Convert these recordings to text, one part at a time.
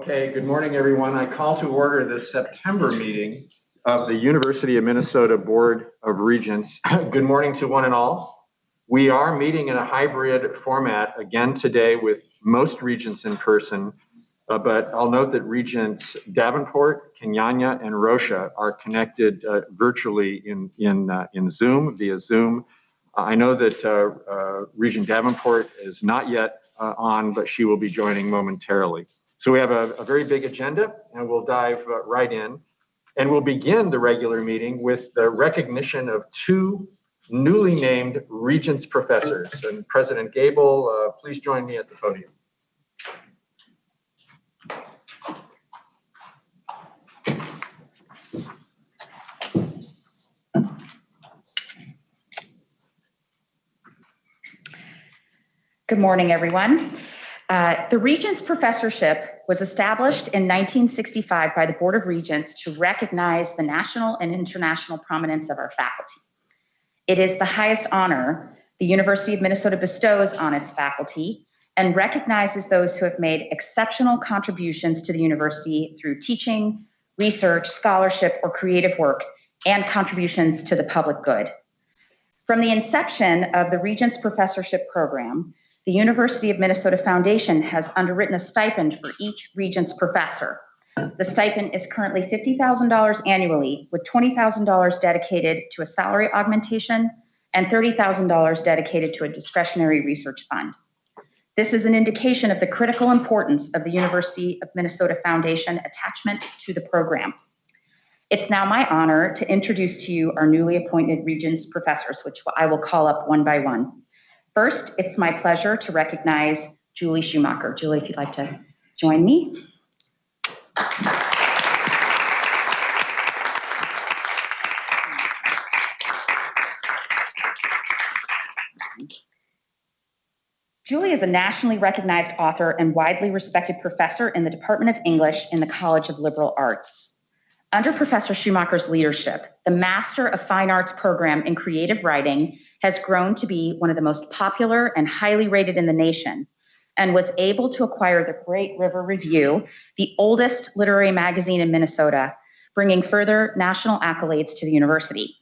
Okay, good morning, everyone. I call to order the September meeting of the University of Minnesota Board of Regents. Good morning to one and all. We are meeting in a hybrid format again today with most regents in person, but I'll note that Regents Davenport, Kenyanya, and Rocha are connected virtually in Zoom, via Zoom. I know that Regent Davenport is not yet on, but she will be joining momentarily. So we have a very big agenda, and we'll dive right in. And we'll begin the regular meeting with the recognition of two newly named Regents professors. And President Gable, please join me at the podium. Good morning, everyone. The Regents Professorship was established in 1965 by the Board of Regents to recognize the national and international prominence of our faculty. It is the highest honor the University of Minnesota bestows on its faculty and recognizes those who have made exceptional contributions to the university through teaching, research, scholarship, or creative work, and contributions to the public good. From the inception of the Regents Professorship Program, the University of Minnesota Foundation has underwritten a stipend for each Regents professor. The stipend is currently $50,000 annually, with $20,000 dedicated to a salary augmentation and $30,000 dedicated to a discretionary research fund. This is an indication of the critical importance of the University of Minnesota Foundation attachment to the program. It's now my honor to introduce to you our newly appointed Regents professors, which I will call up one by one. First, it's my pleasure to recognize Julie Schumacher. Julie, if you'd like to join me. Julie is a nationally recognized author and widely respected professor in the Department of English in the College of Liberal Arts. Under Professor Schumacher's leadership, the Master of Fine Arts program in creative writing has grown to be one of the most popular and highly rated in the nation, and was able to acquire the Great River Review, the oldest literary magazine in Minnesota, bringing further national accolades to the university.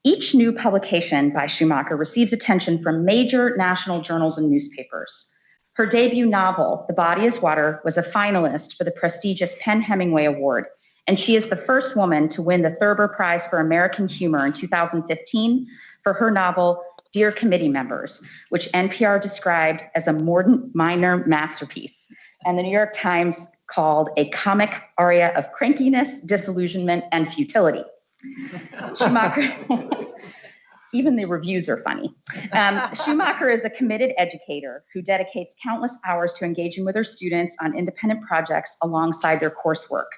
Each new publication by Schumacher receives attention from major national journals and newspapers. Her debut novel, The Body is Water, was a finalist for the prestigious PEN/Hemingway Award, and she is the first woman to win the Thurber Prize for American Humor in 2015 for her novel, Dear Committee Members, which NPR described as a mordant minor masterpiece, and the New York Times called a comic aria of crankiness, disillusionment, and futility. Schumacher, even the reviews are funny. Schumacher is a committed educator who dedicates countless hours to engaging with her students on independent projects alongside their coursework.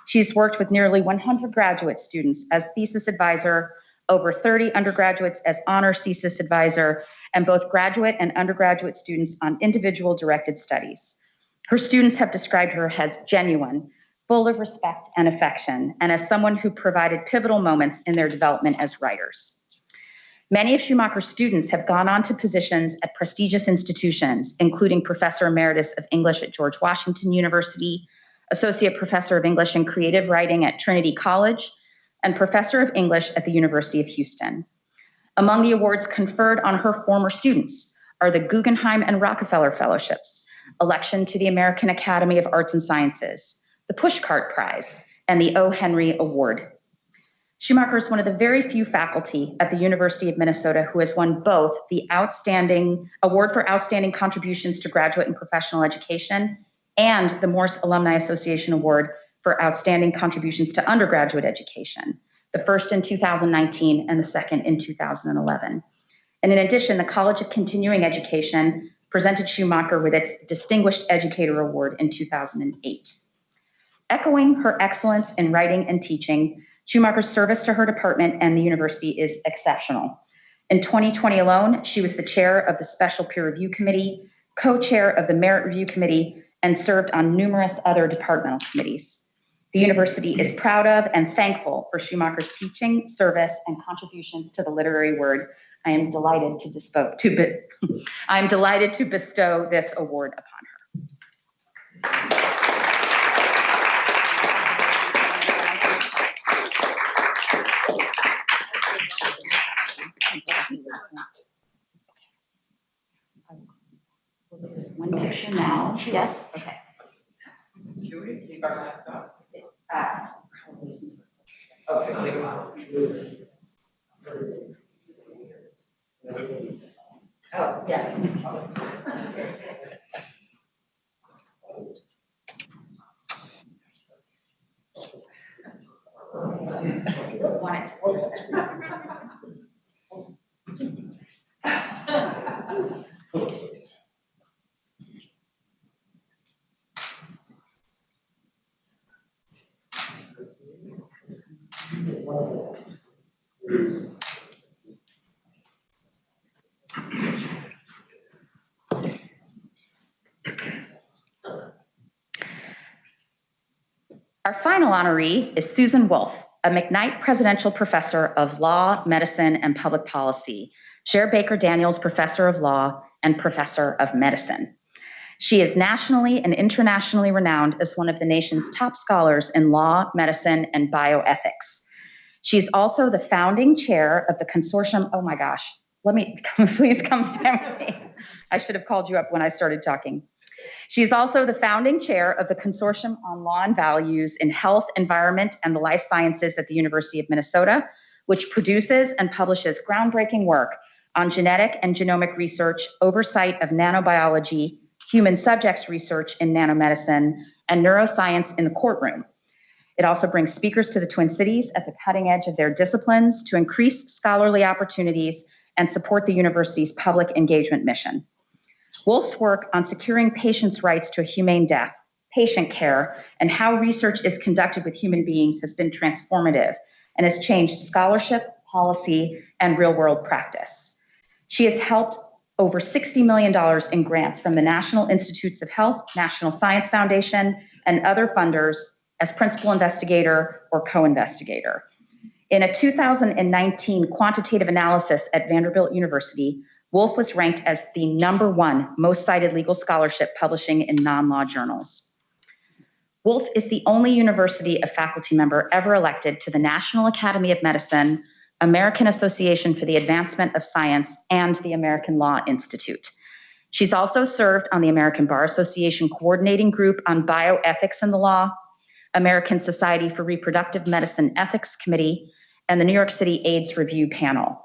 She's worked with nearly 100 graduate students as thesis advisor, over 30 undergraduates as honors thesis advisor, and both graduate and undergraduate students on individual directed studies. Her students have described her as genuine, full of respect and affection, and as someone who provided pivotal moments in their development as writers. Many of Schumacher's students have gone on to positions at prestigious institutions, including Professor Emeritus of English at George Washington University, Associate Professor of English and Creative Writing at Trinity College, and Professor of English at the University of Houston. Among the awards conferred on her former students are the Guggenheim and Rockefeller Fellowships, election to the American Academy of Arts and Sciences, the Pushcart Prize, and the O. Henry Award. Schumacher is one of the very few faculty at the University of Minnesota who has won both the Outstanding Award for Outstanding Contributions to Graduate and Professional Education and the Morse Alumni Association Award for Outstanding Contributions to Undergraduate Education, the first in 2019 and the second in 2011. And in addition, the College of Continuing Education presented Schumacher with its Distinguished Educator Award in 2008. Echoing her excellence in writing and teaching, Schumacher's service to her department and the university is exceptional. In 2020 alone, she was the chair of the Special Peer Review Committee, co-chair of the Merit Review Committee, and served on numerous other departmental committees. The university is proud of and thankful for Schumacher's teaching, service, and contributions to the literary word. I am delighted to bestow this award upon her. picture now. Yes, okay. Julie, keep our laptop. Probably since Okay. Oh, yes. Want it Our final honoree is Susan Wolf, a McKnight Presidential Professor of Law, Medicine, and Public Policy, Sher Baker Daniels Professor of Law, and Professor of Medicine. She is nationally and internationally renowned as one of the nation's top scholars in law, medicine, and bioethics. She's also the founding chair of the consortium. Oh my gosh, please come stand with me. I should have called you up when I started talking. She's also the founding chair of the Consortium on Law and Values in Health, Environment, and the Life Sciences at the University of Minnesota, which produces and publishes groundbreaking work on genetic and genomic research, oversight of nanobiology, human subjects research in nanomedicine, and neuroscience in the courtroom. It also brings speakers to the Twin Cities at the cutting edge of their disciplines to increase scholarly opportunities and support the university's public engagement mission. Wolf's work on securing patients' rights to a humane death, patient care, and how research is conducted with human beings has been transformative and has changed scholarship, policy, and real-world practice. She has helped over $60 million in grants from the National Institutes of Health, National Science Foundation, and other funders as principal investigator or co-investigator. In a 2019 quantitative analysis at Vanderbilt University, Wolf was ranked as the #1 most cited legal scholarship publishing in non-law journals. Wolf is the only university of faculty member ever elected to the National Academy of Medicine, American Association for the Advancement of Science, and the American Law Institute. She's also served on the American Bar Association Coordinating Group on Bioethics in the Law, American Society for Reproductive Medicine Ethics Committee, and the New York City AIDS Review Panel.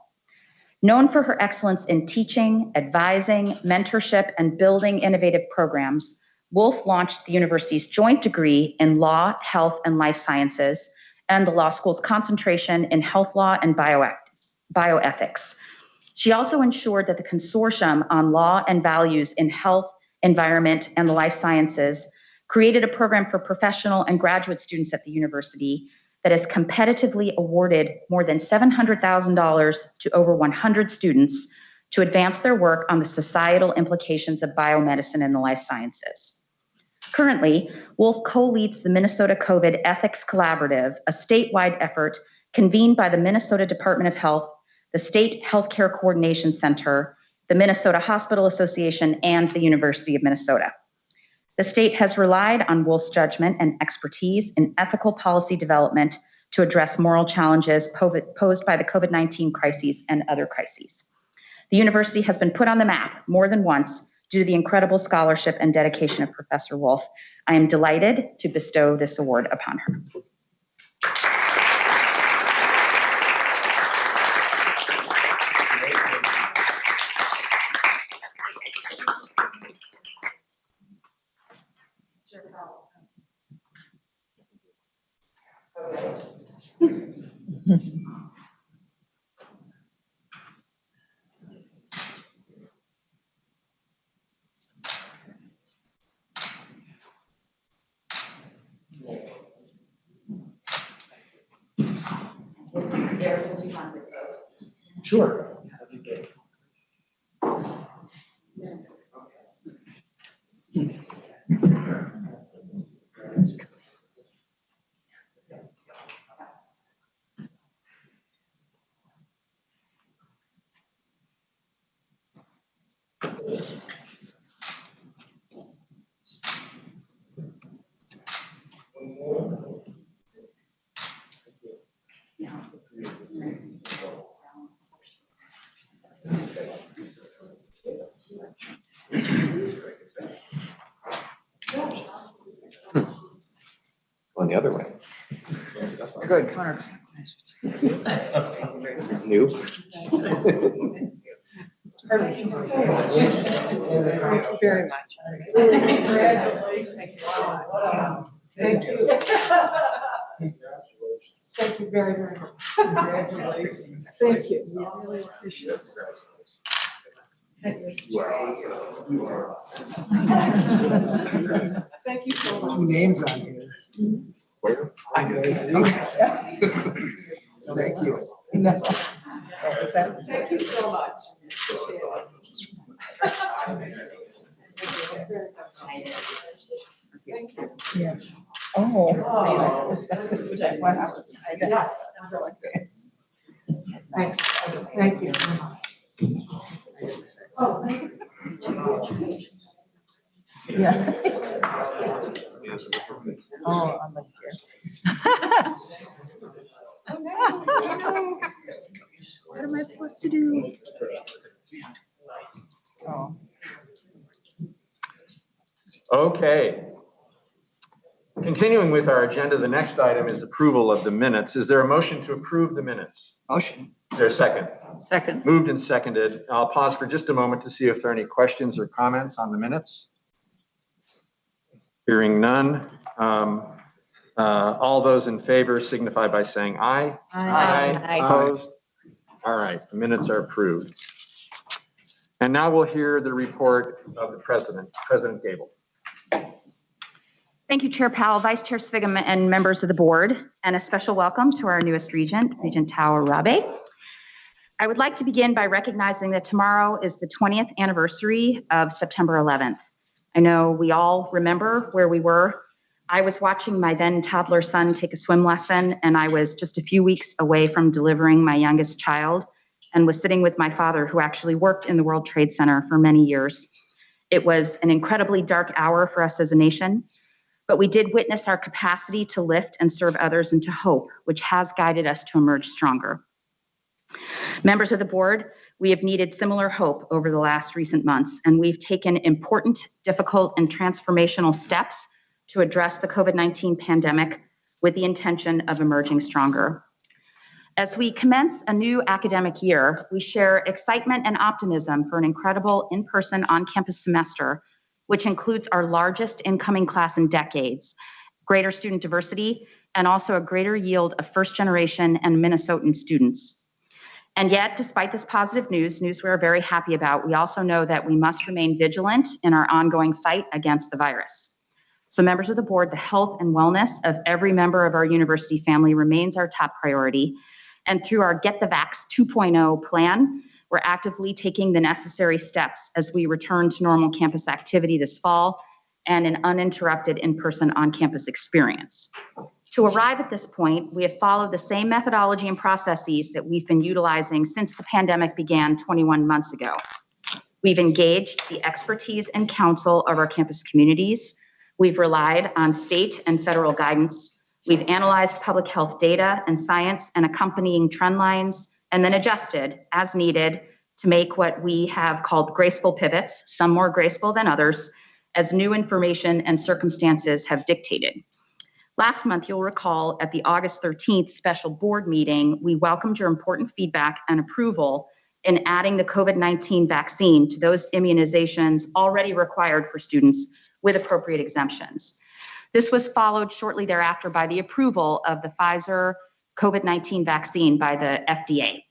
Known for her excellence in teaching, advising, mentorship, and building innovative programs, Wolf launched the university's joint degree in law, health, and life sciences, and the law school's concentration in health law and bioethics. She also ensured that the Consortium on Law and Values in Health, Environment, and the Life Sciences created a program for professional and graduate students at the university that has competitively awarded more than $700,000 to over 100 students to advance their work on the societal implications of biomedicine and the life sciences. Currently, Wolf co-leads the Minnesota COVID Ethics Collaborative, a statewide effort convened by the Minnesota Department of Health, the State Healthcare Coordination Center, the Minnesota Hospital Association, and the University of Minnesota. The state has relied on Wolf's judgment and expertise in ethical policy development to address moral challenges posed by the COVID-19 crises and other crises. The university has been put on the map more than once due to the incredible scholarship and dedication of Professor Wolf. I am delighted to bestow this award upon her. Sure. Good, Connor. This is new. Thank you so much. Thank you very much. Thank you. Thank you very, very much. Congratulations. Thank you. We really appreciate it. Thank you so much. Two names on here. Where? Thank you. Thank you so much. Thank you. Yeah. Oh. Thanks. Thank you. Yeah. Oh, I'm like, What am I supposed to do? oh. Okay. Continuing with our agenda, the next item is approval of the minutes. Is there a motion to approve the minutes? Motion. Is there a second? Second. Moved and seconded. I'll pause for just a moment to see if there are any questions or comments on the minutes. Hearing none. All those in favor signify by saying aye. Aye. Opposed? All right, the minutes are approved. And now we'll hear the report of the president, President Gable. Thank you, Chair Powell, Vice Chair Sviggum, and members of the board, and a special welcome to our newest regent, Regent Tao Arabe. I would like to begin by recognizing that tomorrow is the 20th anniversary of September 11th. I know we all remember where we were. I was watching my then toddler son take a swim lesson, and I was just a few weeks away from delivering my youngest child and was sitting with my father, who actually worked in the World Trade Center for many years. It was an incredibly dark hour for us as a nation, but we did witness our capacity to lift and serve others into hope, which has guided us to emerge stronger. Members of the board, we have needed similar hope over the last recent months, and we've taken important, difficult, and transformational steps to address the COVID-19 pandemic with the intention of emerging stronger. As we commence a new academic year, we share excitement and optimism for an incredible in-person on-campus semester, which includes our largest incoming class in decades, greater student diversity, and also a greater yield of first-generation and Minnesotan students. And yet, despite this positive news we are very happy about, we also know that we must remain vigilant in our ongoing fight against the virus. So members of the board, the health and wellness of every member of our university family remains our top priority. And through our Get the Vax 2.0 plan, we're actively taking the necessary steps as we return to normal campus activity this fall and an uninterrupted in-person on-campus experience. To arrive at this point, we have followed the same methodology and processes that we've been utilizing since the pandemic began 21 months ago. We've engaged the expertise and counsel of our campus communities. We've relied on state and federal guidance. We've analyzed public health data and science and accompanying trend lines, and then adjusted as needed to make what we have called graceful pivots, some more graceful than others, as new information and circumstances have dictated. Last month, you'll recall at the August 13th special board meeting, we welcomed your important feedback and approval in adding the COVID-19 vaccine to those immunizations already required for students with appropriate exemptions. This was followed shortly thereafter by the approval of the Pfizer COVID-19 vaccine by the FDA.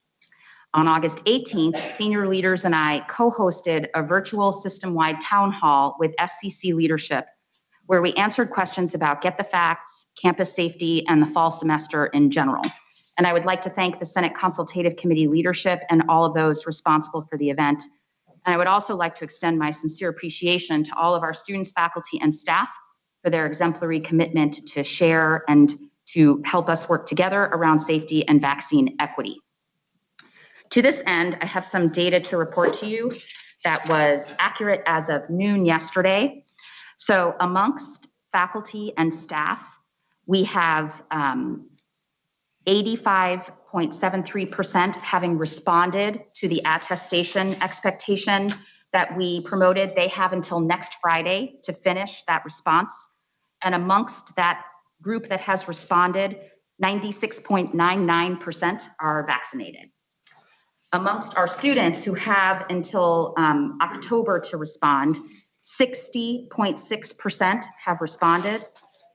On August 18th, senior leaders and I co-hosted a virtual system-wide town hall with SCC leadership, where we answered questions about Get the Facts, campus safety, and the fall semester in general. And I would like to thank the Senate Consultative Committee leadership and all of those responsible for the event. And I would also like to extend my sincere appreciation to all of our students, faculty, and staff for their exemplary commitment to share and to help us work together around safety and vaccine equity. To this end, I have some data to report to you that was accurate as of noon yesterday. So amongst faculty and staff, we have 85.73% having responded to the attestation expectation that we promoted. They have until next Friday to finish that response. And amongst that group that has responded, 96.99% are vaccinated. Amongst our students who have until October to respond, 60.6% have responded,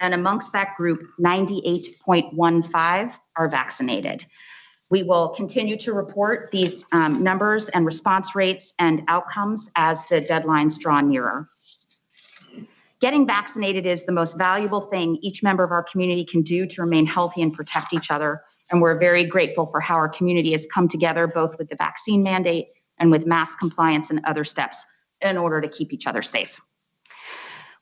and amongst that group, 98.15% are vaccinated. We will continue to report these numbers and response rates and outcomes as the deadlines draw nearer. Getting vaccinated is the most valuable thing each member of our community can do to remain healthy and protect each other. And we're very grateful for how our community has come together, both with the vaccine mandate and with mask compliance and other steps in order to keep each other safe.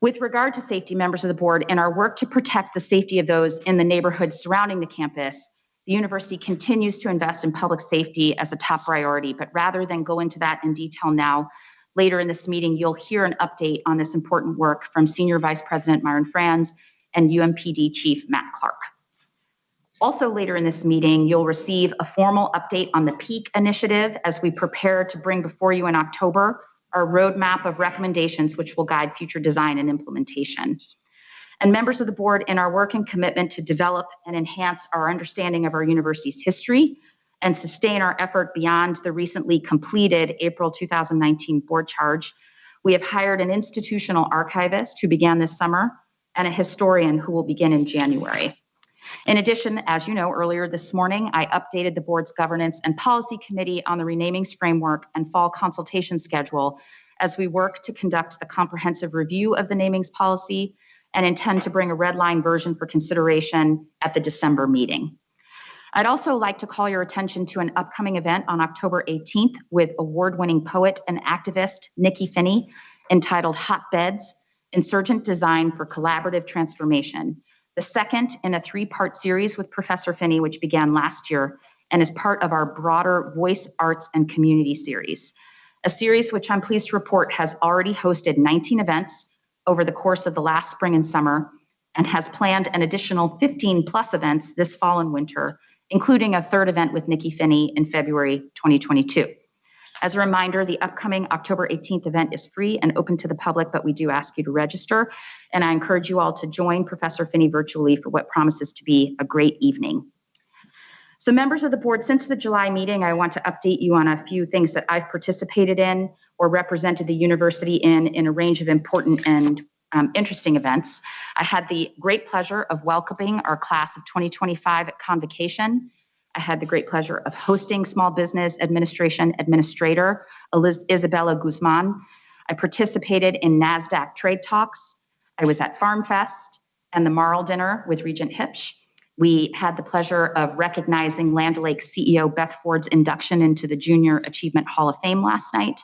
With regard to safety, members of the board, in our work to protect the safety of those in the neighborhoods surrounding the campus, the university continues to invest in public safety as a top priority. But rather than go into that in detail now, later in this meeting, you'll hear an update on this important work from Senior Vice President Myron Franz and UMPD Chief Matt Clark. Also later in this meeting, you'll receive a formal update on the PEAK initiative as we prepare to bring before you in October our roadmap of recommendations which will guide future design and implementation. And members of the board, in our work and commitment to develop and enhance our understanding of our university's history and sustain our effort beyond the recently completed April 2019 board charge, we have hired an institutional archivist who began this summer and a historian who will begin in January. In addition, as you know, earlier this morning, I updated the board's governance and policy committee on the renamings framework and fall consultation schedule as we work to conduct the comprehensive review of the namings policy and intend to bring a red line version for consideration at the December meeting. I'd also like to call your attention to an upcoming event on October 18th with award-winning poet and activist Nikki Finney entitled Hotbeds, Insurgent Design for Collaborative Transformation, the second in a three-part series with Professor Finney, which began last year and is part of our broader Voice, Arts, and Community series, a series which I'm pleased to report has already hosted 19 events over the course of the last spring and summer and has planned an additional 15 plus events this fall and winter, including a third event with Nikki Finney in February 2022. As a reminder, the upcoming October 18th event is free and open to the public, but we do ask you to register. And I encourage you all to join Professor Finney virtually for what promises to be a great evening. So members of the board, since the July meeting, I want to update you on a few things that I've participated in or represented the university in a range of important and interesting events. I had the great pleasure of welcoming our class of 2025 at Convocation. I had the great pleasure of hosting Small Business Administration Administrator Isabella Guzman. I participated in NASDAQ Trade Talks. I was at Farm Fest and the Marl Dinner with Regent Hipsch. We had the pleasure of recognizing Land O'Lakes CEO Beth Ford's induction into the Junior Achievement Hall of Fame last night.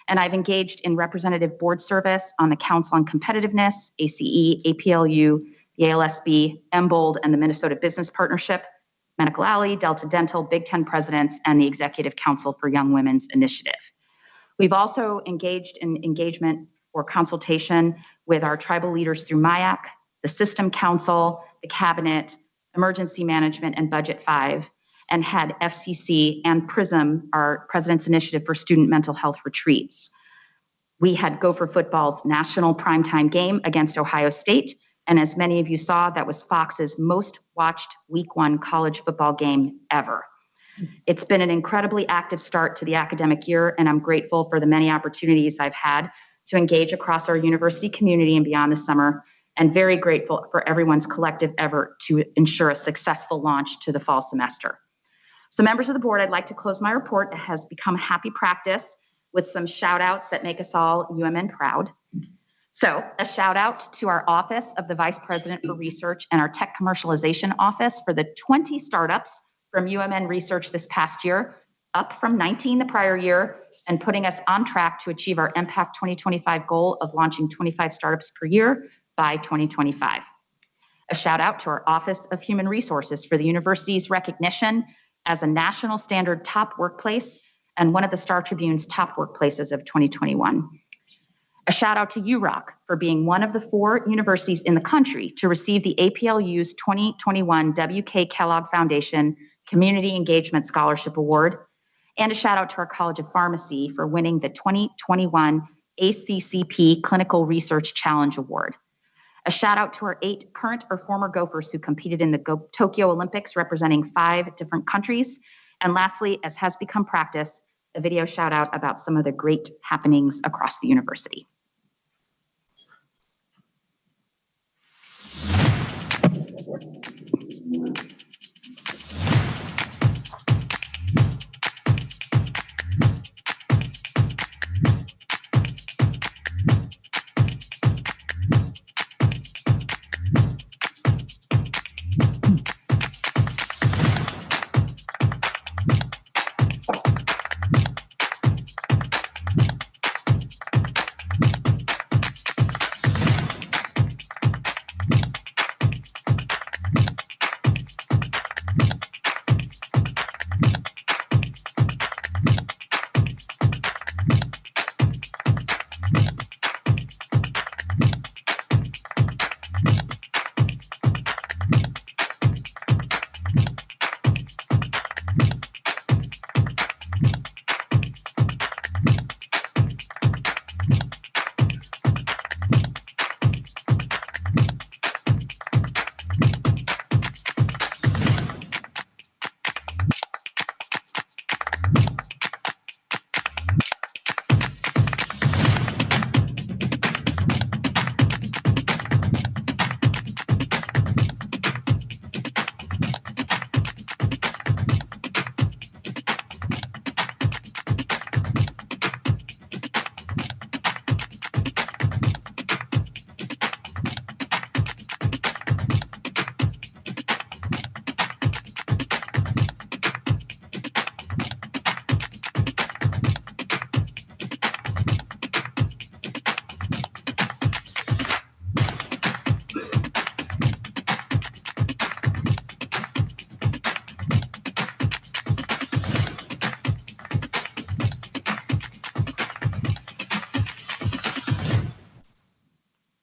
And I've engaged in representative board service on the Council on Competitiveness, ACE, APLU, the ALSB, MBOLD, and the Minnesota Business Partnership, Medical Alley, Delta Dental, Big Ten Presidents, and the Executive Council for Young Women's Initiative. We've also engaged in engagement or consultation with our tribal leaders through MIAC, the System Council, the Cabinet, Emergency Management, and Budget 5, and had FCC and PRISM, our President's Initiative for Student Mental Health Retreats. We had Gopher Football's national primetime game against Ohio State, and as many of you saw, that was Fox's most watched Week 1 college football game ever. It's been an incredibly active start to the academic year, and I'm grateful for the many opportunities I've had to engage across our university community and beyond the summer, and very grateful for everyone's collective effort to ensure a successful launch to the fall semester. So members of the board, I'd like to close my report. It has become happy practice with some shout outs that make us all UMN proud. So a shout out to our Office of the Vice President for Research and our Tech Commercialization Office for the 20 startups from UMN Research this past year, up from 19 the prior year, and putting us on track to achieve our MPACT 2025 goal of launching 25 startups per year by 2025. A shout out to our Office of Human Resources for the university's recognition as a national standard top workplace and one of the Star Tribune's top workplaces of 2021. A shout out to UROC for being one of the 4 universities in the country to receive the APLU's 2021 W.K. Kellogg Foundation Community Engagement Scholarship Award. And a shout out to our College of Pharmacy for winning the 2021 ACCP Clinical Research Challenge Award. A shout out to our 8 current or former Gophers who competed in the Tokyo Olympics representing 5 different countries. And lastly, as has become practice, a video shout out about some of the great happenings across the university.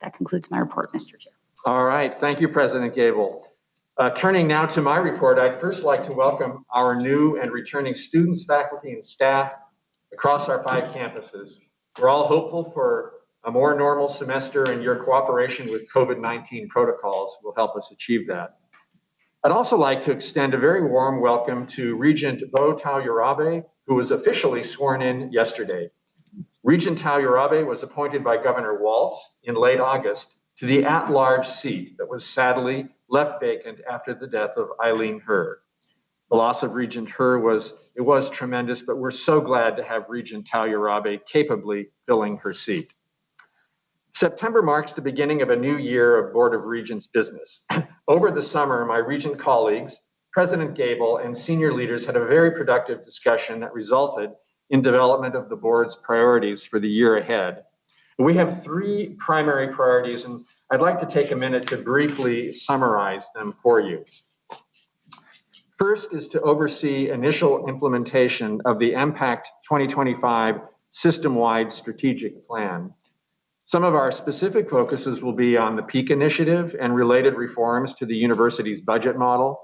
That concludes my report, Mr. Chair. All right, thank you, President Gable. Turning now to my report, I'd first like to welcome our new and returning students, faculty, and staff across our 5 campuses. We're all hopeful for a more normal semester, and your cooperation with COVID-19 protocols will help us achieve that. I'd also like to extend a very warm welcome to Regent Bo Tauyerabe, who was officially sworn in yesterday. Regent Tauyerabe was appointed by Governor Walz in late August to the at-large seat that was sadly left vacant after the death of Eileen Herr. The loss of Regent Herr was tremendous, but we're so glad to have Regent Tauyerabe capably filling her seat. September marks the beginning of a new year of Board of Regents business. Over the summer, my Regent colleagues, President Gable, and senior leaders had a very productive discussion that resulted in development of the board's priorities for the year ahead. We have 3 primary priorities, and I'd like to take a minute to briefly summarize them for you. First is to oversee initial implementation of the MPACT 2025 system-wide strategic plan. Some of our specific focuses will be on the PEAK initiative and related reforms to the university's budget model,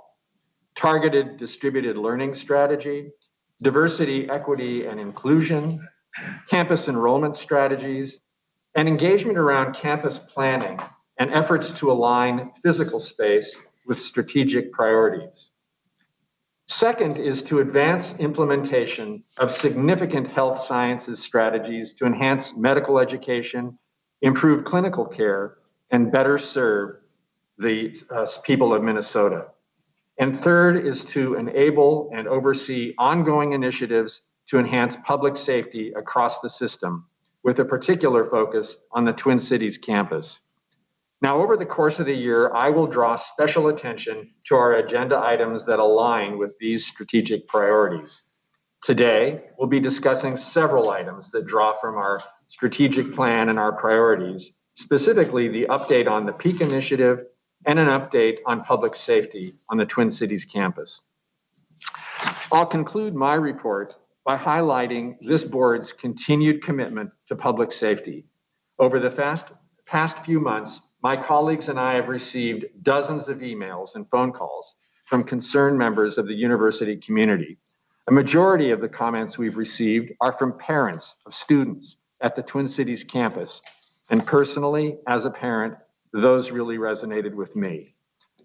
targeted distributed learning strategy, diversity, equity, and inclusion, campus enrollment strategies, and engagement around campus planning and efforts to align physical space with strategic priorities. Second is to advance implementation of significant health sciences strategies to enhance medical education, improve clinical care, and better serve the people of Minnesota. And third is to enable and oversee ongoing initiatives to enhance public safety across the system, with a particular focus on the Twin Cities campus. Now, over the course of the year, I will draw special attention to our agenda items that align with these strategic priorities. Today, we'll be discussing several items that draw from our strategic plan and our priorities, specifically the update on the PEAK initiative and an update on public safety on the Twin Cities campus. I'll conclude my report by highlighting this board's continued commitment to public safety. Over the past few months, my colleagues and I have received dozens of emails and phone calls from concerned members of the university community. A majority of the comments we've received are from parents of students at the Twin Cities campus. And personally, as a parent, those really resonated with me.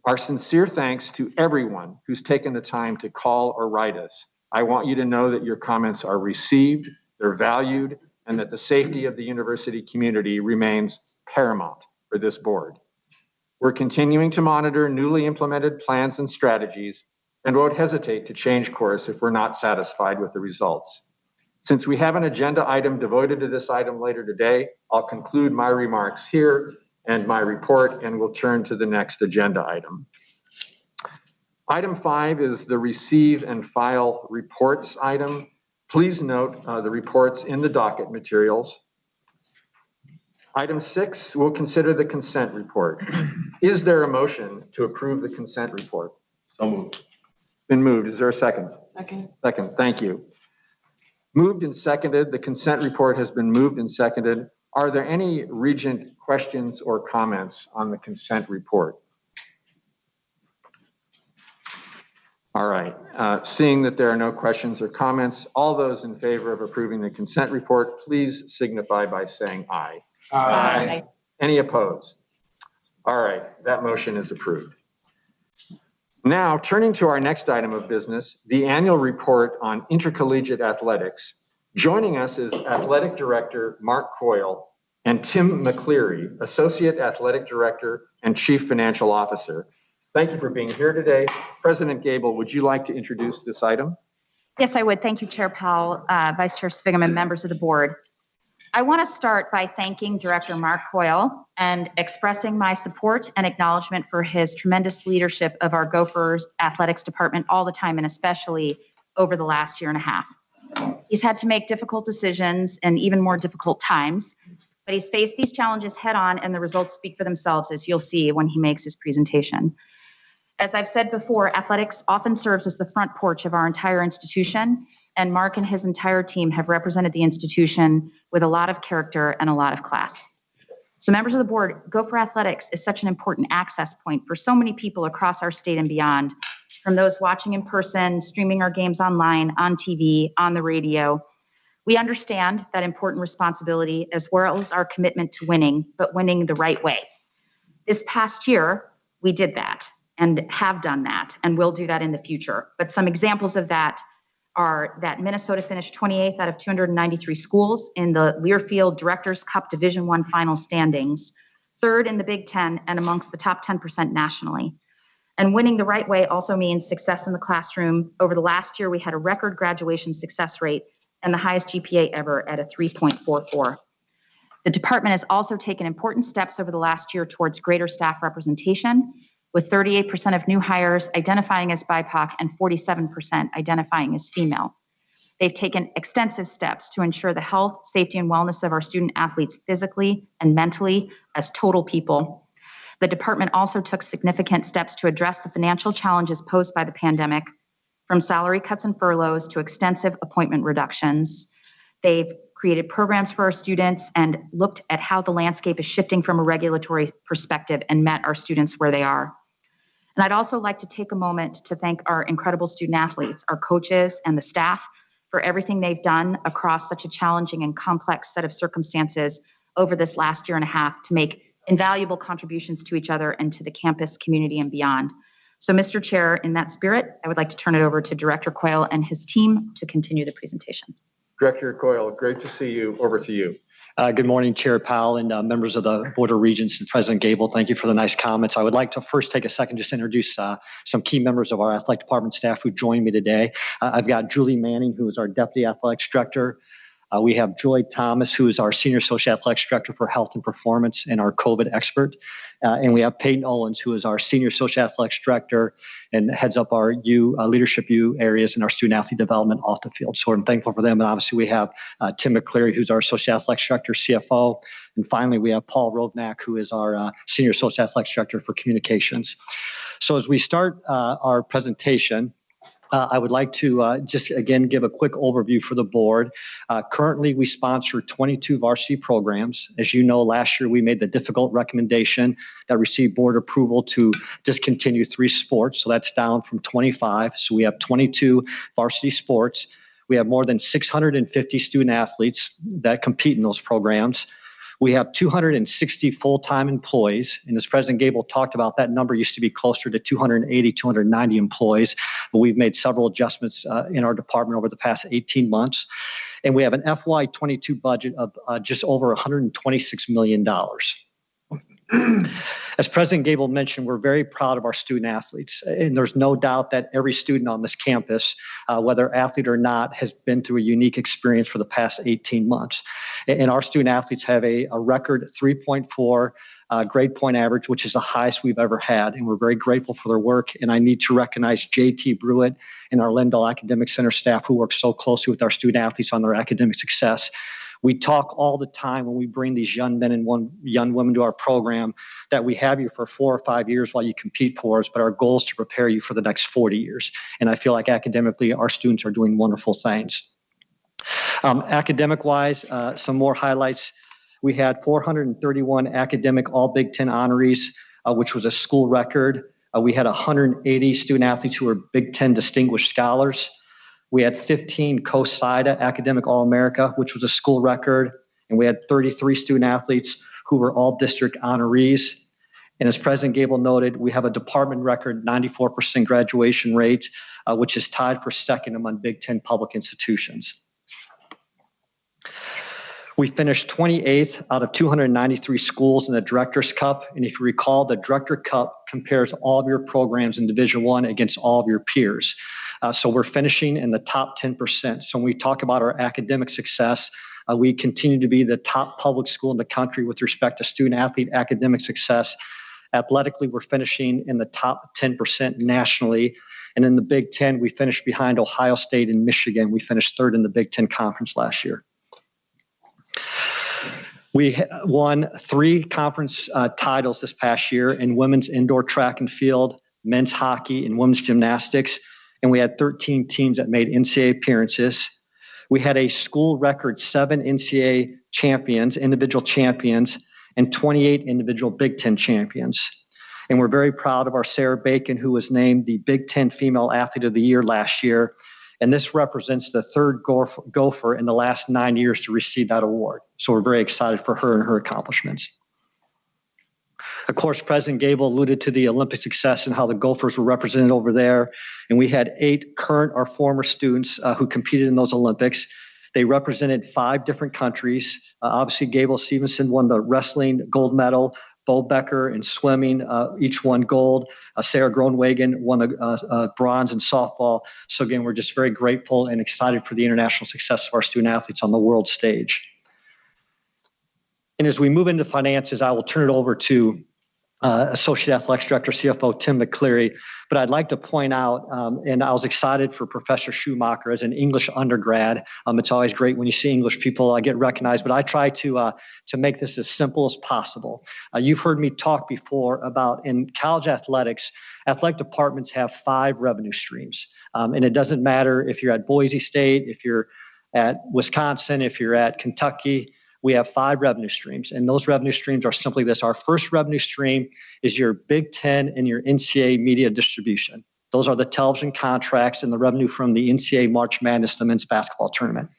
Our sincere thanks to everyone who's taken the time to call or write us. I want you to know that your comments are received, they're valued, and that the safety of the university community remains paramount for this board. We're continuing to monitor newly implemented plans and strategies and won't hesitate to change course if we're not satisfied with the results. Since we have an agenda item devoted to this item later today, I'll conclude my remarks here and my report, and we'll turn to the next agenda item. Item 5 is the receive and file reports item. Please note the reports in the docket materials. Item 6, we'll consider the consent report. Is there a motion to approve the consent report? So moved. Been moved. Is there a second? Second. Second. Thank you. Moved and seconded. The consent report has been moved and seconded. Are there any Regent questions or comments on the consent report? All right. Seeing that there are no questions or comments, all those in favor of approving the consent report, please signify by saying aye. Aye. Any opposed? All right, that motion is approved. Now, turning to our next item of business, the annual report on intercollegiate athletics. Joining us is Athletic Director Mark Coyle and Tim McCleary, Associate Athletic Director and Chief Financial Officer. Thank you for being here today. President Gable, would you like to introduce this item? Yes, I would. Thank you, Chair Powell, Vice Chair Sviggum, and members of the board. I want to start by thanking Director Mark Coyle and expressing my support and acknowledgement for his tremendous leadership of our Gophers Athletics Department all the time, and especially over the last year and a half. He's had to make difficult decisions and even more difficult times, but he's faced these challenges head on, and the results speak for themselves, as you'll see when he makes his presentation. As I've said before, athletics often serves as the front porch of our entire institution, and Mark and his entire team have represented the institution with a lot of character and a lot of class. So members of the board, Gopher Athletics is such an important access point for so many people across our state and beyond, from those watching in person, streaming our games online, on TV, on the radio. We understand that important responsibility as well as our commitment to winning, but winning the right way. This past year, we did that and have done that, and will do that in the future. But some examples of that are that Minnesota finished 28th out of 293 schools in the Learfield Directors Cup Division I final standings, third in the Big Ten, and amongst the top 10% nationally. And winning the right way also means success in the classroom. Over the last year, we had a record graduation success rate and the highest GPA ever at a 3.44. The department has also taken important steps over the last year towards greater staff representation, with 38% of new hires identifying as BIPOC and 47% identifying as female. They've taken extensive steps to ensure the health, safety, and wellness of our student athletes physically and mentally as total people. The department also took significant steps to address the financial challenges posed by the pandemic, from salary cuts and furloughs to extensive appointment reductions. They've created programs for our students and looked at how the landscape is shifting from a regulatory perspective and met our students where they are. And I'd also like to take a moment to thank our incredible student athletes, our coaches, and the staff for everything they've done across such a challenging and complex set of circumstances over this last year and a half to make invaluable contributions to each other and to the campus community and beyond. So, Mr. Chair, in that spirit, I would like to turn it over to Director Coyle and his team to continue the presentation. Director Coyle, great to see you. Over to you. Good morning, Chair Powell and members of the Board of Regents and President Gable. Thank you for the nice comments. I would like to first take a second just to introduce some key members of our athletic department staff who joined me today. I've got Julie Manning, who is our Deputy Athletics Director. We have Joy Thomas, who is our Senior Associate Athletics Director for Health and Performance and our COVID expert. And we have Peyton Owens, who is our Senior Associate Athletics Director and heads up our Leadership U areas and our student athlete development off the field. So I'm thankful for them. And obviously we have Tim McCleary, who's our Associate Athletics Director, CFO. And finally, we have Paul Rovnak, who is our Senior Associate Athletics Director for Communications. So as we start our presentation, I would like to just again give a quick overview for the board. Currently, we sponsor 22 varsity programs. As you know, last year we made the difficult recommendation that received board approval to discontinue 3 sports. So that's down from 25. So we have 22 varsity sports. We have more than 650 student athletes that compete in those programs. We have 260 full-time employees, and as President Gable talked about, that number used to be closer to 280, 290 employees, but we've made several adjustments in our department over the past 18 months. And we have an FY22 budget of just over $126 million. As President Gable mentioned, we're very proud of our student athletes, and there's no doubt that every student on this campus, whether athlete or not, has been through a unique experience for the past 18 months. And our student athletes have a record 3.4 grade point average, which is the highest we've ever had, and we're very grateful for their work. And I need to recognize JT Brewitt and our Lindell Academic Center staff who work so closely with our student athletes on their academic success. We talk all the time when we bring these young men and young women to our program that we have you for 4 or 5 years while you compete for us, but our goal is to prepare you for the next 40 years. And I feel like academically, our students are doing wonderful things. Academic-wise, some more highlights. We had 431 academic all Big Ten honorees, which was a school record. We had 180 student athletes who were Big Ten distinguished scholars. We had 15 COSIDA Academic All-America, which was a school record, and we had 33 student athletes who were all district honorees. And as President Gable noted, we have a department record 94% graduation rate, which is tied for second among Big Ten public institutions. We finished 28th out of 293 schools in the Director's Cup. And if you recall, the Director Cup compares all of your programs in Division I against all of your peers. So we're finishing in the top 10%. So when we talk about our academic success, we continue to be the top public school in the country with respect to student athlete academic success. Athletically, we're finishing in the top 10% nationally. And in the Big Ten, we finished behind Ohio State and Michigan. We finished third in the Big Ten Conference last year. We won 3 conference titles this past year in women's indoor track and field, men's hockey, and women's gymnastics. And we had 13 teams that made NCAA appearances. We had a school record 7 NCAA champions, individual champions, and 28 individual Big Ten champions. And we're very proud of our Sarah Bacon, who was named the Big Ten Female Athlete of the Year last year. And this represents the third Gopher in the last 9 years to receive that award. So we're very excited for her and her accomplishments. Of course, President Gable alluded to the Olympic success and how the Gophers were represented over there. And we had 8 current or former students who competed in those Olympics. They represented 5 different countries. Obviously, Gable Stevenson won the wrestling gold medal. Bo Becker in swimming, each won gold. Sarah Groenwegen won a bronze in softball. So again, we're just very grateful and excited for the international success of our student athletes on the world stage. And as we move into finances, I will turn it over to Associate Athletics Director, CFO Tim McCleary. But I'd like to point out, and I was excited for Professor Schumacher as an English undergrad. It's always great when you see English people get recognized, but I try to make this as simple as possible. You've heard me talk before about in college athletics, athletic departments have 5 revenue streams. And it doesn't matter if you're at Boise State, if you're at Wisconsin, if you're at Kentucky. We have 5 revenue streams, and those revenue streams are simply this. Our first revenue stream is your Big Ten and your NCAA media distribution. Those are the television contracts and the revenue from the NCAA March Madness, the men's basketball tournament.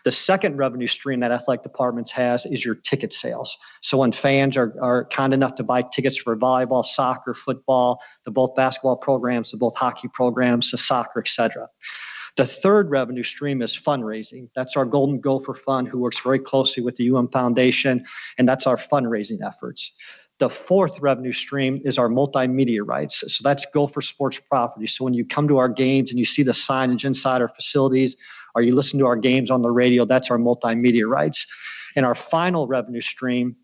The second revenue stream that athletic departments has is your ticket sales. So when fans are kind enough to buy tickets for volleyball, soccer, football, the both basketball programs, the both hockey programs, the soccer, et cetera. The third revenue stream is fundraising. That's our Golden Gopher Fund, who works very closely with the Foundation, and that's our fundraising efforts. The fourth revenue stream is our multimedia rights. So that's Gopher Sports Property. So when you come to our games and you see the signage inside our facilities, or you listen to our games on the radio, that's our multimedia rights. And our final revenue stream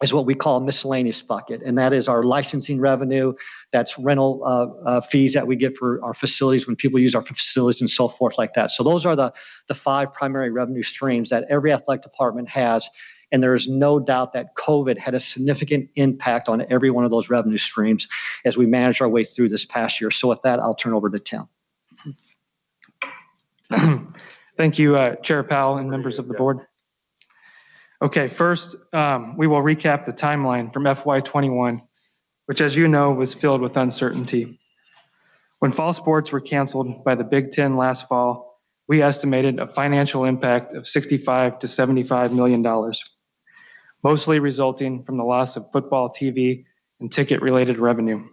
is what we call a miscellaneous bucket, and that is our licensing revenue. That's rental fees that we get for our facilities when people use our facilities and so forth like that. So those are the 5 primary revenue streams that every athletic department has, and there is no doubt that COVID had a significant impact on every one of those revenue streams as we managed our way through this past year. So with that, I'll turn over to Tim. Thank you, Chair Powell and members of the board. Okay, first, we will recap the timeline from FY21, which, as you know, was filled with uncertainty. When fall sports were canceled by the Big Ten last fall, we estimated a financial impact of $65 to $75 million. mostly resulting from the loss of football, TV, and ticket-related revenue.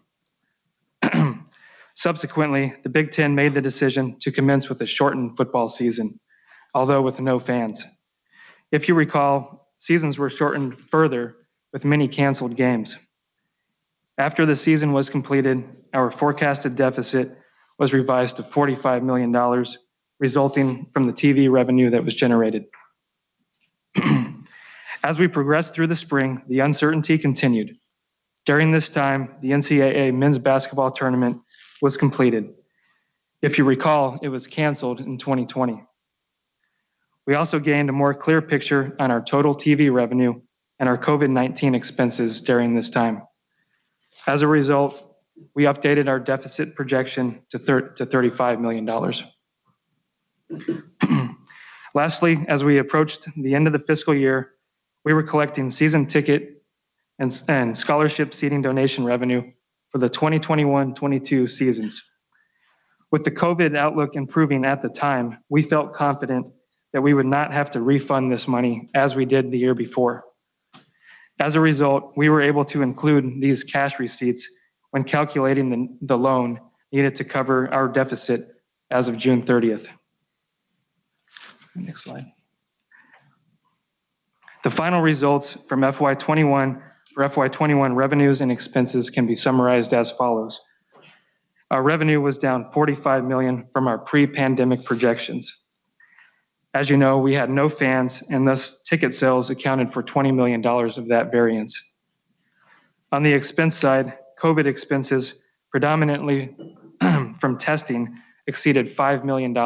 Subsequently, the Big Ten made the decision to commence with a shortened football season, although with no fans. If you recall, seasons were shortened further with many canceled games. After the season was completed, our forecasted deficit was revised to $45 million, resulting from the TV revenue that was generated. As we progressed through the spring, the uncertainty continued. During this time, the NCAA men's basketball tournament was completed. If you recall, it was canceled in 2020. We also gained a more clear picture on our total TV revenue and our COVID-19 expenses during this time. As a result, we updated our deficit projection to $35 million. Lastly, as we approached the end of the fiscal year, we were collecting season ticket and scholarship seating donation revenue for the 2021-22 seasons. With the COVID outlook improving at the time, we felt confident that we would not have to refund this money as we did the year before. As a result, we were able to include these cash receipts when calculating the loan needed to cover our deficit as of June 30th. Next slide. The final results from FY21 for FY21 revenues and expenses can be summarized as follows. Our revenue was down $45 million from our pre-pandemic projections. As you know, we had no fans, and thus ticket sales accounted for $20 million of that variance. On the expense side, COVID expenses, predominantly from testing, exceeded $5 million.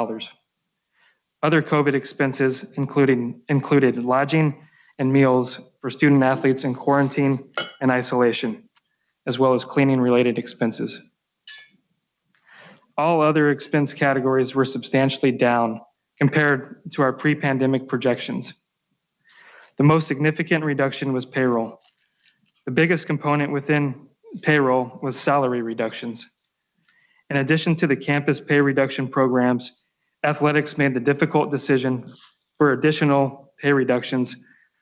Other COVID expenses included lodging and meals for student athletes in quarantine and isolation, as well as cleaning-related expenses. All other expense categories were substantially down compared to our pre-pandemic projections. The most significant reduction was payroll. The biggest component within payroll was salary reductions. In addition to the campus pay reduction programs, athletics made the difficult decision for additional pay reductions,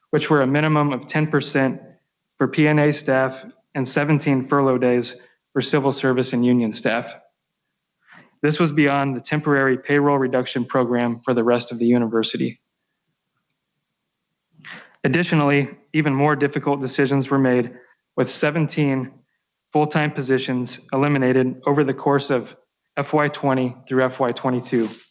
which were a minimum of 10% for P&A staff and 17 furlough days for civil service and union staff. This was beyond the temporary payroll reduction program for the rest of the university. Additionally, even more difficult decisions were made with 17 full-time positions eliminated over the course of FY20 through FY22.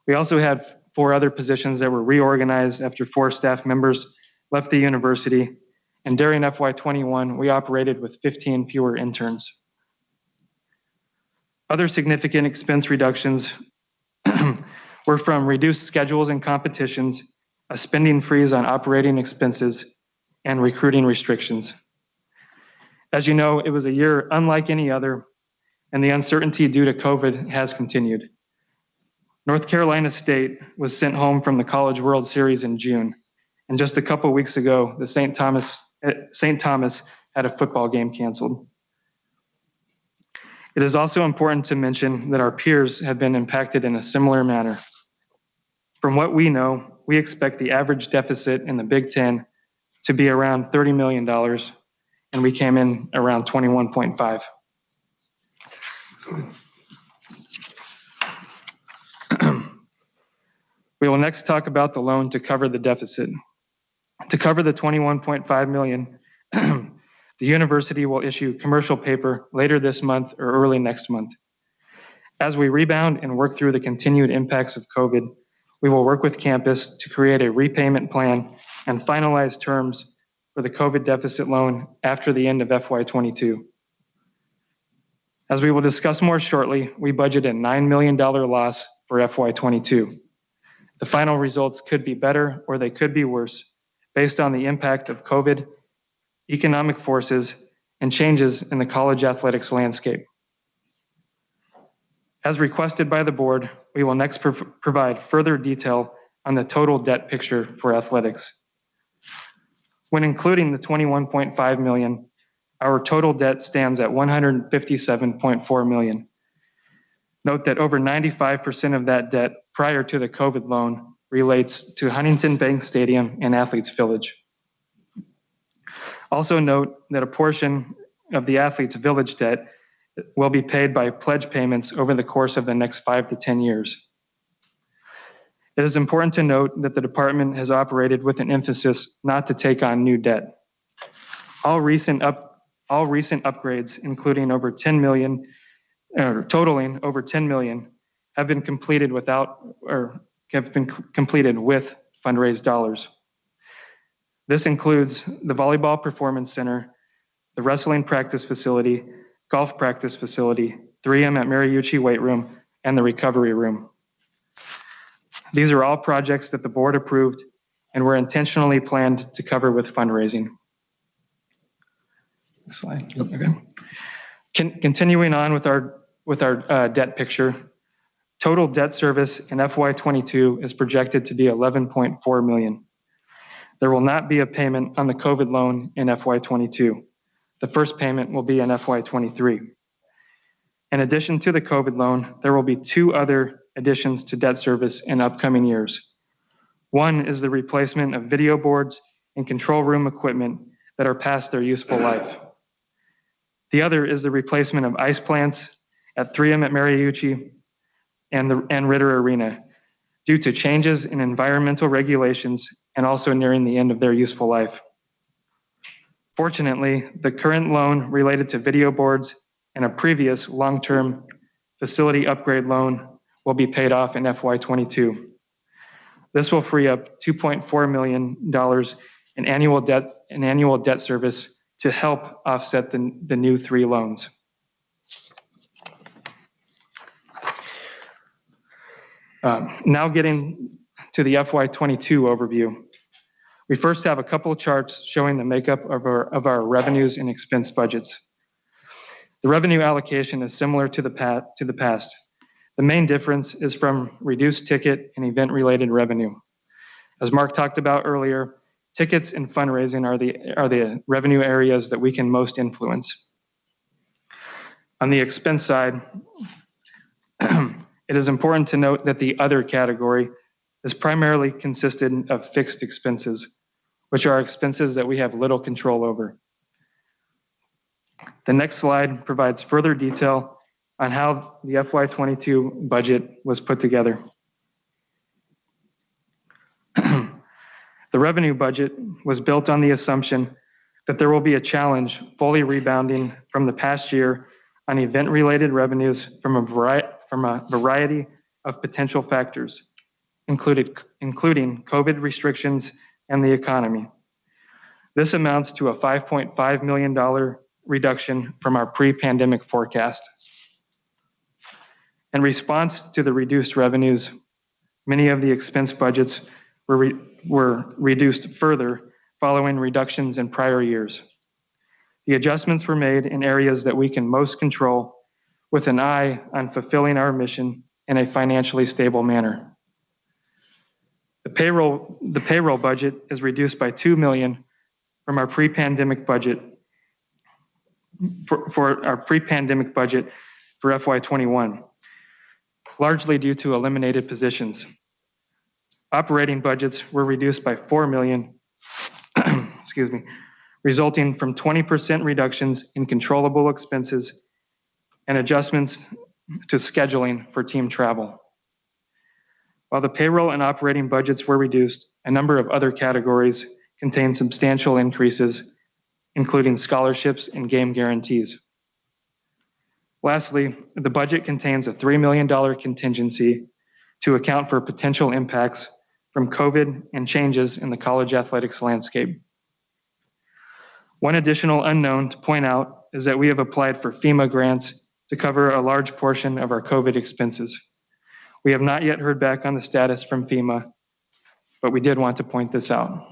We also had 4 other positions that were reorganized after 4 staff members left the university, and during FY21, we operated with 15 fewer interns. Other significant expense reductions were from reduced schedules and competitions, a spending freeze on operating expenses, and recruiting restrictions. As you know, it was a year unlike any other, and the uncertainty due to COVID has continued. North Carolina State was sent home from the College World Series in June, and just a couple weeks ago, the St. Thomas had a football game canceled. It is also important to mention that our peers have been impacted in a similar manner. From what we know, we expect the average deficit in the Big Ten to be around $30 million, and we came in around 21.5. We will next talk about the loan to cover the deficit. To cover the $21.5 million, the university will issue commercial paper later this month or early next month. As we rebound and work through the continued impacts of COVID, we will work with campus to create a repayment plan and finalize terms for the COVID deficit loan after the end of FY22. As we will discuss more shortly, we budgeted a $9 million loss for FY22. The final results could be better or they could be worse based on the impact of COVID, economic forces, and changes in the college athletics landscape. As requested by the board, we will next provide further detail on the total debt picture for athletics. When including the $21.5 million, our total debt stands at $157.4 million. Note that over 95% of that debt prior to the COVID loan relates to Huntington Bank Stadium and Athletes Village. Also note that a portion of the athletes' village debt will be paid by pledge payments over the course of the next 5 to 10 years. It is important to note that the department has operated with an emphasis not to take on new debt. All recent upgrades, including over 10 million, totaling over 10 million, have been completed with fundraised dollars. This includes the volleyball performance center, the wrestling practice facility, golf practice facility, 3M at Mariucci weight room, and the recovery room. These are all projects that the board approved and were intentionally planned to cover with fundraising. Next slide. Okay. Continuing on with our debt picture, total debt service in FY22 is projected to be $11.4 million. There will not be a payment on the COVID loan in FY22. The first payment will be in FY23. In addition to the COVID loan, there will be 2 other additions to debt service in upcoming years. One is the replacement of video boards and control room equipment that are past their useful life. The other is the replacement of ice plants at 3M at Mariucci and Ritter Arena due to changes in environmental regulations and also nearing the end of their useful life. Fortunately, the current loan related to video boards and a previous long-term facility upgrade loan will be paid off in FY22. This will free up $2.4 million in annual debt service to help offset the new 3 loans. Now getting to the FY22 overview. We first have a couple of charts showing the makeup of our revenues and expense budgets. The revenue allocation is similar to the past. The main difference is from reduced ticket and event-related revenue. As Mark talked about earlier, tickets and fundraising are the revenue areas that we can most influence. On the expense side, it is important to note that the other category is primarily consisted of fixed expenses, which are expenses that we have little control over. The next slide provides further detail on how the FY22 budget was put together. The revenue budget was built on the assumption that there will be a challenge fully rebounding from the past year on event-related revenues from a variety of potential factors, including COVID restrictions and the economy. This amounts to a $5.5 million reduction from our pre-pandemic forecast. In response to the reduced revenues, many of the expense budgets were reduced further following reductions in prior years. The adjustments were made in areas that we can most control with an eye on fulfilling our mission in a financially stable manner. The payroll budget is reduced by $2 million from our pre-pandemic budget for our pre-pandemic budget for FY21, largely due to eliminated positions. Operating budgets were reduced by $4 million, resulting from 20% reductions in controllable expenses and adjustments to scheduling for team travel. While the payroll and operating budgets were reduced, a number of other categories contained substantial increases, including scholarships and game guarantees. Lastly, the budget contains a $3 million contingency to account for potential impacts from COVID and changes in the college athletics landscape. One additional unknown to point out is that we have applied for FEMA grants to cover a large portion of our COVID expenses. We have not yet heard back on the status from FEMA, but we did want to point this out.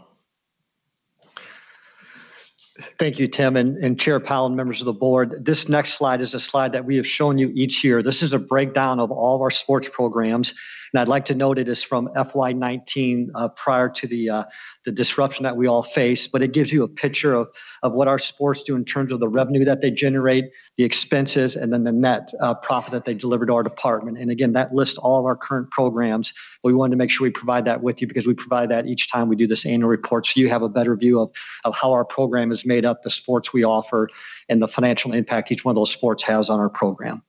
Thank you, Tim, and Chair Powell and members of the board. This next slide is a slide that we have shown you each year. This is a breakdown of all of our sports programs. And I'd like to note it is from FY19 prior to the disruption that we all face, but it gives you a picture of what our sports do in terms of the revenue that they generate, the expenses, and then the net profit that they deliver to our department. And again, that lists all of our current programs. We wanted to make sure we provide that with you because we provide that each time we do this annual report, so you have a better view of how our program is made up, the sports we offer, and the financial impact each one of those sports has on our program.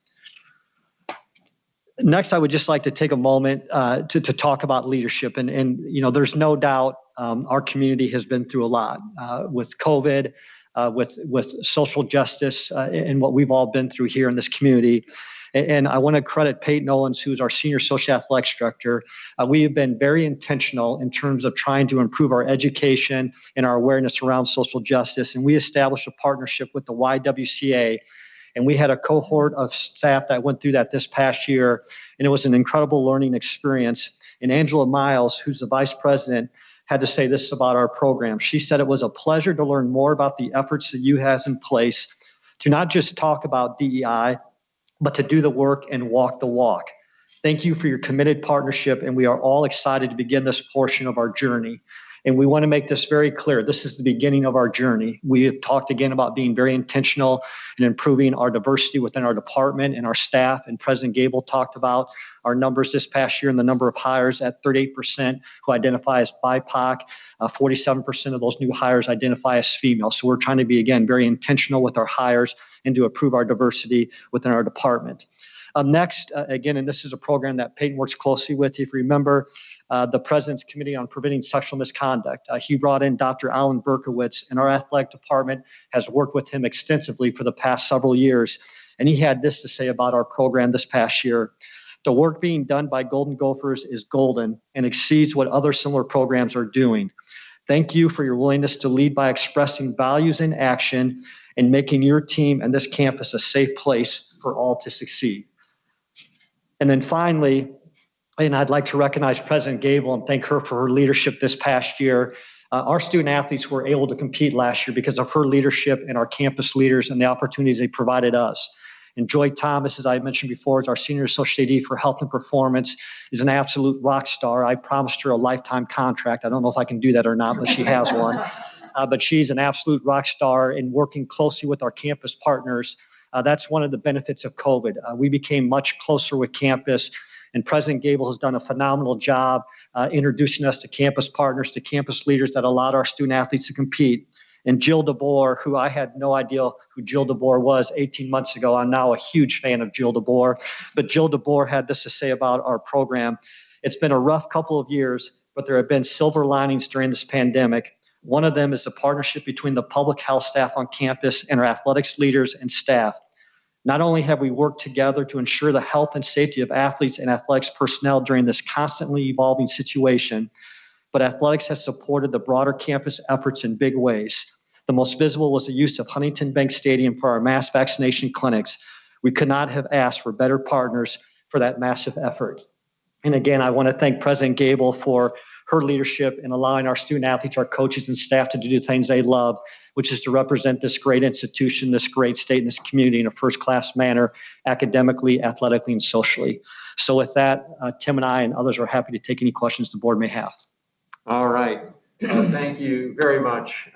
Next, I would just like to take a moment to talk about leadership. And you know, there's no doubt our community has been through a lot with COVID, with social justice, and what we've all been through here in this community. And I want to credit Peyton Owens, who's our senior social athletics director. We have been very intentional in terms of trying to improve our education and our awareness around social justice. And we established a partnership with the YWCA. And we had a cohort of staff that went through that this past year. And it was an incredible learning experience. And Angela Miles, who's the vice president, had to say this about our program. She said it was a pleasure to learn more about the efforts that you have in place to not just talk about DEI, but to do the work and walk the walk. Thank you for your committed partnership, and we are all excited to begin this portion of our journey. And we want to make this very clear. This is the beginning of our journey. We have talked again about being very intentional and improving our diversity within our department and our staff. And President Gable talked about our numbers this past year and the number of hires at 38% who identify as BIPOC. 47% of those new hires identify as female. So we're trying to be, again, very intentional with our hires and to improve our diversity within our department. Next, again, and this is a program that Peyton works closely with. If you remember, the President's Committee on Preventing Sexual Misconduct. He brought in Dr. Alan Berkowitz, and our athletic department has worked with him extensively for the past several years. And he had this to say about our program this past year. The work being done by Golden Gophers is golden and exceeds what other similar programs are doing. Thank you for your willingness to lead by expressing values in action and making your team and this campus a safe place for all to succeed. And then finally, and I'd like to recognize President Gable and thank her for her leadership this past year. Our student athletes were able to compete last year because of her leadership and our campus leaders and the opportunities they provided us. And Joy Thomas, as I mentioned before, is our Senior Associate AD for Health and Performance, is an absolute rock star. I promised her a lifetime contract. I don't know if I can do that or not, but she has one. But she's an absolute rock star in working closely with our campus partners. That's one of the benefits of COVID. We became much closer with campus, and President Gable has done a phenomenal job introducing us to campus partners, to campus leaders that allowed our student athletes to compete. And Jill DeBoer, who I had no idea who Jill DeBoer was 18 months ago. I'm now a huge fan of Jill DeBoer. But Jill DeBoer had this to say about our program. It's been a rough couple of years, but there have been silver linings during this pandemic. One of them is the partnership between the public health staff on campus and our athletics leaders and staff. Not only have we worked together to ensure the health and safety of athletes and athletics personnel during this constantly evolving situation, but athletics has supported the broader campus efforts in big ways. The most visible was the use of Huntington Bank Stadium for our mass vaccination clinics. We could not have asked for better partners for that massive effort. And again, I want to thank President Gable for her leadership in allowing our student athletes, our coaches and staff to do the things they love, which is to represent this great institution, this great state, and this community in a first-class manner, academically, athletically, and socially. So with that, Tim and I and others are happy to take any questions the board may have. All right. Thank you very much,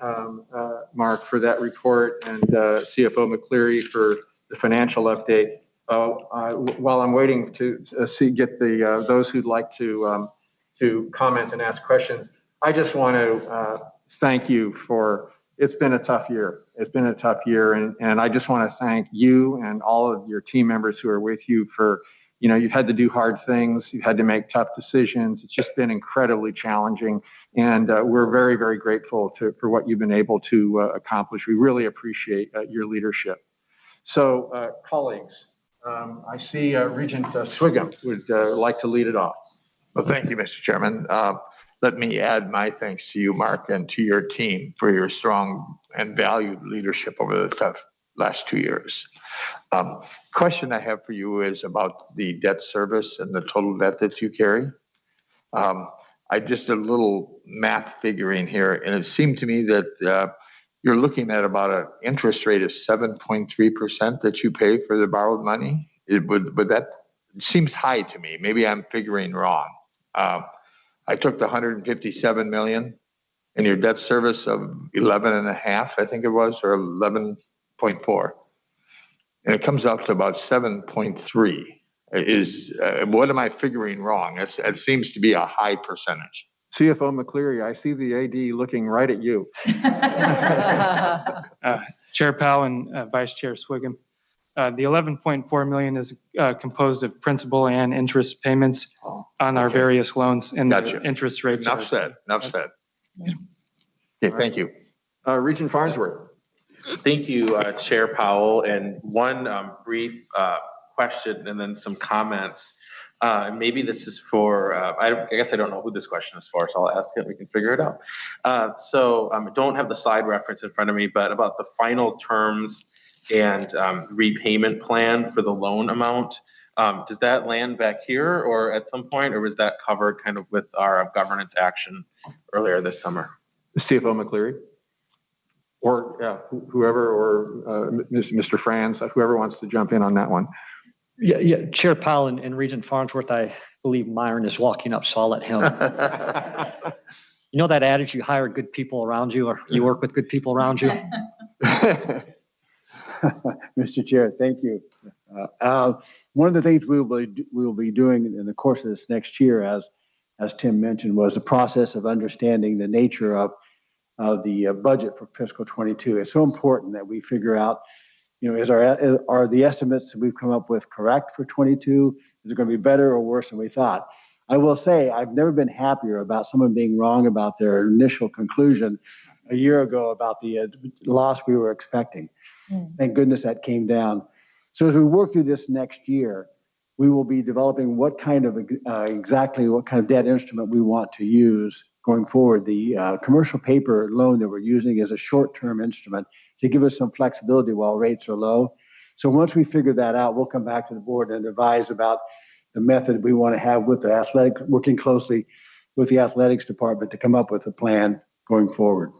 Mark, for that report, and CFO McCleary for the financial update. While I'm waiting to get those who'd like to comment and ask questions, I just want to thank you for, it's been a tough year. It's been a tough year, and I just want to thank you and all of your team members who are with you for, you know, you've had to do hard things. You've had to make tough decisions. It's just been incredibly challenging. And we're very, very grateful for what you've been able to accomplish. We really appreciate your leadership. So colleagues, I see Regent Swigum would like to lead it off. Well, thank you, Mr. Chairman. Let me add my thanks to you, Mark, and to your team for your strong and valued leadership over the tough last 2 years. Question I have for you is about the debt service and the total debt that you carry. I just did a little math figuring here, and it seemed to me that you're looking at about an interest rate of 7.3% that you pay for the borrowed money. Would that seems high to me. Maybe I'm figuring wrong. I took the 157 million and your debt service of 11 and a half, I think it was, or 11.4. And it comes out to about 7.3. What am I figuring wrong? It seems to be a high percentage. CFO McCleary, I see the AD looking right at you. Chair Powell and Vice Chair Swigum. The 11.4 million is composed of principal and interest payments on our okay. various loans, and Gotcha. the interest rates. Enough said. Okay, thank you. Regent Farnsworth. Thank you, Chair Powell. And one brief question and then some comments. Maybe this is for, I guess I don't know who this question is for, so I'll ask it, we can figure it out. I don't have the slide reference in front of me, but about the final terms and repayment plan for the loan amount. Does that land back here or at some point, or was that covered kind of with our governance action earlier this summer? CFO McCleary. Or whoever, or Mr. Franz, whoever wants to jump in on that one. Yeah, Chair Powell and Regent Farnsworth, I believe Myron is walking up, so I'll let him. You know that adage, you hire good people around you, or you work with good people around you? Mr. Chair, thank you. One of the things we will be doing in the course of this next year, as Tim mentioned, was the process of understanding the nature of the budget for fiscal 22. It's so important that we figure out, are the estimates that we've come up with correct for 22? Is it going to be better or worse than we thought? I will say I've never been happier about someone being wrong about their initial conclusion a year ago about the loss we were expecting. Thank goodness that came down. So as we work through this next year, we will be developing exactly what kind of debt instrument we want to use going forward. The commercial paper loan that we're using is a short-term instrument to give us some flexibility while rates are low. So once we figure that out, we'll come back to the board and advise about the method we want to have with the athletic, working closely with the athletics department to come up with a plan going forward.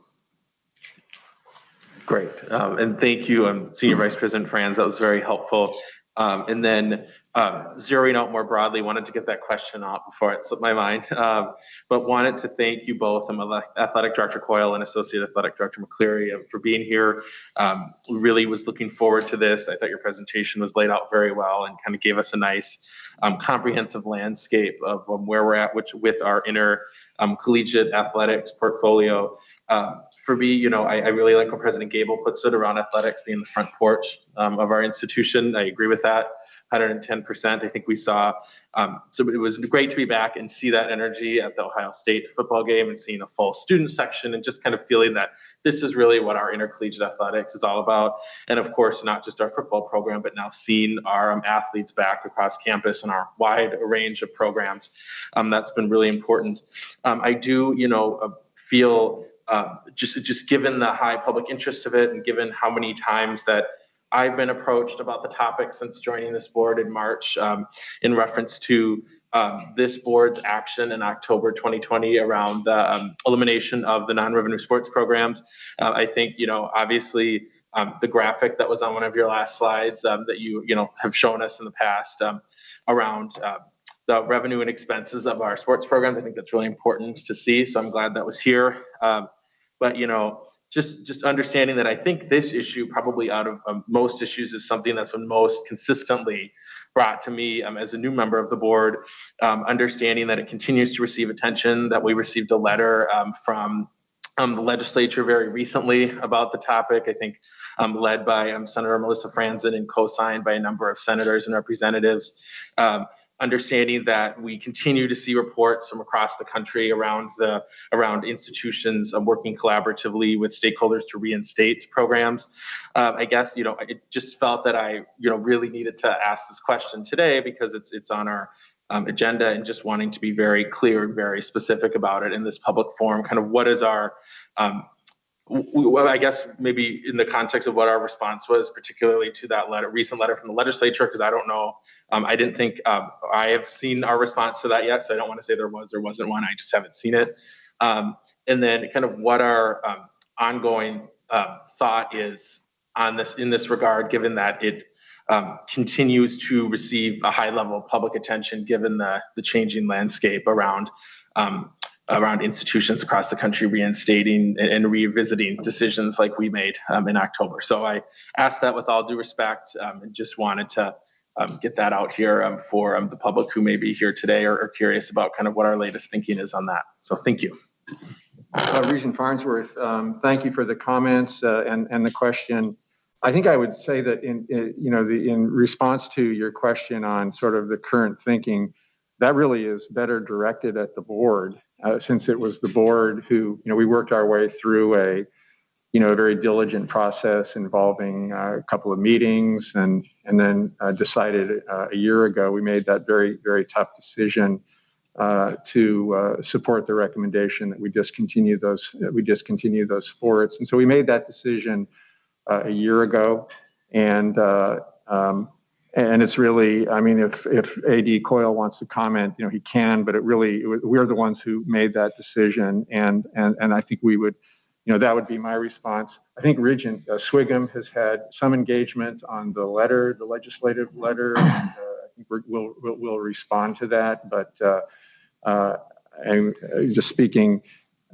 Great. And thank you, Senior Vice President Franz. That was very helpful. And then zeroing out more broadly, wanted to get that question out before it slipped my mind, but wanted to thank you both. I'm Athletic Director Coyle and Associate Athletic Director McCleary for being here. Really was looking forward to this. I thought your presentation was laid out very well and kind of gave us a nice comprehensive landscape of where we're at, with our collegiate athletics portfolio. For me, I really like what President Gable puts it around athletics being the front porch of our institution. I agree with that 110%. I think we saw, so it was great to be back and see that energy at the Ohio State football game and seeing a full student section and just kind of feeling that this is really what our intercollegiate athletics is all about. And of course, not just our football program, but now seeing our athletes back across campus and our wide range of programs. That's been really important. I do, feel just given the high public interest of it and given how many times that I've been approached about the topic since joining this board in March in reference to this board's action in October 2020 around the elimination of the non-revenue sports programs. I think, obviously the graphic that was on one of your last slides that you have shown us in the past around the revenue and expenses of our sports programs. I think that's really important to see. So I'm glad that was here. But, just understanding that I think this issue probably out of most issues is something that's been most consistently brought to me as a new member of the board, understanding that it continues to receive attention, that we received a letter from the legislature very recently about the topic, I think led by Senator Melissa Franzen and co-signed by a number of senators and representatives. Understanding that we continue to see reports from across the country around institutions working collaboratively with stakeholders to reinstate programs. I guess, I just felt that I, really needed to ask this question today because it's on our agenda, and just wanting to be very clear and very specific about it in this public forum. Kind of what is our, I guess maybe in the context of what our response was, particularly to that recent letter from the legislature, because I don't know, I didn't think I have seen our response to that yet, so I don't want to say there was or wasn't one. I just haven't seen it. And then kind of what our ongoing thought is on this in this regard, given that it continues to receive a high level of public attention given the changing landscape around institutions across the country reinstating and revisiting decisions like we made in October. So I ask that with all due respect, and just wanted to get that out here for the public who may be here today or curious about kind of what our latest thinking is on that. So thank you. Regent Farnsworth, thank you for the comments and the question. I think I would say that in response to your question on sort of the current thinking, that really is better directed at the board, since it was the board who, we worked our way through a very diligent process involving a couple of meetings and then decided a year ago, we made that very, very tough decision to support the recommendation that we discontinue those sports. And so we made that decision a year ago. And it's really, I mean, if AD Coyle wants to comment, he can, but we're the ones who made that decision. And I think we would, that would be my response. I think Regent Swigum has had some engagement on the legislative letter, and I think we'll respond to that. But and just speaking,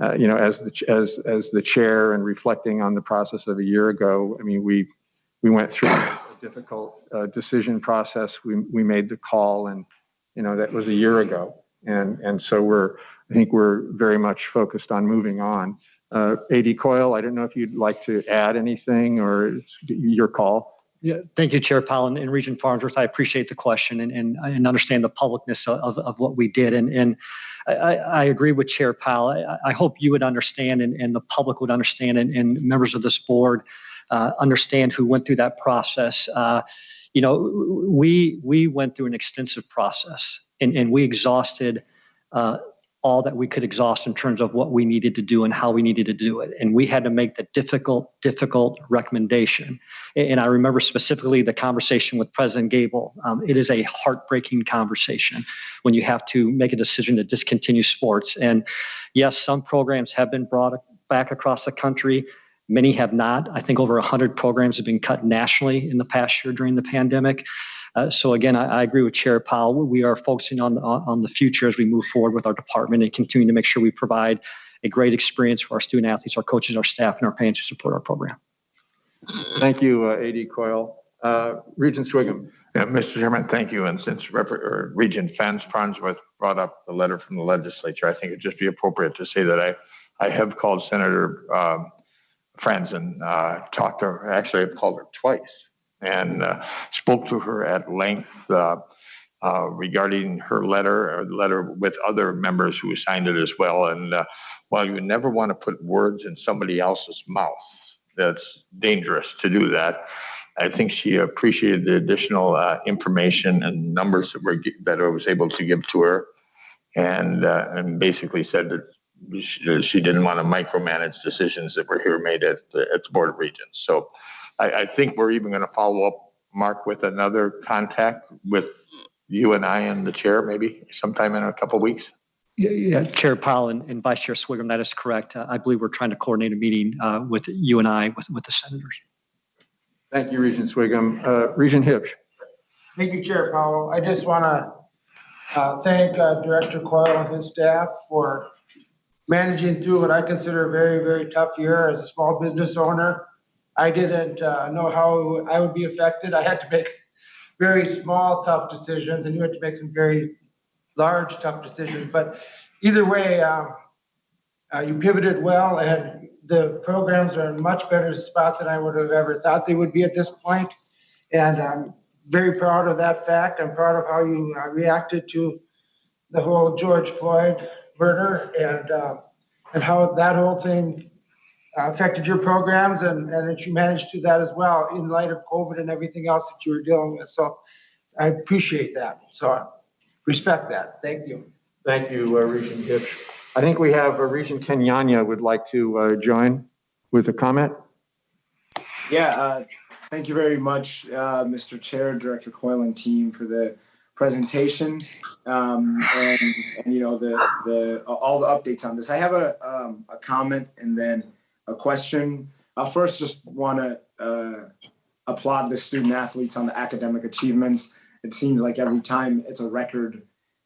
as the chair and reflecting on the process of a year ago, I mean, we went through a difficult decision process. We made the call, and that was a year ago, and so I think we're very much focused on moving on. AD Coyle, I don't know if you'd like to add anything, or it's your call. Yeah, thank you, Chair Powell and Regent Farnsworth. I appreciate the question and understand the publicness of what we did. And I agree with Chair Powell. I hope you would understand and the public would understand and members of this board understand who went through that process. We went through an extensive process and we exhausted all that we could exhaust in terms of what we needed to do and how we needed to do it. And we had to make the difficult recommendation. And I remember specifically the conversation with President Gable. It is a heartbreaking conversation when you have to make a decision to discontinue sports. And yes, some programs have been brought back across the country. Many have not. I think over 100 programs have been cut nationally in the past year during the pandemic. So again, I agree with Chair Powell. We are focusing on the future as we move forward with our department and continuing to make sure we provide a great experience for our student athletes, our coaches, our staff, and our parents who support our program. Thank you, AD Coyle. Regent Swigum. Yeah, Mr. Chairman, thank you. And since Regent Farnsworth brought up the letter from the legislature, I think it'd just be appropriate to say that I have called Senator Franz and talked to her. Actually, I've called her twice. And spoke to her at length regarding her letter, or the letter with other members who signed it as well. And while you never want to put words in somebody else's mouth, that's dangerous to do that. I think she appreciated the additional information and numbers that I was able to give to her, and basically said that she didn't want to micromanage decisions that were here made at the Board of Regents. So I think we're even going to follow up, Mark, with another contact with you and I and the chair, maybe sometime in a couple of weeks. Yeah, Chair Powell and Vice Chair Swigum, that is correct. I believe we're trying to coordinate a meeting with you and I with the senators. Thank you, Regent Swigum. Regent Hibsch. Thank you, Chair Powell. I just want to thank Director Coyle and his staff for managing through what I consider a very, very tough year as a small business owner. I didn't know how I would be affected. I had to make very small, tough decisions, and you had to make some very large, tough decisions. But either way, you pivoted well, and the programs are in a much better spot than I would have ever thought they would be at this point. And I'm very proud of that fact. I'm proud of how you reacted to the whole George Floyd murder and how that whole thing affected your programs, and that you managed to that as well in light of COVID and everything else that you were dealing with. So I appreciate that. So I respect that. Thank you. Thank you, Regent Hibsch. I think we have Regent Kenyanya would like to join with a comment. Yeah, thank you very much, Mr. Chair, Director Coyle, and team for the presentation and all the updates on this. I have a comment and then a question. I'll first just want to applaud the student athletes on the academic achievements. It seems like every time it's a record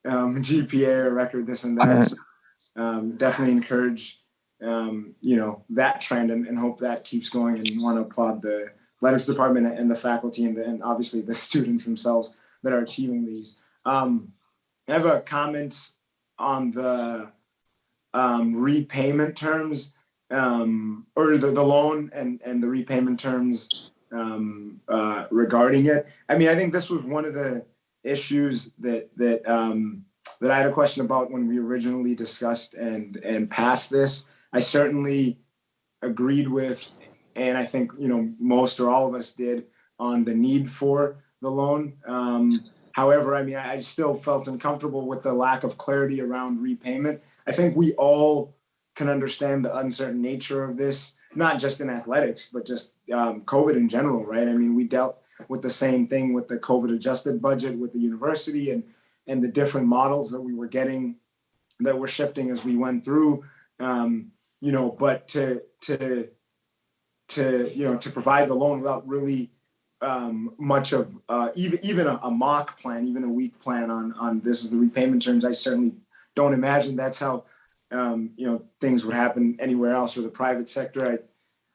GPA or record this and that. So, definitely encourage that trend and hope that keeps going, and want to applaud the athletics department and the faculty and obviously the students themselves that are achieving these. I have a comment on the repayment terms or the loan and the repayment terms regarding it. I mean, I think this was one of the issues that I had a question about when we originally discussed and passed this. I certainly agreed with, and I think, most or all of us did, on the need for the loan. However, I mean, I still felt uncomfortable with the lack of clarity around repayment. I think we all can understand the uncertain nature of this, not just in athletics, but just COVID in general, right? I mean, we dealt with the same thing with the COVID adjusted budget with the university and the different models that we were getting, that were shifting as we went through, but to provide the loan without really much of even a mock plan, even a weak plan on this is the repayment terms. I certainly don't imagine that's how things would happen anywhere else or the private sector.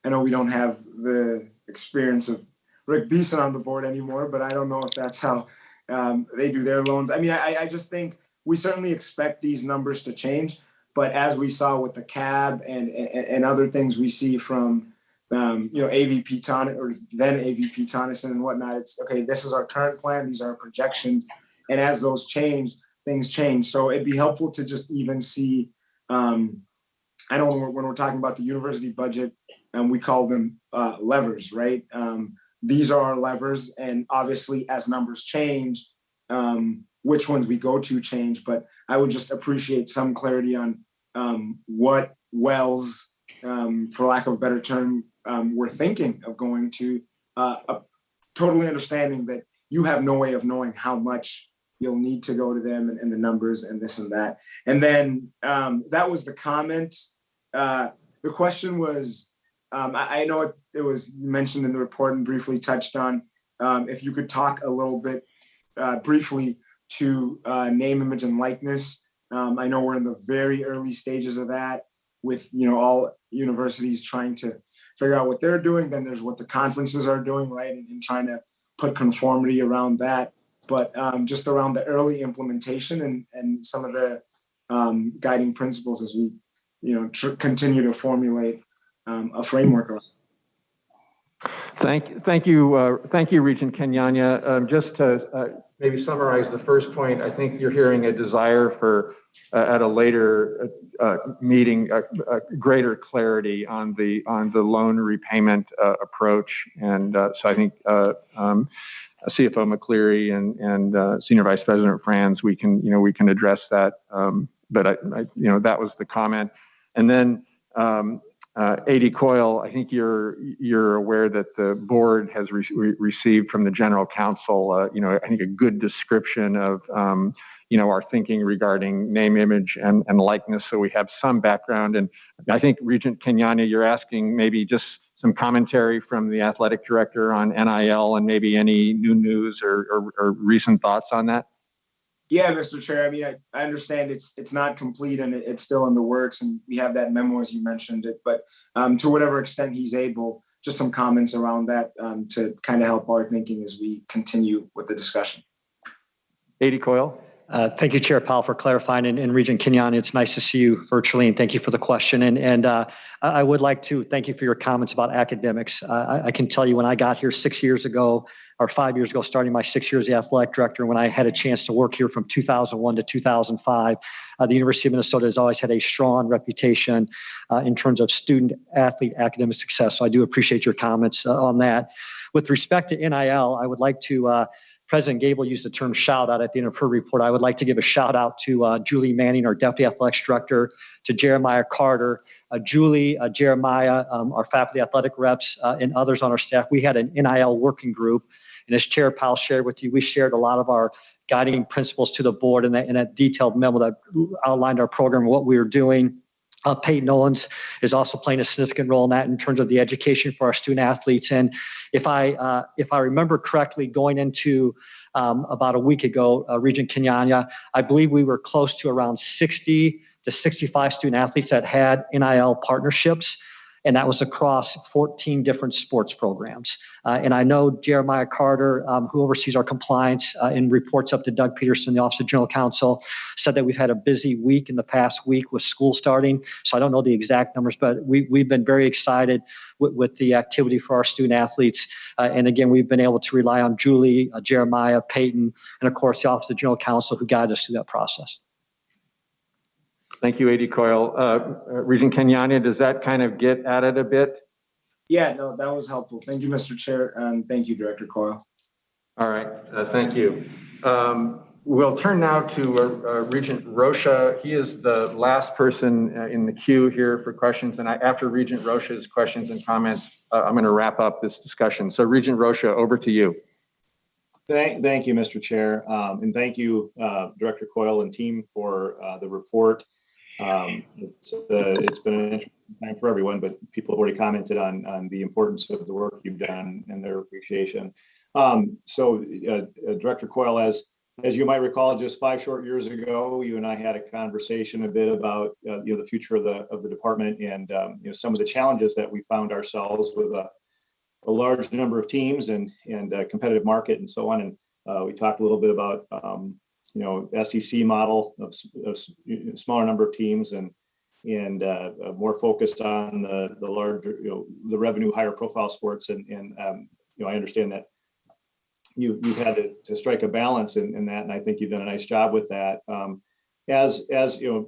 I know we don't have the experience of Rick Beeson on the board anymore, but I don't know if that's how they do their loans. I mean, I just think we certainly expect these numbers to change, but as we saw with the CAB and other things we see from AVP Tonneson or then AVP Tonneson and whatnot, it's okay, this is our current plan, these are our projections, and as those change, things change. So it'd be helpful to just even see, I know when we're talking about the university budget, we call them levers, right? These are our levers, and obviously as numbers change, which ones we go to change, but I would just appreciate some clarity on what wells, for lack of a better term, we're thinking of going to, totally understanding that you have no way of knowing how much you'll need to go to them and the numbers and this and that. And then that was the comment. The question was, I know it was mentioned in the report and briefly touched on, if you could talk a little bit briefly to name, image, and likeness. I know we're in the very early stages of that with, all universities trying to figure out what they're doing. Then there's what the conferences are doing, right? And trying to put conformity around that. But just around the early implementation and some of the guiding principles as we, continue to formulate a framework around. Thank you, Regent Kenyanya. Just to maybe summarize the first point, I think you're hearing a desire for, at a later meeting, greater clarity on the loan repayment approach. And so I think CFO McCleary and Senior Vice President Franz, we can address that. But that was the comment. And then AD Coyle, I think you're aware that the board has received from the general counsel, I think a good description of, our thinking regarding name, image, and likeness. So we have some background. And I think Regent Kenyanya, you're asking maybe just some commentary from the athletic director on NIL and maybe any new news or recent thoughts on that. Yeah, Mr. Chair. I mean, I understand it's not complete and it's still in the works, and we have that memo as you mentioned it. But to whatever extent he's able, just some comments around that to kind of help our thinking as we continue with the discussion. AD Coyle. Thank you, Chair Powell, for clarifying. And Regent Kenyanya, it's nice to see you virtually, and thank you for the question. And I would like to thank you for your comments about academics. I can tell you when I got here 6 years ago, or 5 years ago, starting my 6 years as the athletic director, when I had a chance to work here from 2001 to 2005, the University of Minnesota has always had a strong reputation in terms of student athlete academic success. So I do appreciate your comments on that. With respect to NIL, I would like to, President Gable used the term shout out at the end of her report. I would like to give a shout out to Julie Manning, our Deputy Athletics Director, to Jeremiah Carter, Julie, Jeremiah, our faculty athletic reps, and others on our staff. We had an NIL working group. And as Chair Powell shared with you, we shared a lot of our guiding principles to the board in that detailed memo that outlined our program, what we were doing. Peyton Owens is also playing a significant role in that in terms of the education for our student athletes. And if I remember correctly, going into about a week ago, Regent Kenyanya, I believe we were close to around 60 to 65 student athletes that had NIL partnerships. And that was across 14 different sports programs. And I know Jeremiah Carter, who oversees our compliance and reports up to Doug Peterson, the Office of General Counsel, said that we've had a busy week in the past week with school starting. So I don't know the exact numbers, but we've been very excited with the activity for our student athletes. And again, we've been able to rely on Julie, Jeremiah, Peyton, and of course, the Office of General Counsel who guided us through that process. Thank you, AD Coyle. Regent Kenyanya, does that kind of get at it a bit? Yeah, no, that was helpful. Thank you, Mr. Chair, and thank you, Director Coyle. All right, thank you. We'll turn now to Regent Rocha. He is the last person in the queue here for questions. And after Regent Rocha's questions and comments, I'm going to wrap up this discussion. So Regent Rocha, over to you. Thank you, Mr. Chair. And thank you, Director Coyle and team for the report. It's been an interesting time for everyone, but people have already commented on the importance of the work you've done and their appreciation. Director Coyle, as you might recall, just 5 short years ago, you and I had a conversation a bit about the future of the department and some of the challenges that we found ourselves with a large number of teams and a competitive market and so on. And we talked a little bit about SEC model of smaller number of teams and more focused on the larger, the revenue, higher profile sports. And I understand that you've had to strike a balance in that, and I think you've done a nice job with that. As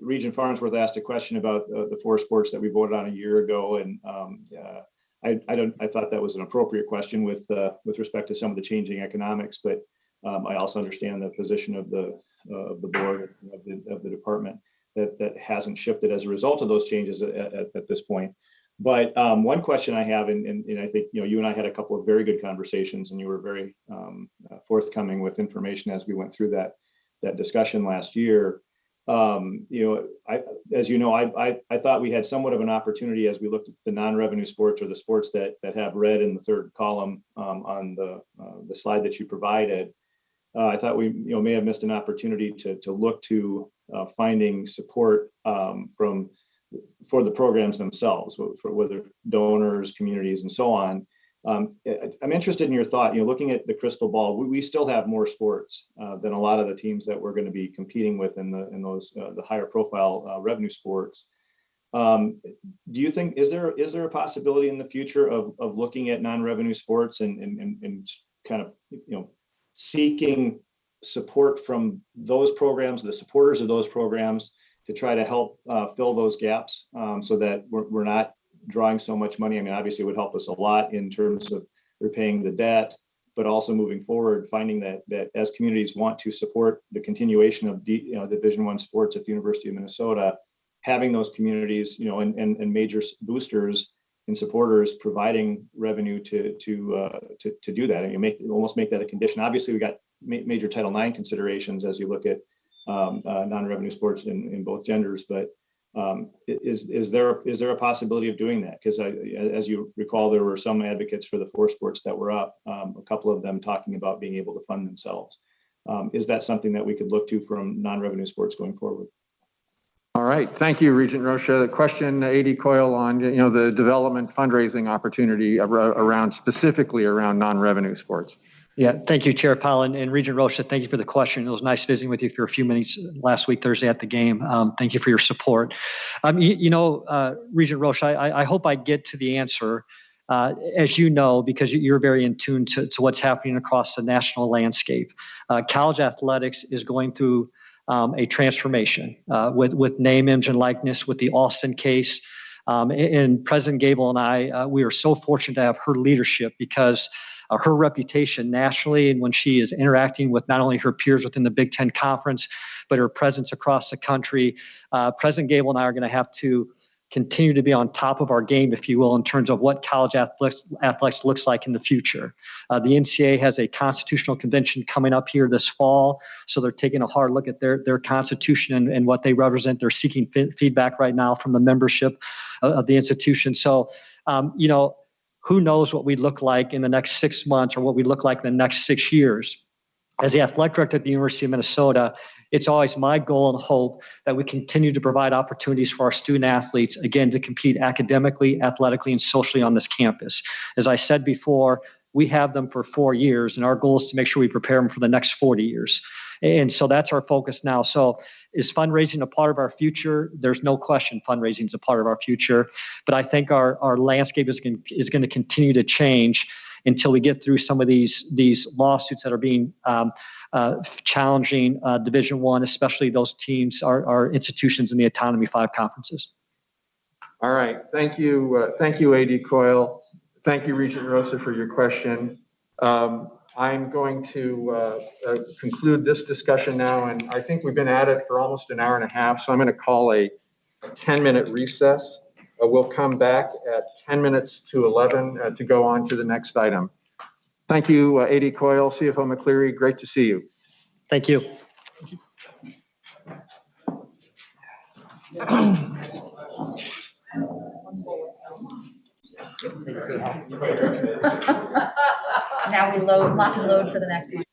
Regent Farnsworth asked a question about the 4 sports that we voted on a year ago, and I thought that was an appropriate question with respect to some of the changing economics, but I also understand the position of the board of the department that hasn't shifted as a result of those changes at this point. But one question I have, and I think you and I had a couple of very good conversations, and you were very forthcoming with information as we went through that discussion last year. I thought we had somewhat of an opportunity as we looked at the non-revenue sports, or the sports that have red in the 3rd column on the slide that you provided. I thought we may have missed an opportunity to look to finding support for the programs themselves, for whether donors, communities, and so on. I'm interested in your thought. Looking at the crystal ball, we still have more sports than a lot of the teams that we're going to be competing with in those the higher profile revenue sports. Do you think is there a possibility in the future of looking at non-revenue sports and kind of seeking support from those programs, the supporters of those programs, to try to help fill those gaps so that we're not drawing so much money? I mean, obviously it would help us a lot in terms of repaying the debt, but also moving forward, finding that as communities want to support the continuation of Division I sports at the University of Minnesota, having those communities, and major boosters and supporters providing revenue to do that, and you almost make that a condition. Obviously, we got major Title IX considerations as you look at non-revenue sports in both genders, but is there a possibility of doing that? Because as you recall, there were some advocates for the 4 sports that were up, a couple of them talking about being able to fund themselves. Is that something that we could look to from non-revenue sports going forward? All right, thank you, Regent Rocha. The question, AD Coyle, on the development fundraising opportunity specifically around non-revenue sports. Yeah, thank you, Chair Powell, and Regent Rocha, thank you for the question. It was nice visiting with you for a few minutes last week, Thursday at the game. Thank you for your support. Regent Rocha, I hope I get to the answer, as you know, because you're very in tune to what's happening across the national landscape. College athletics is going through a transformation with name, image, and likeness, with the Alston case. And President Gabel and I, we are so fortunate to have her leadership, because her reputation nationally, and when she is interacting with not only her peers within the Big Ten Conference, but her presence across the country, President Gabel and I are going to have to continue to be on top of our game, if you will, in terms of what college athletics looks like in the future. The NCAA has a constitutional convention coming up here this fall, so they're taking a hard look at their constitution and what they represent. They're seeking feedback right now from the membership of the institution. So, who knows what we look like in the next 6 months or what we look like in the next 6 years. As the athletic director at the University of Minnesota, it's always my goal and hope that we continue to provide opportunities for our student athletes, again, to compete academically, athletically, and socially on this campus. As I said before, we have them for 4 years, and our goal is to make sure we prepare them for the next 40 years. And so that's our focus now. So is fundraising a part of our future? There's no question fundraising is a part of our future. But I think our landscape is going to continue to change until we get through some of these lawsuits that are being challenging Division I, especially those teams, our institutions in the Autonomy 5 conferences. All right. Thank you. Thank you, AD Coyle. Thank you, Regent Rosa, for your question. I'm going to conclude this discussion now, and I think we've been at it for almost an hour and a half, so I'm going to call a 10-minute recess. We'll come back at 10 minutes to 11 to go on to the next item. Thank you, AD Coyle, CFO McCleary. Great to see you. Thank you. Now we lock and load for the next one.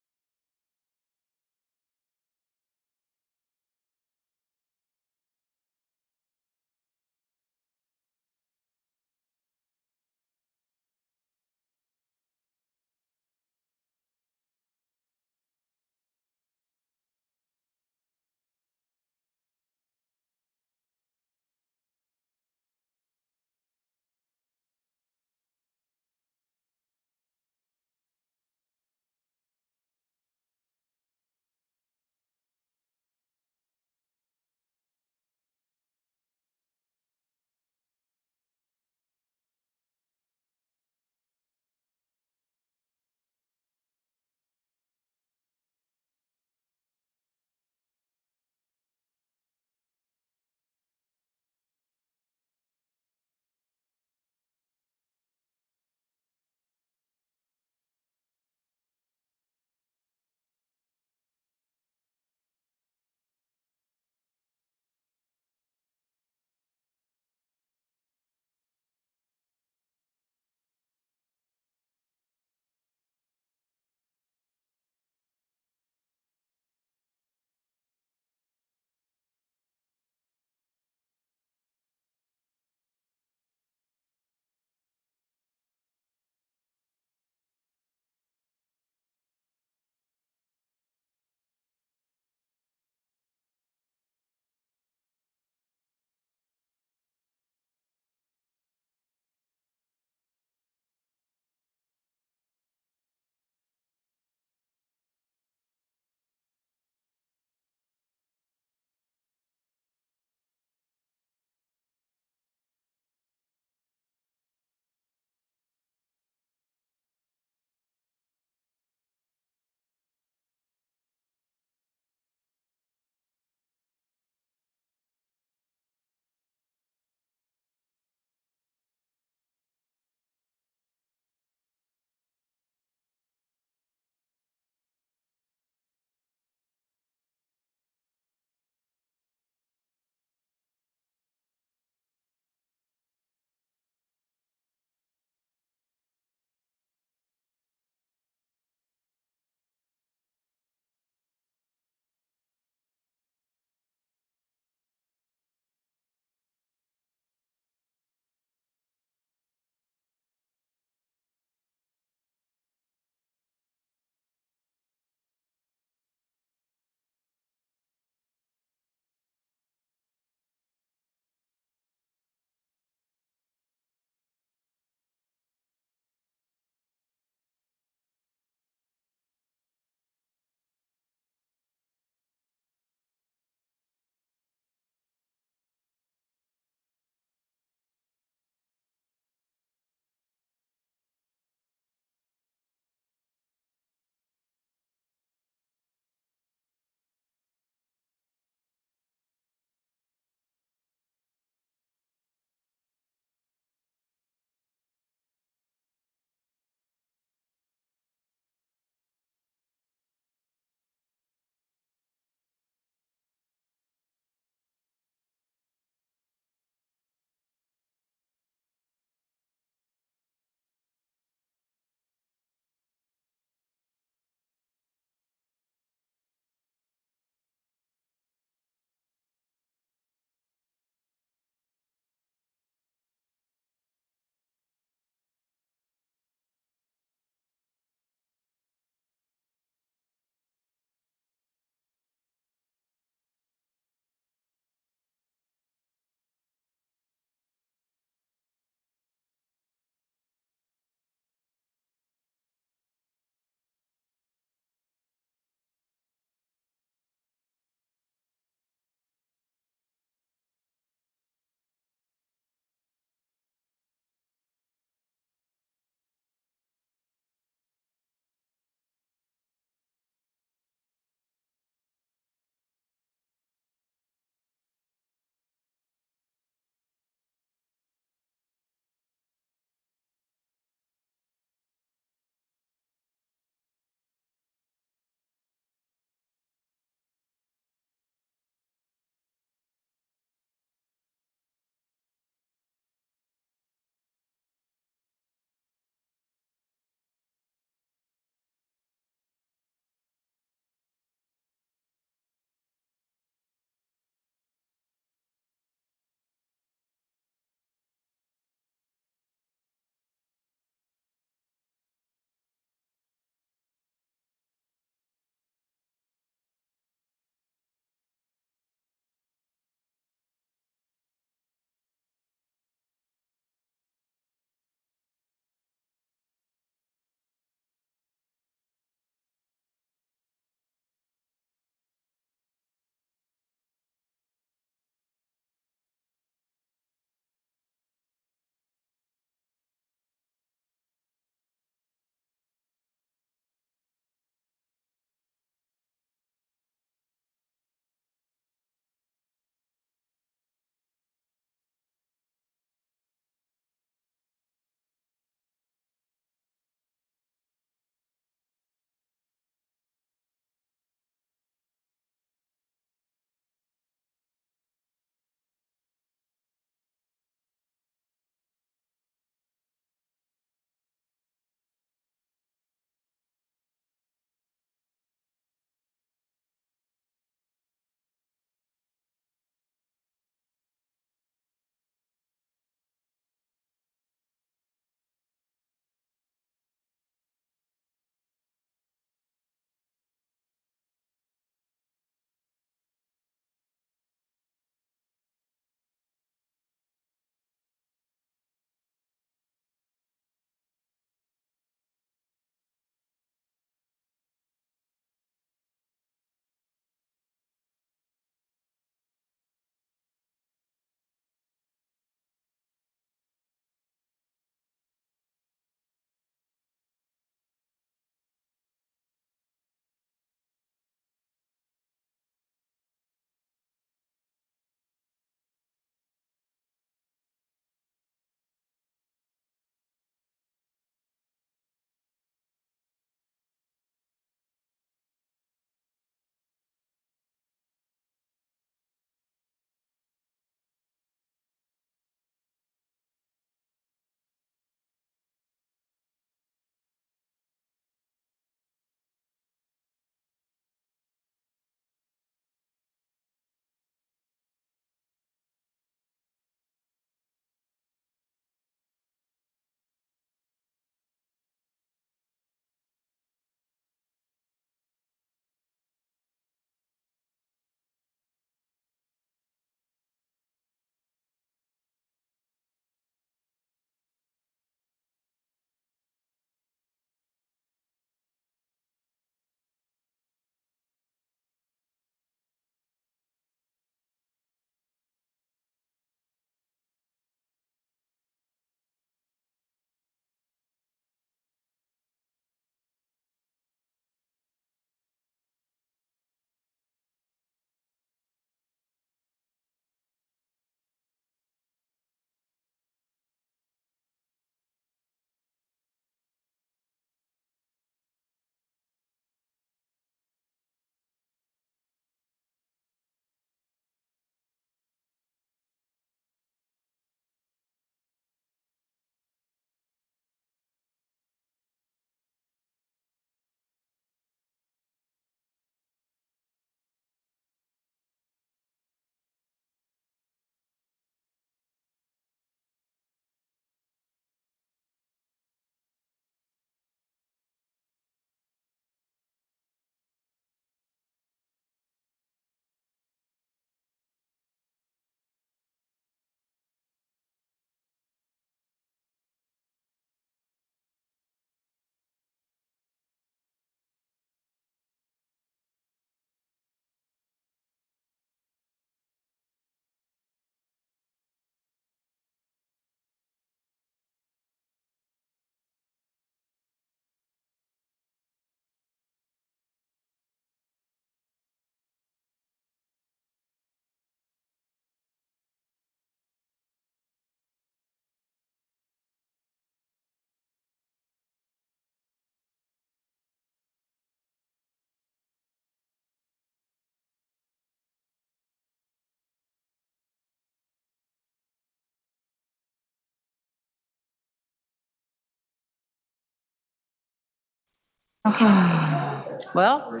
Well, I'll tell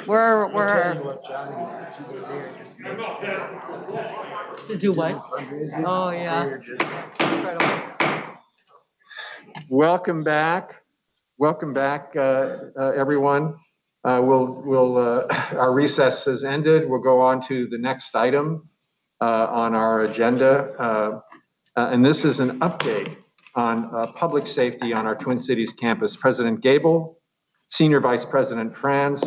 we're, you what, Johnny, it's either they or just me. to do what? Fundraising, Oh, they yeah. or just- Incredible. Welcome back. Welcome back, everyone. Our recess has ended. We'll go on to the next item on our agenda. And this is an update on public safety on our Twin Cities campus. President Gable, Senior Vice President Franz,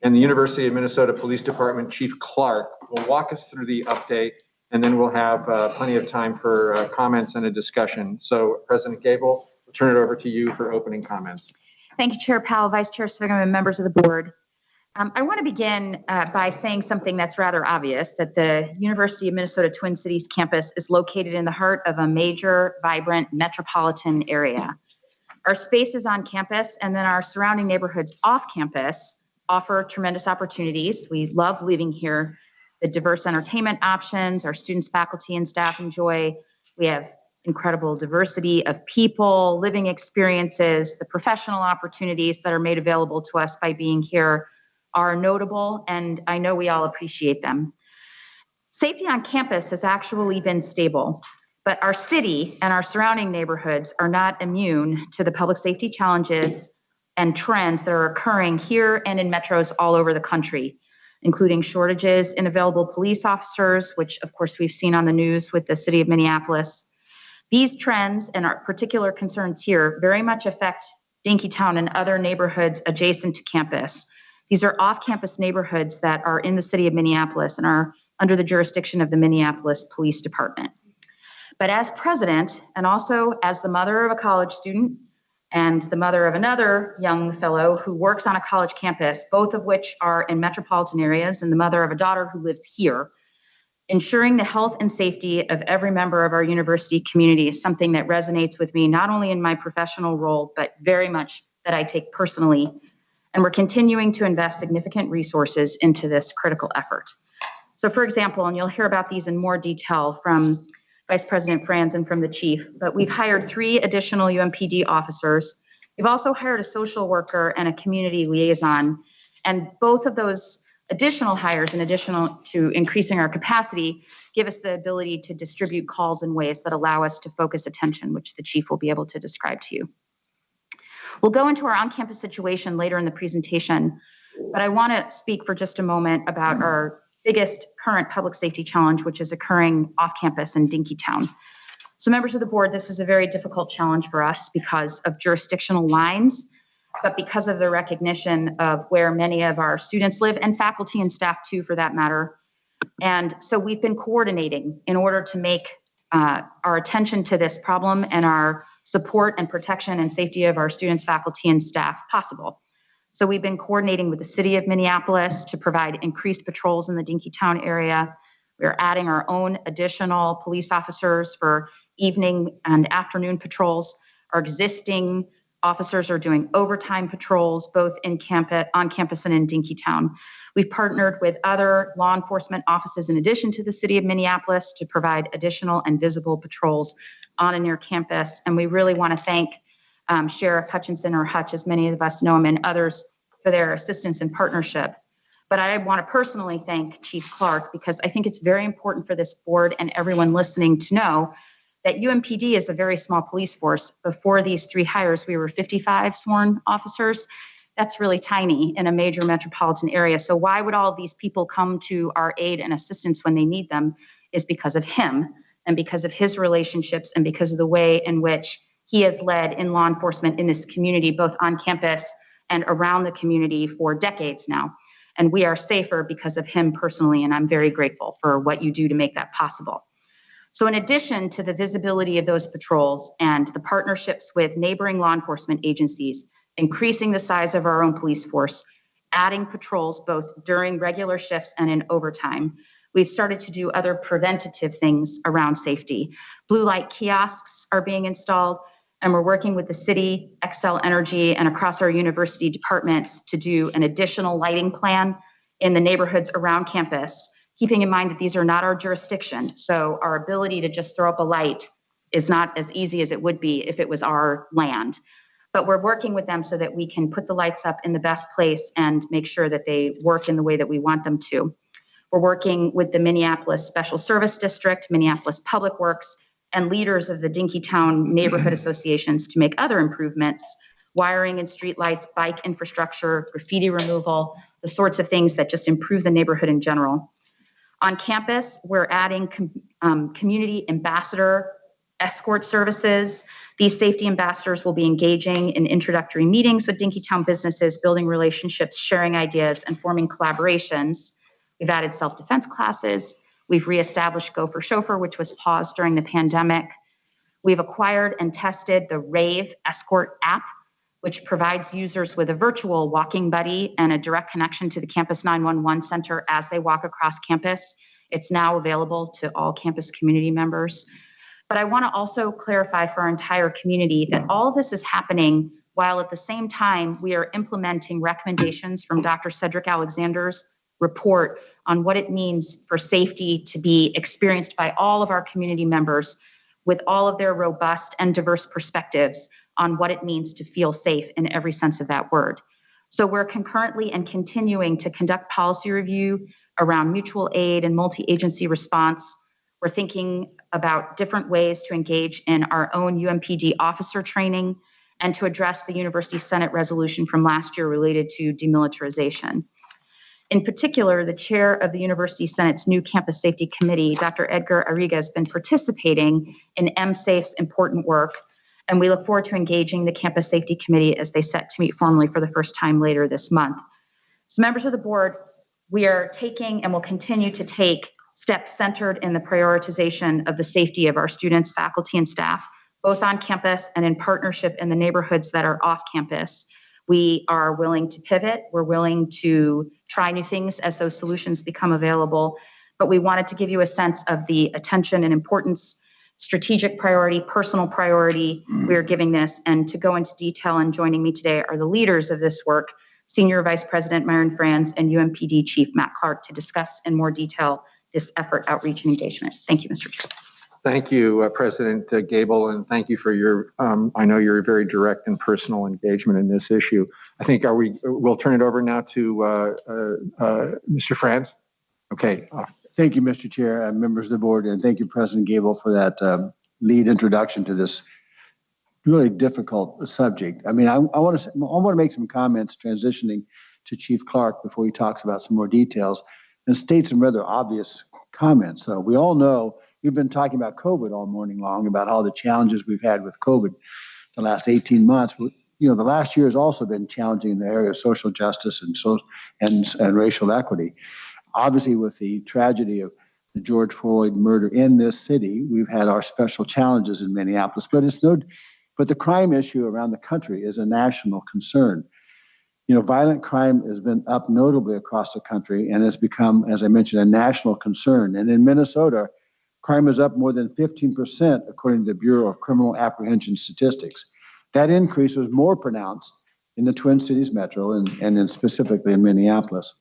and the University of Minnesota Police Department Chief Clark will walk us through the update, and then we'll have plenty of time for comments and a discussion. So President Gable, I'll turn it over to you for opening comments. Thank you, Chair Powell, Vice Chair Sviggum, and members of the board. I want to begin by saying something that's rather obvious, that the University of Minnesota Twin Cities campus is located in the heart of a major, vibrant metropolitan area. Our spaces on campus and then our surrounding neighborhoods off campus offer tremendous opportunities. We love living here. The diverse entertainment options our students, faculty, and staff enjoy. We have incredible diversity of people, living experiences. The professional opportunities that are made available to us by being here are notable, and I know we all appreciate them. Safety on campus has actually been stable, but our city and our surrounding neighborhoods are not immune to the public safety challenges and trends that are occurring here and in metros all over the country, including shortages in available police officers, which of course we've seen on the news with the city of Minneapolis. These trends and our particular concerns here very much affect Dinkytown and other neighborhoods adjacent to campus. These are off-campus neighborhoods that are in the city of Minneapolis and are under the jurisdiction of the Minneapolis Police Department. But as president, and also as the mother of a college student and the mother of another young fellow who works on a college campus, both of which are in metropolitan areas, and the mother of a daughter who lives here, ensuring the health and safety of every member of our university community is something that resonates with me, not only in my professional role, but very much that I take personally. And we're continuing to invest significant resources into this critical effort. So for example, and you'll hear about these in more detail from Vice President Franz and from the chief, but we've hired 3 additional UMPD officers. We've also hired a social worker and a community liaison. And both of those additional hires, in addition to increasing our capacity, give us the ability to distribute calls in ways that allow us to focus attention, which the chief will be able to describe to you. We'll go into our on-campus situation later in the presentation, but I want to speak for just a moment about our biggest current public safety challenge, which is occurring off campus in Dinkytown. So members of the board, this is a very difficult challenge for us because of jurisdictional lines, but because of the recognition of where many of our students live and faculty and staff too, for that matter. And so we've been coordinating in order to make our attention to this problem and our support and protection and safety of our students, faculty, and staff possible. So we've been coordinating with the city of Minneapolis to provide increased patrols in the Dinkytown area. We're adding our own additional police officers for evening and afternoon patrols. Our existing officers are doing overtime patrols, both on campus and in Dinkytown. We've partnered with other law enforcement offices in addition to the city of Minneapolis to provide additional and visible patrols on and near campus. And we really want to thank Sheriff Hutchinson, or Hutch, as many of us know him, and others for their assistance and partnership. But I want to personally thank Chief Clark, because I think it's very important for this board and everyone listening to know that UMPD is a very small police force. Before these 3 hires, we were 55 sworn officers. That's really tiny in a major metropolitan area. So why would all of these people come to our aid and assistance when they need them? Is because of him and because of his relationships and because of the way in which he has led in law enforcement in this community, both on campus and around the community for decades now. And we are safer because of him personally, and I'm very grateful for what you do to make that possible. So in addition to the visibility of those patrols and the partnerships with neighboring law enforcement agencies, increasing the size of our own police force, adding patrols both during regular shifts and in overtime, we've started to do other preventative things around safety. Blue light kiosks are being installed, and we're working with the city, Xcel Energy, and across our university departments to do an additional lighting plan in the neighborhoods around campus, keeping in mind that these are not our jurisdiction. So our ability to just throw up a light is not as easy as it would be if it was our land. but we're working with them so that we can put the lights up in the best place and make sure that they work in the way that we want them to. We're working with the Minneapolis Special Service District, Minneapolis Public Works, and leaders of the Dinkytown neighborhood associations to make other improvements, wiring and streetlights, bike infrastructure, graffiti removal, the sorts of things that just improve the neighborhood in general. On campus, we're adding community ambassador escort services. These safety ambassadors will be engaging in introductory meetings with Dinkytown businesses, building relationships, sharing ideas, and forming collaborations. We've added self-defense classes. We've reestablished Go for Chauffeur, which was paused during the pandemic. We've acquired and tested the Rave Escort app, which provides users with a virtual walking buddy and a direct connection to the campus 911 center as they walk across campus. It's now available to all campus community members. But I want to also clarify for our entire community that all of this is happening while at the same time we are implementing recommendations from Dr. Cedric Alexander's report on what it means for safety to be experienced by all of our community members with all of their robust and diverse perspectives on what it means to feel safe in every sense of that word. So we're concurrently and continuing to conduct policy review around mutual aid and multi-agency response. We're thinking about different ways to engage in our own UMPD officer training and to address the University Senate resolution from last year related to demilitarization. In particular, the chair of the University Senate's new Campus Safety Committee, Dr. Edgar Arriga, has been participating in MSAFE's important work, and we look forward to engaging the Campus Safety Committee as they set to meet formally for the first time later this month. So members of the board, we are taking and will continue to take steps centered in the prioritization of the safety of our students, faculty, and staff, both on campus and in partnership in the neighborhoods that are off campus. We are willing to pivot. We're willing to try new things as those solutions become available. But we wanted to give you a sense of the attention and importance, strategic priority, personal priority we are giving this. And to go into detail, and joining me today are the leaders of this work, Senior Vice President Myron Franz and UMPD Chief Matt Clark, to discuss in more detail this effort, outreach, and engagement. Thank you, Mr. Chair. Thank you, President Gable, and thank you for your, I know your very direct and personal engagement in this issue. I think we'll turn it over now to Mr. Franz. Okay. Thank you, Mr. Chair and members of the board, and thank you, President Gable, for that lead introduction to this really difficult subject. I mean, I want to make some comments transitioning to Chief Clark before he talks about some more details and state some rather obvious comments. So we all know we've been talking about COVID all morning long, about all the challenges we've had with COVID the last 18 months. You know, the last year has also been challenging in the area of social justice and racial equity. Obviously, with the tragedy of the George Floyd murder in this city, we've had our special challenges in Minneapolis, but the crime issue around the country is a national concern. You know, violent crime has been up notably across the country and has become, as I mentioned, a national concern. And in Minnesota, crime is up more than 15%, according to the Bureau of Criminal Apprehension Statistics. That increase was more pronounced in the Twin Cities Metro and then specifically in Minneapolis.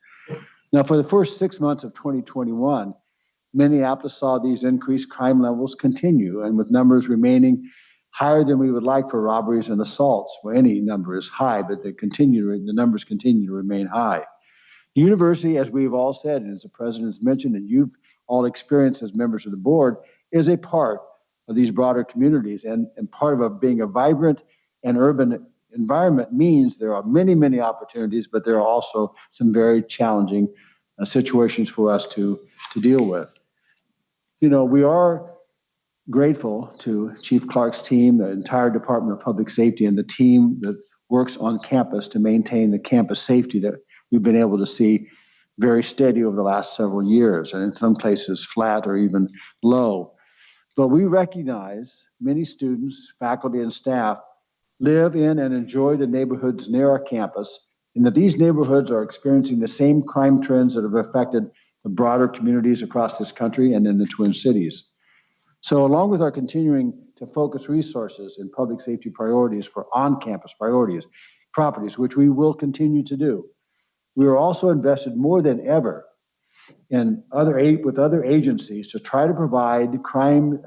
Now, for the first 6 months of 2021, Minneapolis saw these increased crime levels continue, and with numbers remaining higher than we would like for robberies and assaults. Well, any number is high, but the numbers continue to remain high. The university, as we've all said, and as the president has mentioned, and you've all experienced as members of the board, is a part of these broader communities. And part of being a vibrant and urban environment means there are many, many opportunities, but there are also some very challenging situations for us to deal with. You know, we are grateful to Chief Clark's team, the entire Department of Public Safety, and the team that works on campus to maintain the campus safety that we've been able to see very steady over the last several years, and in some places flat or even low. But we recognize many students, faculty, and staff live in and enjoy the neighborhoods near our campus, and that these neighborhoods are experiencing the same crime trends that have affected the broader communities across this country and in the Twin Cities. So along with our continuing to focus resources in public safety priorities for on-campus properties, which we will continue to do, we are also invested more than ever in with other agencies to try to provide crime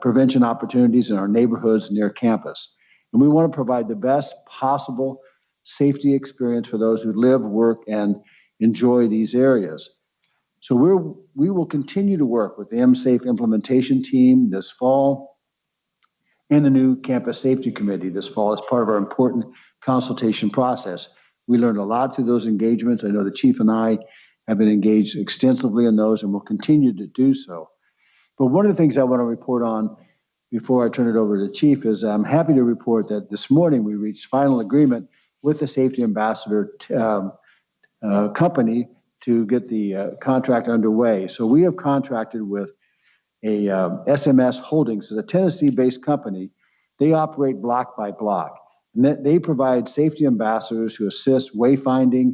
prevention opportunities in our neighborhoods near campus. And we want to provide the best possible safety experience for those who live, work, and enjoy these areas. So we will continue to work with the MSAFE implementation team this fall and the new campus safety committee this fall as part of our important consultation process. We learned a lot through those engagements. I know the chief and I have been engaged extensively in those and will continue to do so. But one of the things I want to report on before I turn it over to the chief is I'm happy to report that this morning we reached final agreement with the safety ambassador company to get the contract underway. So we have contracted with a SMS Holdings, a Tennessee-based company. They operate block by block. And they provide safety ambassadors who assist wayfinding,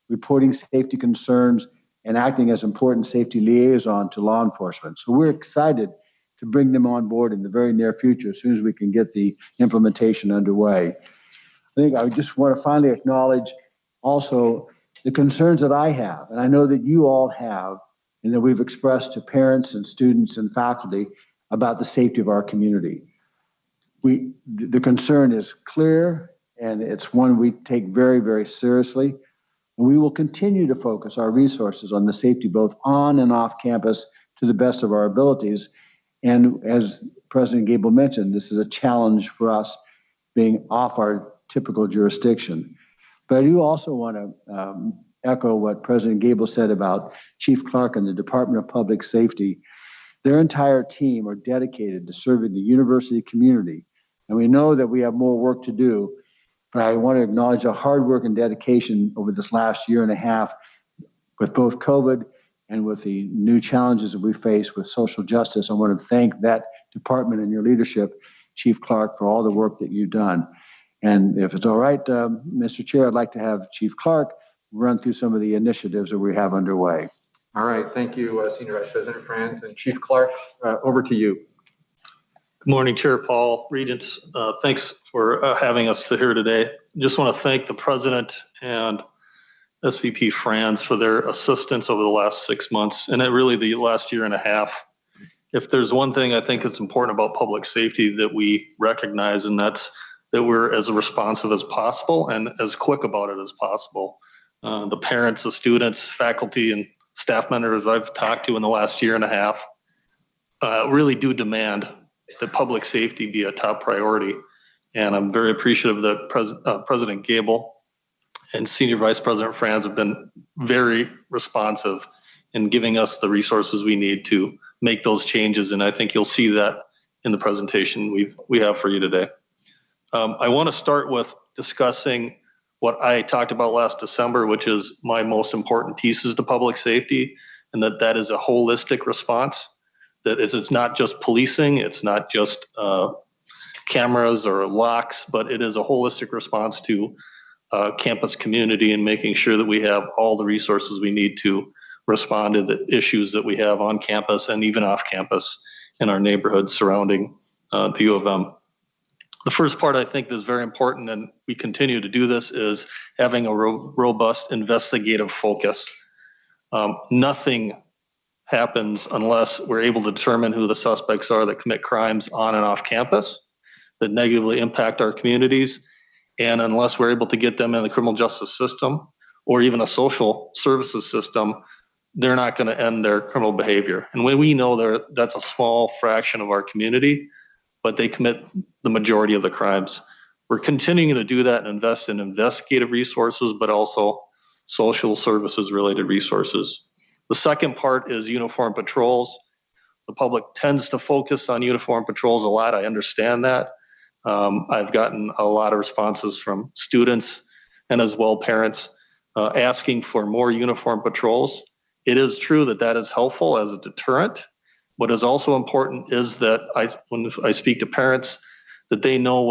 reporting safety concerns, and acting as important safety liaison to law enforcement. So we're excited to bring them on board in the very near future as soon as we can get the implementation underway. I think I just want to finally acknowledge also the concerns that I have, and I know that you all have, and that we've expressed to parents and students and faculty about the safety of our community. The concern is clear, and it's one we take very, very seriously. And we will continue to focus our resources on the safety both on and off campus to the best of our abilities. And as President Gable mentioned, this is a challenge for us being off our typical jurisdiction. But I do also want to echo what President Gable said about Chief Clark and the Department of Public Safety. Their entire team are dedicated to serving the university community. And we know that we have more work to do, but I want to acknowledge the hard work and dedication over this last year and a half with both COVID and with the new challenges that we face with social justice. I want to thank that department and your leadership, Chief Clark, for all the work that you've done. And if it's all right, Mr. Chair, I'd like to have Chief Clark run through some of the initiatives that we have underway. All right, thank you, Senior Vice President Franz. And Chief Clark, over to you. Good morning, Chair Paul, Regents. Thanks for having us here today. Just want to thank the President and SVP Franz for their assistance over the last 6 months and really the last year and a half. If there's one thing I think that's important about public safety that we recognize, and that's that we're as responsive as possible and as quick about it as possible. The parents, the students, faculty, and staff members I've talked to in the last year and a half really do demand that public safety be a top priority. And I'm very appreciative that President Gable and Senior Vice President Franz have been very responsive in giving us the resources we need to make those changes. And I think you'll see that in the presentation we have for you today. I want to start with discussing what I talked about last December, which is my most important pieces to public safety, and that is a holistic response. That it's not just policing, it's not just cameras or locks, but it is a holistic response to campus community and making sure that we have all the resources we need to respond to the issues that we have on campus and even off campus in our neighborhoods surrounding the U of M. The first part I think is very important, and we continue to do this, is having a robust investigative focus. Nothing happens unless we're able to determine who the suspects are that commit crimes on and off campus that negatively impact our communities, and unless we're able to get them in the criminal justice system or even a social services system, they're not going to end their criminal behavior. And when we know that's a small fraction of our community, but they commit the majority of the crimes. We're continuing to do that and invest in investigative resources, but also social services related resources. The second part is uniform patrols. The public tends to focus on uniform patrols a lot. I understand that. I've gotten a lot of responses from students and as well parents asking for more uniform patrols. It is true that is helpful as a deterrent. What is also important is that when I speak to parents, that they know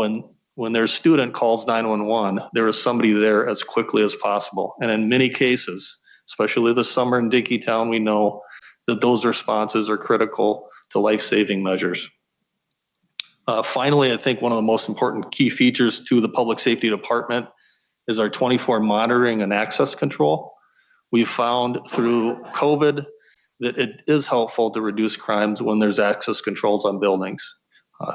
when their student calls 911, there is somebody there as quickly as possible. And in many cases, especially this summer in Dinkytown, we know that those responses are critical to life-saving measures. Finally, I think one of the most important key features to the Public Safety Department is our 24 monitoring and access control. We found through COVID that it is helpful to reduce crimes when there's access controls on buildings.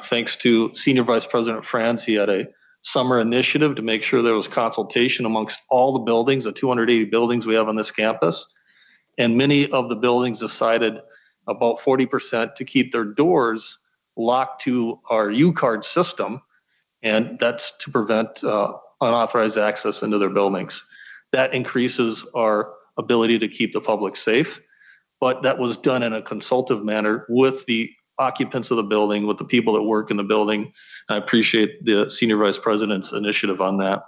Thanks to Senior Vice President Franz, he had a summer initiative to make sure there was consultation amongst all the buildings, the 280 buildings we have on this campus. And many of the buildings decided, about 40%, to keep their doors locked to our U-Card system. And that's to prevent unauthorized access into their buildings. That increases our ability to keep the public safe. But that was done in a consultative manner with the occupants of the building, with the people that work in the building. I appreciate the Senior Vice President's initiative on that.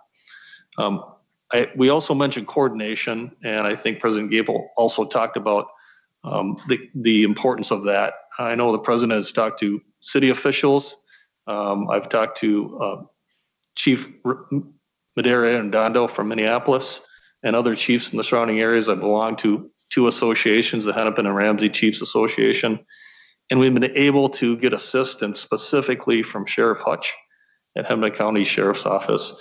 We also mentioned coordination, and I think President Gable also talked about the importance of that. I know the President has talked to city officials. I've talked to Chief Madera and Dondo from Minneapolis and other chiefs in the surrounding areas. I belong to two associations, the Hennepin and Ramsey Chiefs Association. And we've been able to get assistance specifically from Sheriff Hutch at Hennepin County Sheriff's Office.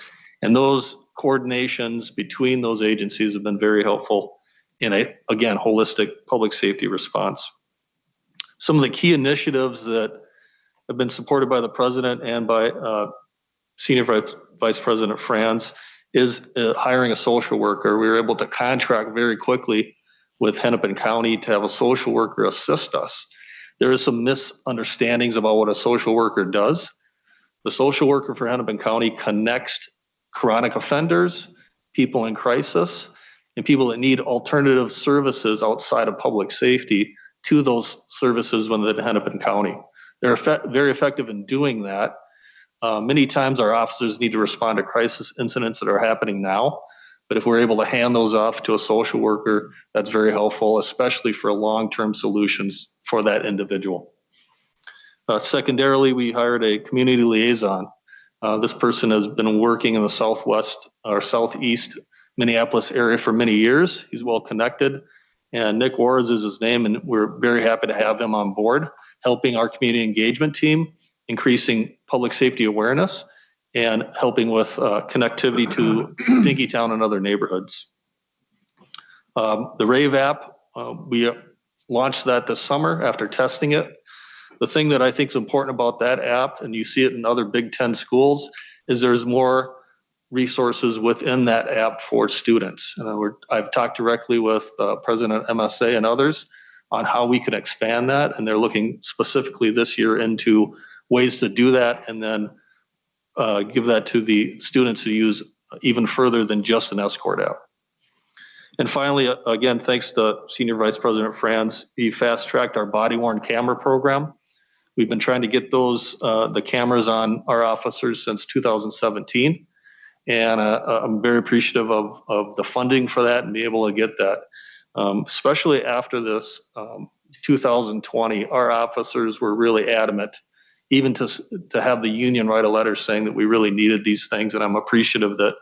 And those coordinations between those agencies have been very helpful in a, again, holistic public safety response. Some of the key initiatives that have been supported by the President and by Senior Vice President Franz is hiring a social worker. We were able to contract very quickly with Hennepin County to have a social worker assist us. There is some misunderstandings about what a social worker does. The social worker for Hennepin County connects chronic offenders, people in crisis, and people that need alternative services outside of public safety to those services within Hennepin County. They're very effective in doing that. Many times our officers need to respond to crisis incidents that are happening now. But if we're able to hand those off to a social worker, that's very helpful, especially for long-term solutions for that individual. Secondarily, we hired a community liaison. This person has been working in the southwest or southeast Minneapolis area for many years. He's well connected, and Nick Warres is his name, and we're very happy to have him on board, helping our community engagement team, increasing public safety awareness, and helping with connectivity to Dinkytown and other neighborhoods. The RAVE app, we launched that this summer after testing it. The thing that I think is important about that app, and you see it in other Big Ten schools, is there's more resources within that app for students. And I've talked directly with President MSA and others on how we can expand that, and they're looking specifically this year into ways to do that, and then give that to the students who use even further than just an escort app. And finally, again, thanks to Senior Vice President Franz, he fast-tracked our body-worn camera program. We've been trying to get those, the cameras on our officers since 2017. And I'm very appreciative of the funding for that and be able to get that. Especially after this 2020, our officers were really adamant, even to have the union write a letter saying that we really needed these things. And I'm appreciative that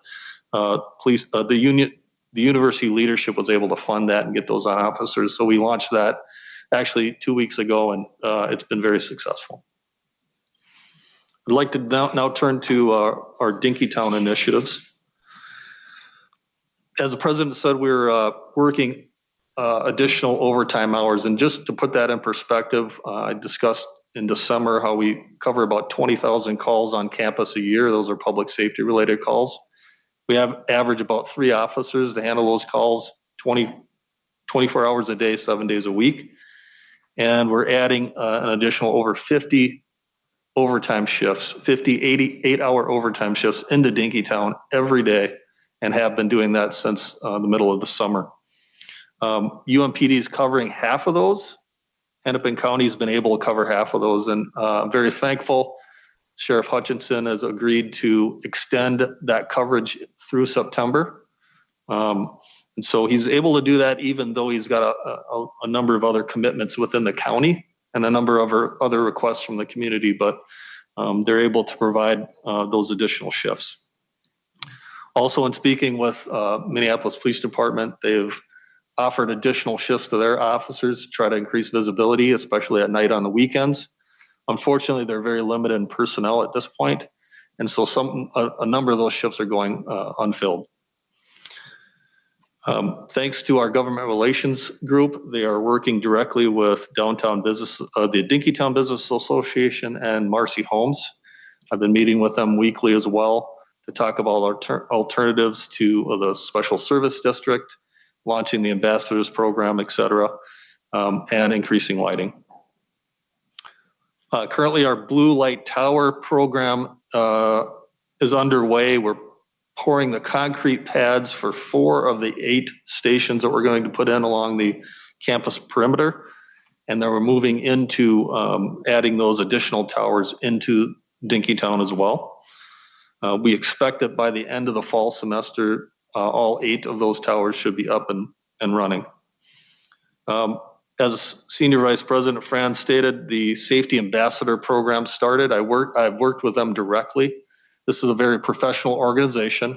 the university leadership was able to fund that and get those on officers. So we launched that actually 2 weeks ago, and it's been very successful. I'd like to now turn to our Dinkytown initiatives. As the President said, we're working additional overtime hours. And just to put that in perspective, I discussed in December how we cover about 20,000 calls on campus a year. Those are public safety related calls. We have average about 3 officers to handle those calls 24 hours a day, 7 days a week. And we're adding an additional over 50 overtime shifts, 50 8-hour overtime shifts into Dinkytown every day, and have been doing that since the middle of the summer. UMPD is covering half of those. Hennepin County has been able to cover half of those, and I'm very thankful Sheriff Hutchinson has agreed to extend that coverage through September. And so he's able to do that even though he's got a number of other commitments within the county and a number of other requests from the community, but they're able to provide those additional shifts. Also, in speaking with Minneapolis Police Department, they've offered additional shifts to their officers to try to increase visibility, especially at night on the weekends. Unfortunately, they're very limited in personnel at this point, and so a number of those shifts are going unfilled. Thanks to our government relations group, they are working directly with downtown business, the Dinkytown Business Association and Marcy Homes. I've been meeting with them weekly as well to talk about alternatives to the special service district, launching the ambassadors program, et cetera, and increasing lighting. Currently, our blue light tower program is underway. We're pouring the concrete pads for 4 of the 8 stations that we're going to put in along the campus perimeter. And then we're moving into adding those additional towers into Dinkytown as well. We expect that by the end of the fall semester, all 8 of those towers should be up and running. As Senior Vice President Franz stated, the Safety Ambassador program started. I've worked with them directly. This is a very professional organization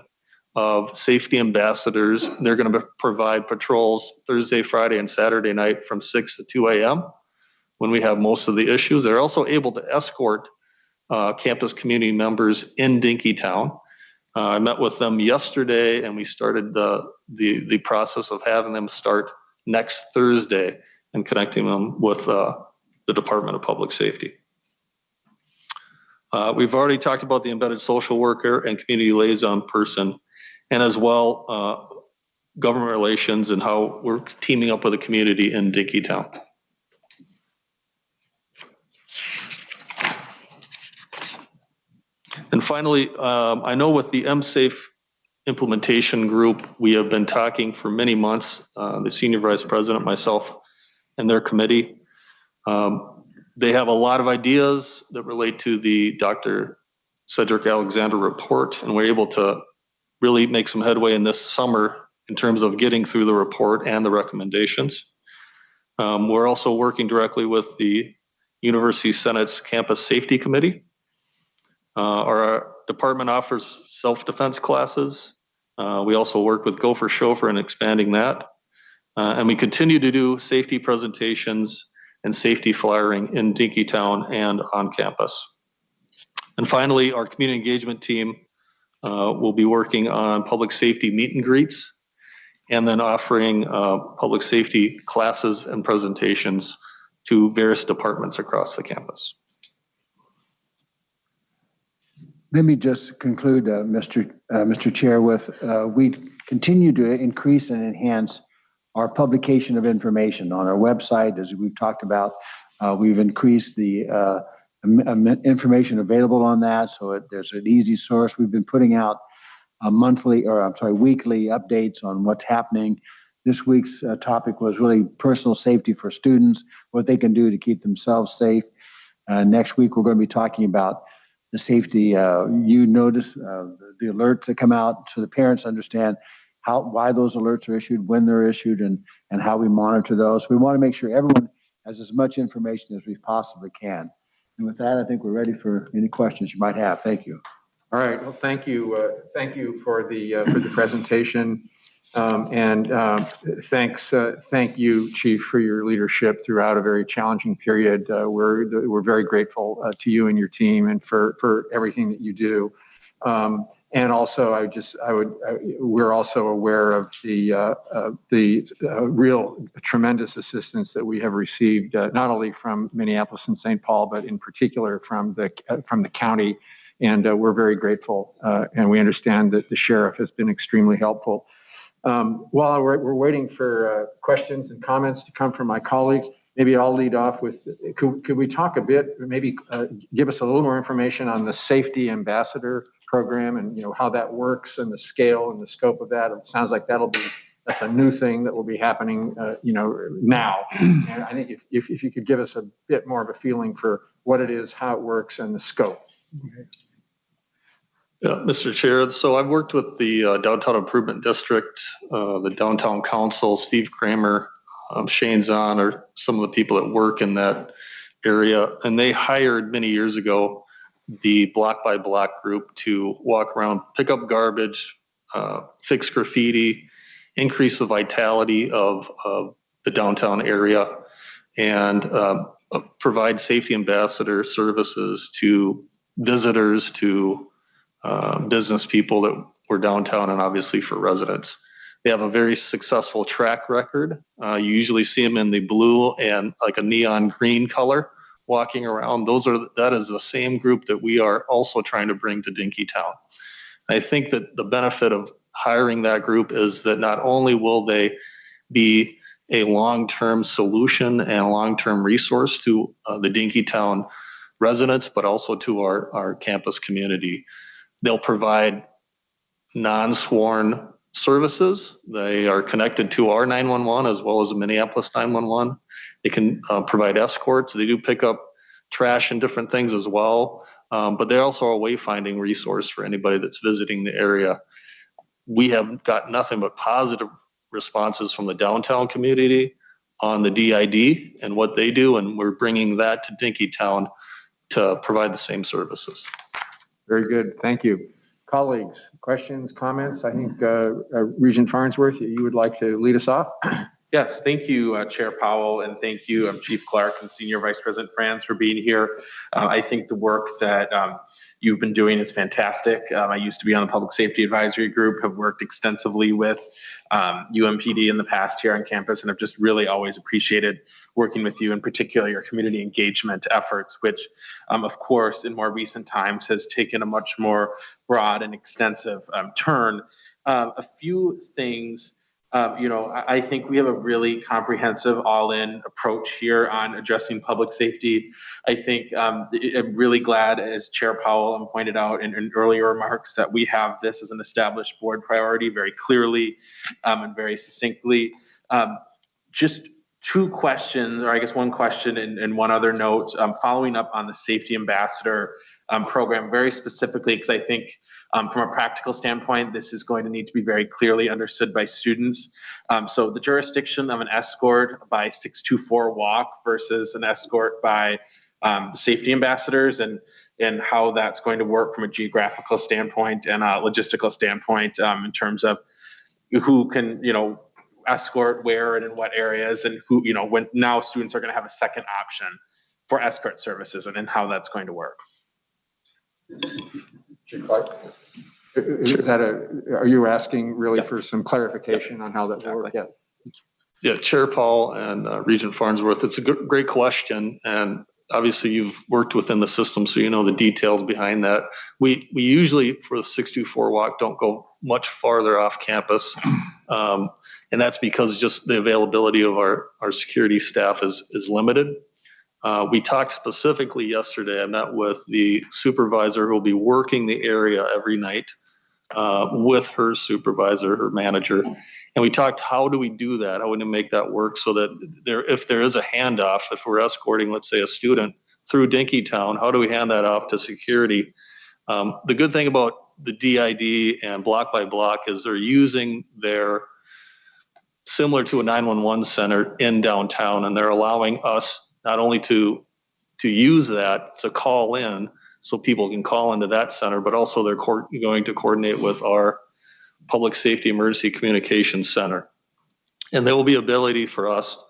of safety ambassadors. They're going to provide patrols Thursday, Friday, and Saturday night from 6 to 2 a.m. when we have most of the issues. They're also able to escort campus community members in Dinkytown. I met with them yesterday, and we started the process of having them start next Thursday and connecting them with the Department of Public Safety. We've already talked about the embedded social worker and community liaison person, and as well government relations and how we're teaming up with the community in Dinkytown. And finally, I know with the MSAFE implementation group, we have been talking for many months, the Senior Vice President, myself, and their committee. They have a lot of ideas that relate to the Dr. Cedric Alexander report, and we're able to really make some headway in this summer in terms of getting through the report and the recommendations. We're also working directly with the University Senate's Campus Safety Committee. Our department offers self-defense classes. We also work with Gopher Chauffeur in expanding that. And we continue to do safety presentations and safety flyering in Dinkytown and on campus. And finally, our community engagement team will be working on public safety meet and greets, and then offering public safety classes and presentations to various departments across the campus. Let me just conclude, Mr. Chair, with we continue to increase and enhance our publication of information on our website. As we've talked about, we've increased the information available on that, so there's an easy source. We've been putting out weekly updates on what's happening. This week's topic was really personal safety for students, what they can do to keep themselves safe. Next week, we're going to be talking about the safety, you notice the alerts that come out so the parents understand why those alerts are issued, when they're issued, and how we monitor those. We want to make sure everyone has as much information as we possibly can. And with that, I think we're ready for any questions you might have. Thank you. All right. Well, thank you. Thank you for the presentation. Thank you, Chief, for your leadership throughout a very challenging period. We're very grateful to you and your team and for everything that you do. And also, we're also aware of the real tremendous assistance that we have received, not only from Minneapolis and St. Paul, but in particular from the county. And we're very grateful. And we understand that the sheriff has been extremely helpful. While we're waiting for questions and comments to come from my colleagues, maybe I'll lead off with, could we talk a bit, maybe give us a little more information on the Safety Ambassador program and how that works and the scale and the scope of that. It sounds like that's a new thing that will be happening now. And I think if you could give us a bit more of a feeling for what it is, how it works, and the scope. Okay. Yeah, Mr. Chair, so I've worked with the Downtown Improvement District, the Downtown Council, Steve Kramer, Shane Zahn are some of the people that work in that area. And they hired many years ago the Block by Block group to walk around, pick up garbage, fix graffiti, increase the vitality of the downtown area, and provide safety ambassador services to visitors, to business people that were downtown, and obviously for residents. They have a very successful track record. You usually see them in the blue and like a neon green color walking around. That is the same group that we are also trying to bring to Dinkytown. I think that the benefit of hiring that group is that not only will they be a long-term solution and a long-term resource to the Dinkytown residents, but also to our campus community. They'll provide non-sworn services. They are connected to our 911 as well as Minneapolis 911. They can provide escorts. They do pick up trash and different things as well, but they're also a wayfinding resource for anybody that's visiting the area. We have got nothing but positive responses from the downtown community on the DID and what they do, and we're bringing that to Dinkytown to provide the same services. Very good. Thank you. Colleagues, questions, comments? I think Regent Farnsworth, you would like to lead us off? Yes, thank you, Chair Powell, and thank you, Chief Clark and Senior Vice President Franz for being here. I think the work that you've been doing is fantastic. I used to be on the Public Safety Advisory Group, have worked extensively with UMPD in the past here on campus, and have just really always appreciated working with you, in particular your community engagement efforts, which of course in more recent times has taken a much more broad and extensive turn. A few things. I think we have a really comprehensive all-in approach here on addressing public safety. I think I'm really glad, as Chair Powell pointed out in earlier remarks, that we have this as an established board priority very clearly and very succinctly. Just two questions, or I guess one question and one other note, following up on the Safety Ambassador program very specifically, because I think from a practical standpoint, this is going to need to be very clearly understood by students. So the jurisdiction of an escort by 624 walk versus an escort by the safety ambassadors, and how that's going to work from a geographical standpoint and a logistical standpoint in terms of who can, escort where and in what areas, and who, when now students are going to have a second option for escort services, and how that's going to work. Are you asking really for some clarification on how that works? Yeah. Yeah, Chair Paul and Regent Farnsworth, it's a great question, and obviously you've worked within the system, so you know the details behind that. We usually, for the 624 walk, don't go much farther off campus, and that's because just the availability of our security staff is limited. We talked specifically yesterday. I met with the supervisor who will be working the area every night with her supervisor, her manager. And we talked, how do we do that? How would we make that work so that if there is a handoff, if we're escorting, let's say, a student through Dinkytown, how do we hand that off to security? The good thing about the DID and block by block is they're using their, similar to a 911 center in downtown, and they're allowing us not only to use that to call in so people can call into that center, but also they're going to coordinate with our Public Safety Emergency Communications Center. And there will be ability for us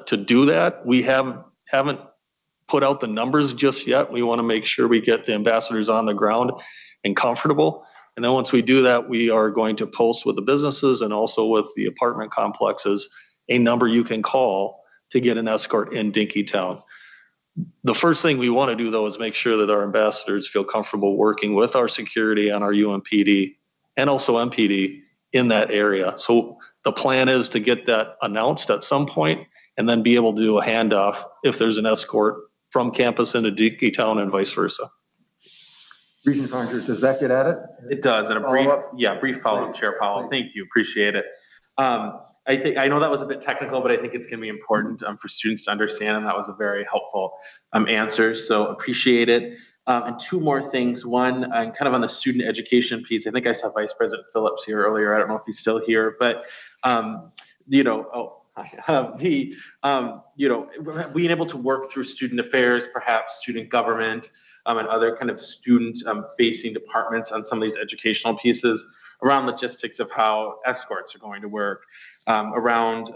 to do that. We haven't put out the numbers just yet. We want to make sure we get the ambassadors on the ground and comfortable. And then once we do that, we are going to post with the businesses and also with the apartment complexes a number you can call to get an escort in Dinkytown. The first thing we want to do, though, is make sure that our ambassadors feel comfortable working with our security and our UMPD and also MPD in that area. So the plan is to get that announced at some point and then be able to do a handoff if there's an escort from campus into Dinkytown and vice versa. Regent Farnsworth, does that get at it? It does. And a brief follow-up, Chair Powell. Thank you. Appreciate it. I know that was a bit technical, but I think it's going to be important for students to understand, and that was a very helpful answer. So appreciate it. And two more things. One, kind of on the student education piece. I think I saw Vice President Phillips here earlier. I don't know if he's still here, but being able to work through student affairs, perhaps student government, and other kind of student-facing departments on some of these educational pieces around logistics of how escorts are going to work, around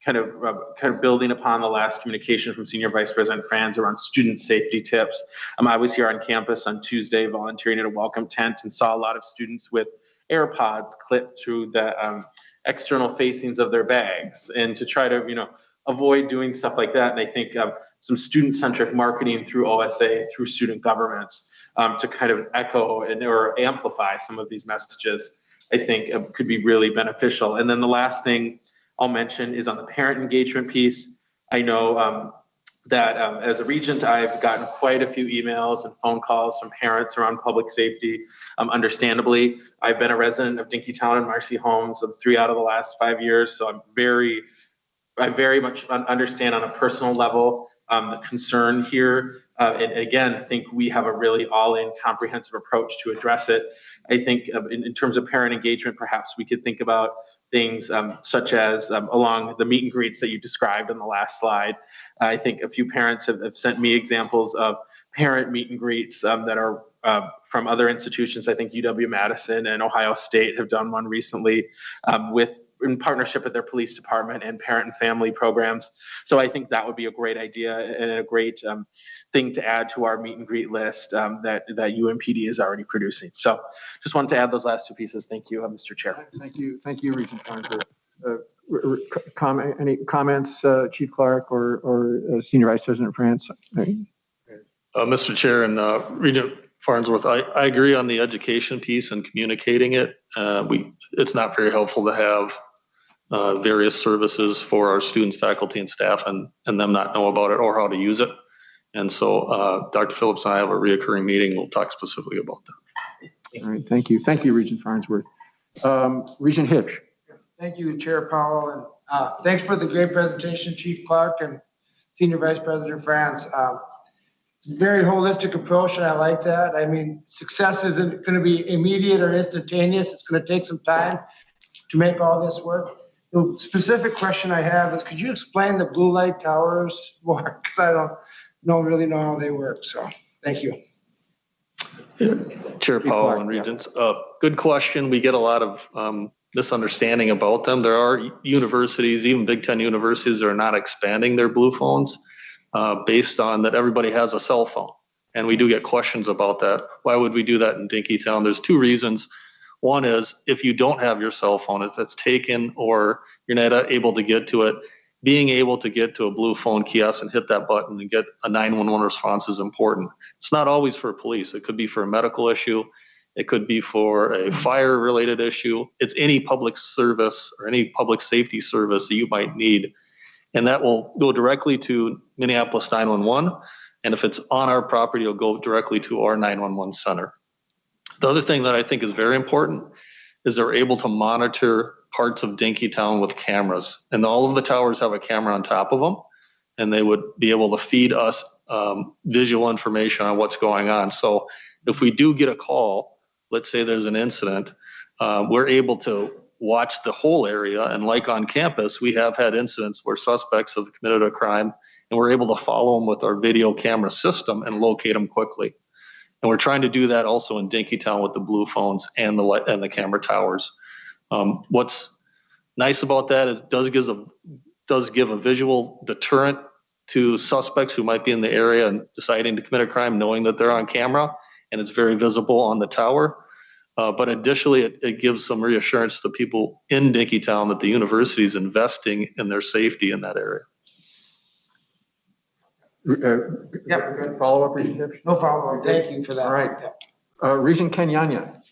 kind of building upon the last communication from Senior Vice President Franz around student safety tips. I was here on campus on Tuesday volunteering at a welcome tent and saw a lot of students with AirPods clipped through the external facings of their bags, and to try to, avoid doing stuff like that. And I think some student-centric marketing through OSA, through student governments, to kind of echo or amplify some of these messages, I think could be really beneficial. And then the last thing I'll mention is on the parent engagement piece. I know that as a regent, I've gotten quite a few emails and phone calls from parents around public safety. Understandably, I've been a resident of Dinkytown and Marcy Homes of 3 out of the last 5 years, so I very much understand on a personal level the concern here, and again, think we have a really all-in comprehensive approach to address it. I think in terms of parent engagement, perhaps we could think about things such as along the meet and greets that you described on the last slide. I think a few parents have sent me examples of parent meet and greets that are from other institutions. I think UW-Madison and Ohio State have done one recently in partnership with their police department and parent and family programs. So I think that would be a great idea and a great thing to add to our meet and greet list that UMPD is already producing. So just wanted to add those last two pieces. Thank you, Mr. Chair. Thank you, Regent Farnsworth. Any comments, Chief Clark or Senior Vice President France? Mr. Chair and Regent Farnsworth, I agree on the education piece and communicating it. It's not very helpful to have various services for our students, faculty, and staff and them not know about it or how to use it. And so Dr. Phillips and I have a reoccurring meeting. We'll talk specifically about that. All right, thank you. Thank you, Regent Farnsworth. Regent Hitch. Thank you, Chair Powell, and thanks for the great presentation, Chief Clark and Senior Vice President France. It's a very holistic approach, and I like that. I mean, success isn't going to be immediate or instantaneous. It's going to take some time to make all this work. The specific question I have is, could you explain the blue light towers more? Because I don't really know how they work. So, thank you. Chair Powell and Regents, good question. We get a lot of misunderstanding about them. There are universities, even Big Ten universities, that are not expanding their blue phones based on that everybody has a cell phone. And we do get questions about that. Why would we do that in Dinkytown? There's two reasons. One is if you don't have your cell phone, if it's taken or you're not able to get to it, being able to get to a blue phone kiosk and hit that button and get a 911 response is important. It's not always for police. It could be for a medical issue. It could be for a fire related issue. It's any public service or any public safety service that you might need. And that will go directly to Minneapolis 911. And if it's on our property, it'll go directly to our 911 center. The other thing that I think is very important is they're able to monitor parts of Dinkytown with cameras. And all of the towers have a camera on top of them. And they would be able to feed us visual information on what's going on. So if we do get a call, let's say there's an incident, we're able to watch the whole area. And like on campus, we have had incidents where suspects have committed a crime and we're able to follow them with our video camera system and locate them quickly. And we're trying to do that also in Dinkytown with the blue phones and the camera towers. What's nice about that is it does give a visual deterrent to suspects who might be in the area and deciding to commit a crime, knowing that they're on camera and it's very visible on the tower. But additionally, it gives some reassurance to people in Dinkytown that the university is investing in their safety in that area. Good follow-up, Regent Hitch? No follow-up. Thank you for that. All right. Regent Kenyanya.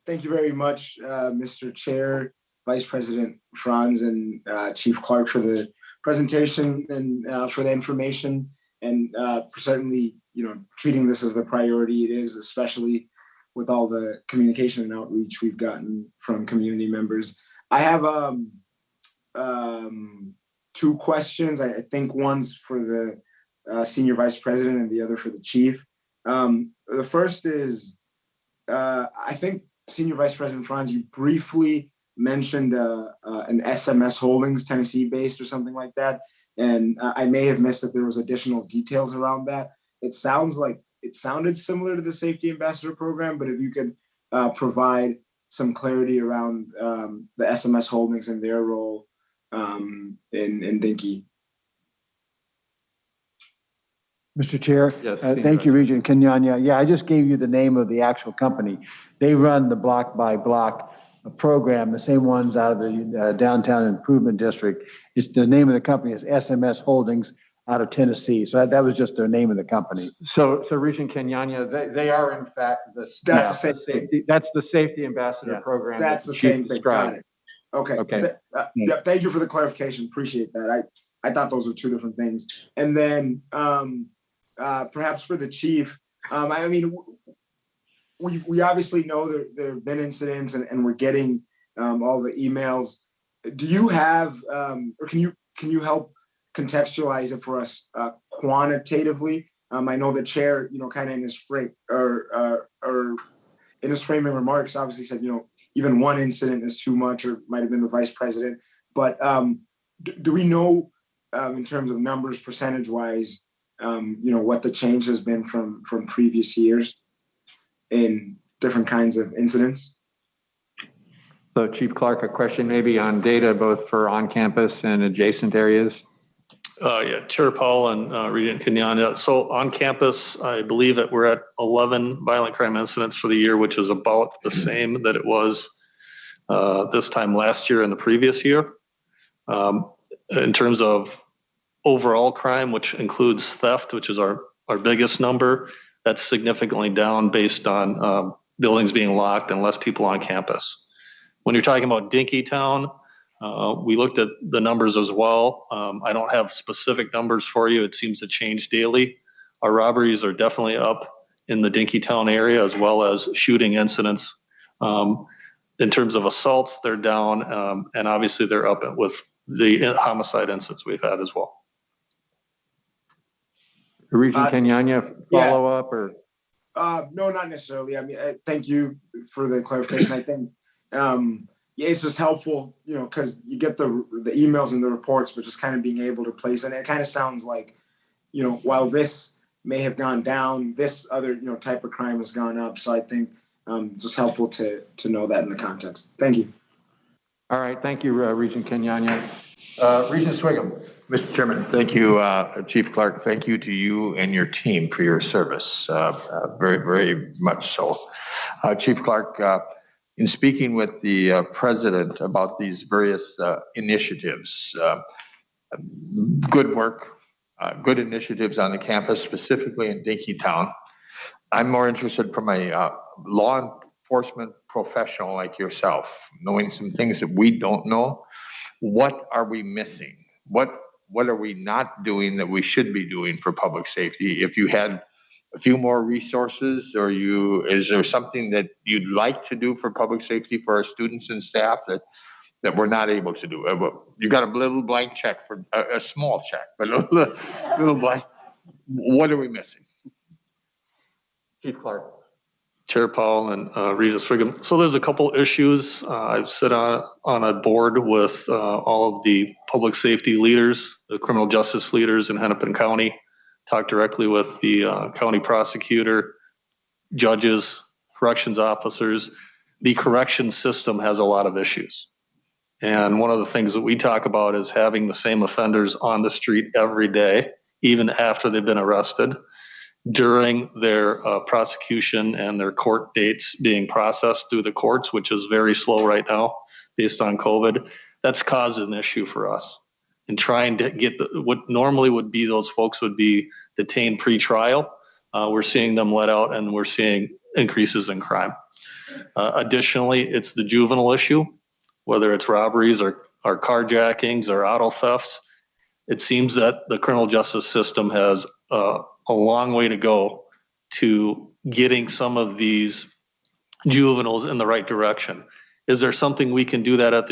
Thank you very much, Mr. Chair, Vice President Franz, and Chief Clark for the presentation and for the information, and for certainly, treating this as the priority it is, especially with all the communication and outreach we've gotten from community members. I have two questions. I think one's for the Senior Vice President and the other for the Chief. The first is, I think Senior Vice President Franz, you briefly mentioned an SMS Holdings, Tennessee-based or something like that. And I may have missed if there was additional details around that. It sounded similar to the Safety Ambassador program, but if you could provide some clarity around the SMS Holdings and their role in Dinky. Mr. Chair, Yes, thank you, Regent Kenyanya. Yeah, I just gave you the name of the actual company. They run the block by block program, the same ones out of the Downtown Improvement District. It's the name of the company is SMS Holdings out of Tennessee. So that was just their name of the company. So Regent Kenyanya, they are in fact That's the same safety. That's the Safety Ambassador Yeah. Program. That's that the Chief same thing. Got described. it. Okay. Okay. Yeah, thank you for the clarification. Appreciate that. I thought those were two different things. And then perhaps for the chief, I mean, we obviously know there have been incidents and we're getting all the emails. Do you have, or can you help contextualize it for us quantitatively? I know the chair, kind of in his frame or in his framing remarks, obviously said, even one incident is too much, or might have been the vice president. But do we know in terms of numbers, percentage-wise, what the change has been from previous years in different kinds of incidents? So Chief Clark, a question maybe on data both for on-campus and adjacent areas. Yeah, Chair Powell and Regent Kenyanya. So on campus, I believe that we're at 11 violent crime incidents for the year, which is about the same that it was this time last year and the previous year. In terms of overall crime, which includes theft, which is our biggest number, that's significantly down based on buildings being locked and less people on campus. When you're talking about Dinkytown, we looked at the numbers as well. I don't have specific numbers for you. It seems to change daily. Our robberies are definitely up in the Dinkytown area, as well as shooting incidents. In terms of assaults, they're down, and obviously they're up with the homicide incidents we've had as well. Regent Kenyanya, follow up or? No, not necessarily. I mean, thank you for the clarification. I think it's just helpful, because you get the emails and the reports, but just kind of being able to place, and it kind of sounds like, while this may have gone down, this other, type of crime has gone up. So I think just helpful to know that in the context. Thank you. All right, thank you, Regent Kenyanya. Regent Swigum. Mr. Chairman, thank you, Chief Clark. Thank you to you and your team for your service. Very, very much so. Chief Clark, in speaking with the president about these various initiatives, good work, good initiatives on the campus, specifically in Dinkytown. I'm more interested from a law enforcement professional like yourself, knowing some things that we don't know. What are we missing? What are we not doing that we should be doing for public safety? If you had a few more resources, or is there something that you'd like to do for public safety for our students and staff that we're not able to do? You got a little blank check for a small check, but a little blank. What are we missing? Chief Clark. Chair Powell and Regent Swigum. So there's a couple issues. I've sit on a board with all of the public safety leaders, the criminal justice leaders in Hennepin County, talked directly with the county prosecutor, judges, corrections officers. The correction system has a lot of issues. And one of the things that we talk about is having the same offenders on the street every day, even after they've been arrested, during their prosecution and their court dates being processed through the courts, which is very slow right now based on COVID. That's caused an issue for us in trying to get what normally would be those folks would be detained pre-trial. We're seeing them let out, and we're seeing increases in crime. Additionally, it's the juvenile issue, whether it's robberies or carjackings or auto thefts. It seems that the criminal justice system has a long way to go to getting some of these juveniles in the right direction. Is there something we can do that at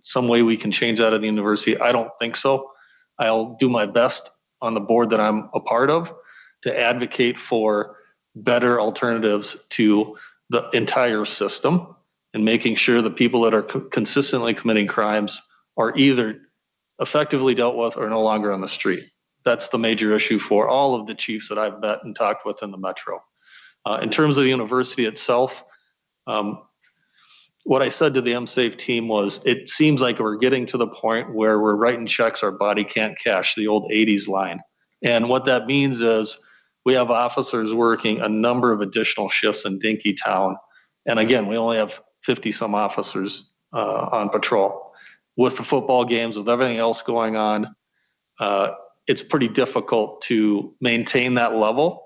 some way we can change that at the university? I don't think so. I'll do my best on the board that I'm a part of to advocate for better alternatives to the entire system and making sure the people that are consistently committing crimes are either effectively dealt with or no longer on the street. That's the major issue for all of the chiefs that I've met and talked with in the metro. In terms of the university itself, what I said to the MSAFE team was, it seems like we're getting to the point where we're writing checks our body can't cash, the old 80s line. And what that means is we have officers working a number of additional shifts in Dinkytown. And again, we only have 50 some officers on patrol. With the football games, with everything else going on, it's pretty difficult to maintain that level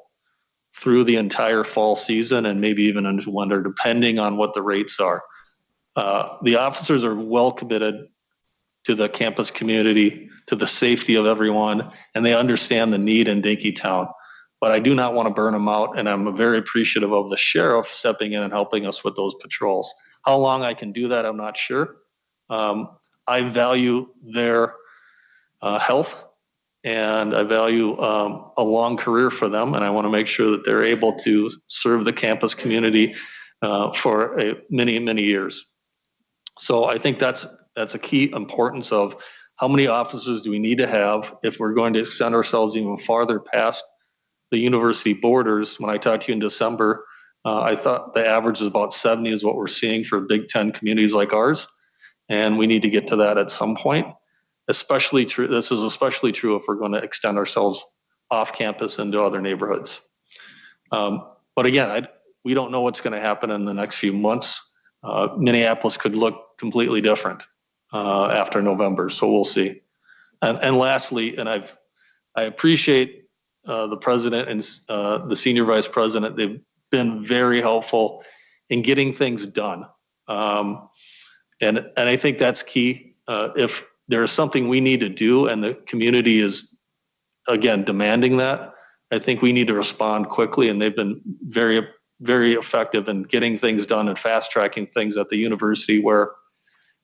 through the entire fall season and maybe even into winter, depending on what the rates are. The officers are well committed to the campus community, to the safety of everyone, and they understand the need in Dinkytown. But I do not want to burn them out, and I'm very appreciative of the sheriff stepping in and helping us with those patrols. How long I can do that, I'm not sure. I value their health, and I value a long career for them, and I want to make sure that they're able to serve the campus community for many, many years. So I think that's a key importance of how many officers do we need to have if we're going to extend ourselves even farther past the university borders. When I talked to you in December, I thought the average is about 70 is what we're seeing for Big Ten communities like ours. And we need to get to that at some point. Especially true. This is especially true if we're going to extend ourselves off campus into other neighborhoods. But again, we don't know what's going to happen in the next few months. Minneapolis could look completely different after November, so we'll see. And lastly, and I appreciate the president and the senior vice president. They've been very helpful in getting things done, and I think that's key. If there is something we need to do, and the community is again demanding that, I think we need to respond quickly, and they've been very, very effective in getting things done and fast tracking things at the university, where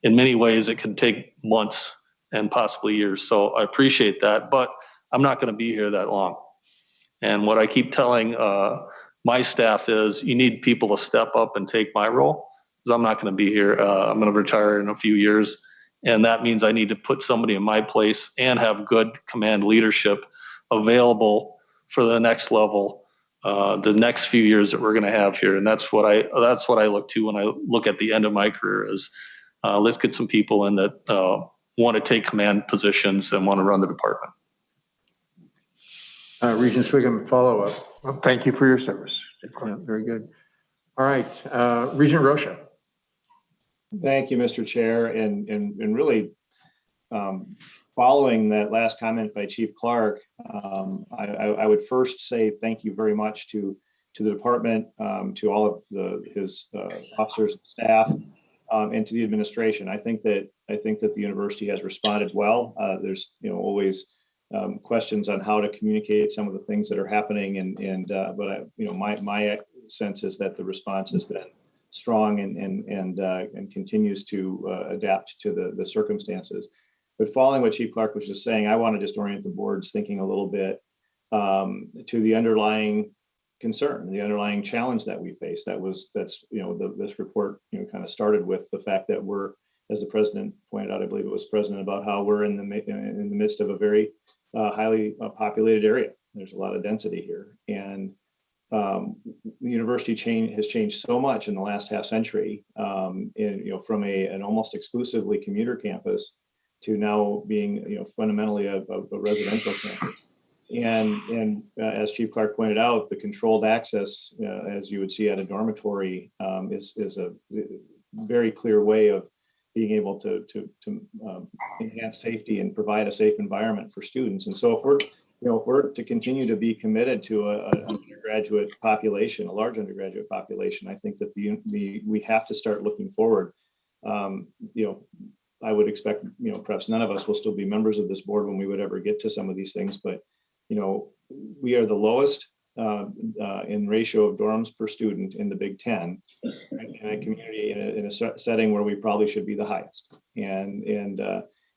in many ways it can take months and possibly years. So I appreciate that, but I'm not going to be here that long. And what I keep telling my staff is you need people to step up and take my role, because I'm not going to be here. I'm going to retire in a few years. And that means I need to put somebody in my place and have good command leadership available for the next level, the next few years that we're going to have here. And that's what I look to when I look at the end of my career is let's get some people in that want to take command positions and want to run the department. Regent Sviggum, follow up. Well, thank you for your service. Yeah, very good. All right, Regent Rocha. Thank you, Mr. Chair, and really following that last comment by Chief Clark, I would first say thank you very much to the department, to all of his officers and staff, and to the administration. I think that the university has responded well. There's always questions on how to communicate some of the things that are happening, but my sense is that the response has been strong and continues to adapt to the circumstances. But following what Chief Clark was just saying, I want to just orient the board's thinking a little bit to the underlying concern, the underlying challenge that we face. This report kind of started with the fact that we're, as the president pointed out, I believe it was president, about how we're in the midst of a very highly populated area. There's a lot of density here, and the university has changed so much in the last half century, from an almost exclusively commuter campus to now being fundamentally a residential campus. And as Chief Clark pointed out, the controlled access, as you would see at a dormitory, is a very clear way of being able to enhance safety and provide a safe environment for students. And so if we're to continue to be committed to an undergraduate population, a large undergraduate population, I think that we have to start looking forward. I would expect, perhaps none of us will still be members of this board when we would ever get to some of these things, but we are the lowest in ratio of dorms per student in the Big Ten, in a community in a setting where we probably should be the highest. And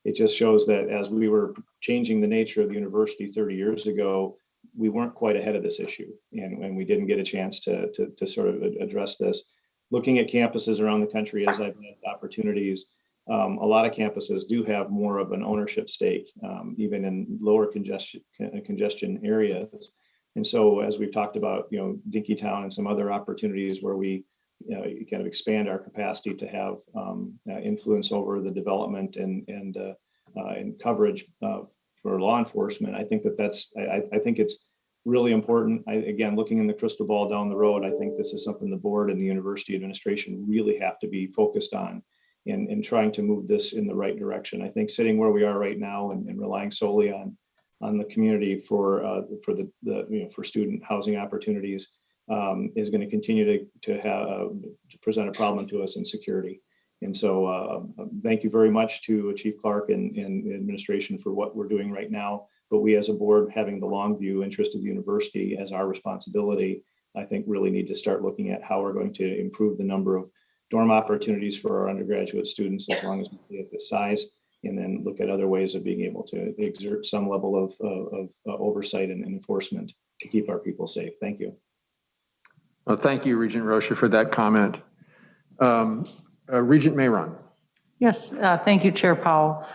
it just shows that as we were changing the nature of the university 30 years ago, we weren't quite ahead of this issue, and we didn't get a chance to sort of address this. Looking at campuses around the country, as I've had opportunities, a lot of campuses do have more of an ownership stake, even in lower congestion areas. And so, as we've talked about, Dinkytown and some other opportunities where we kind of expand our capacity to have influence over the development and coverage of law enforcement. I think I think it's really important. Again, looking in the crystal ball down the road, I think this is something the board and the university administration really have to be focused on in trying to move this in the right direction. I think sitting where we are right now and relying solely on the community for for student housing opportunities is going to continue to present a problem to us in security. And so thank you very much to Chief Clark and the administration for what we're doing right now. But we as a board, having the long view interest of the university as our responsibility, I think really need to start looking at how we're going to improve the number of dorm opportunities for our undergraduate students as long as we stay at this size, and then look at other ways of being able to exert some level of oversight and enforcement to keep our people safe. Thank you. Well, thank you, Regent Rocha, for that comment. Regent Mayron. Yes, thank you, Chair Powell.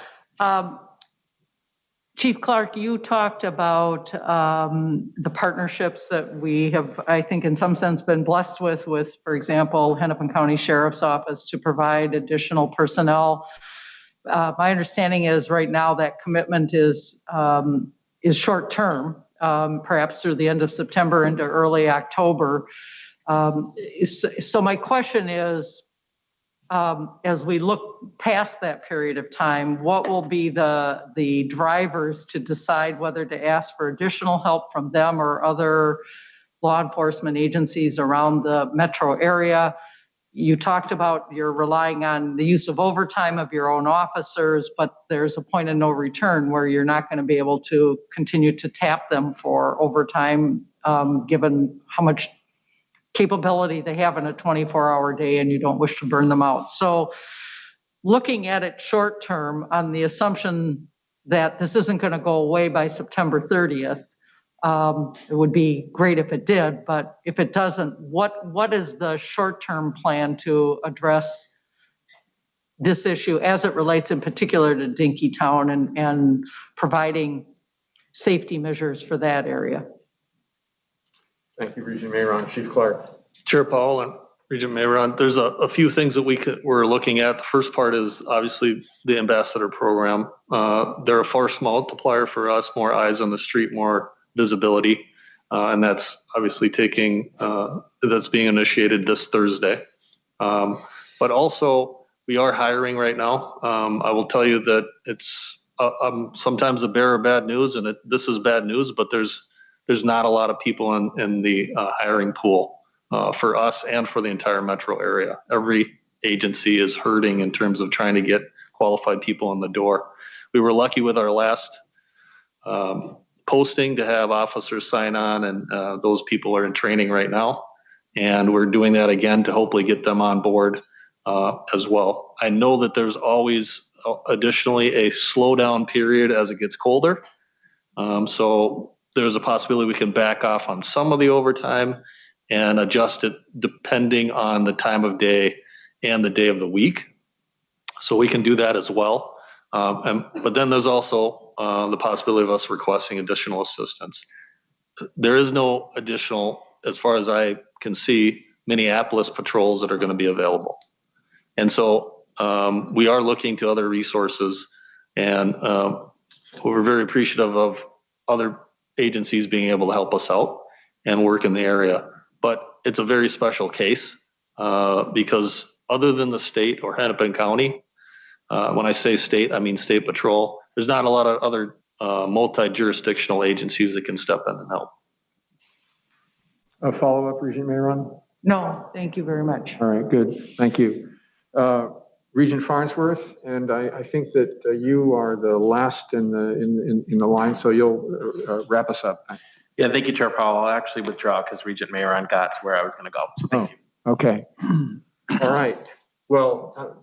Chief Clark, you talked about the partnerships that we have, I think, in some sense been blessed with, for example, Hennepin County Sheriff's Office to provide additional personnel. My understanding is right now that commitment is short term, perhaps through the end of September into early October. So my question is, as we look past that period of time, what will be the drivers to decide whether to ask for additional help from them or other law enforcement agencies around the metro area? You talked about you're relying on the use of overtime of your own officers, but there's a point of no return where you're not going to be able to continue to tap them for overtime, given how much capability they have in a 24-hour day and you don't wish to burn them out. So looking at it short term on the assumption that this isn't going to go away by September 30th, it would be great if it did, but if it doesn't, what is the short-term plan to address this issue as it relates in particular to Dinkytown and providing safety measures for that area? Thank you, Regent Mayron. Chief Clark. Chair Powell and Regent Mayron, there's a few things that we're looking at. The first part is obviously the ambassador program. They're a force multiplier for us, more eyes on the street, more visibility. And that's obviously that's being initiated this Thursday. But also we are hiring right now. I will tell you that it's sometimes a bearer of bad news, and this is bad news, but there's not a lot of people in the hiring pool for us and for the entire metro area. Every agency is hurting in terms of trying to get qualified people in the door. We were lucky with our last posting to have officers sign on, and those people are in training right now. And we're doing that again to hopefully get them on board as well. I know that there's always additionally a slowdown period as it gets colder. So there's a possibility we can back off on some of the overtime and adjust it depending on the time of day and the day of the week. So we can do that as well. But then there's also the possibility of us requesting additional assistance. There is no additional, as far as I can see, Minneapolis patrols that are going to be available. And so we are looking to other resources, and we're very appreciative of other agencies being able to help us out and work in the area. But it's a very special case because other than the state or Hennepin County, when I say state, I mean state patrol, there's not a lot of other multi-jurisdictional agencies that can step in and help. A follow-up, Regent Mayron? No, thank you very much. All right, good. Thank you. Regent Farnsworth, and I think that you are the last in the line, so you'll wrap us up. Yeah, thank you, Chair Powell. I'll actually withdraw because Regent Mayron got to where I was going to go. So thank you. Okay. All right. Well,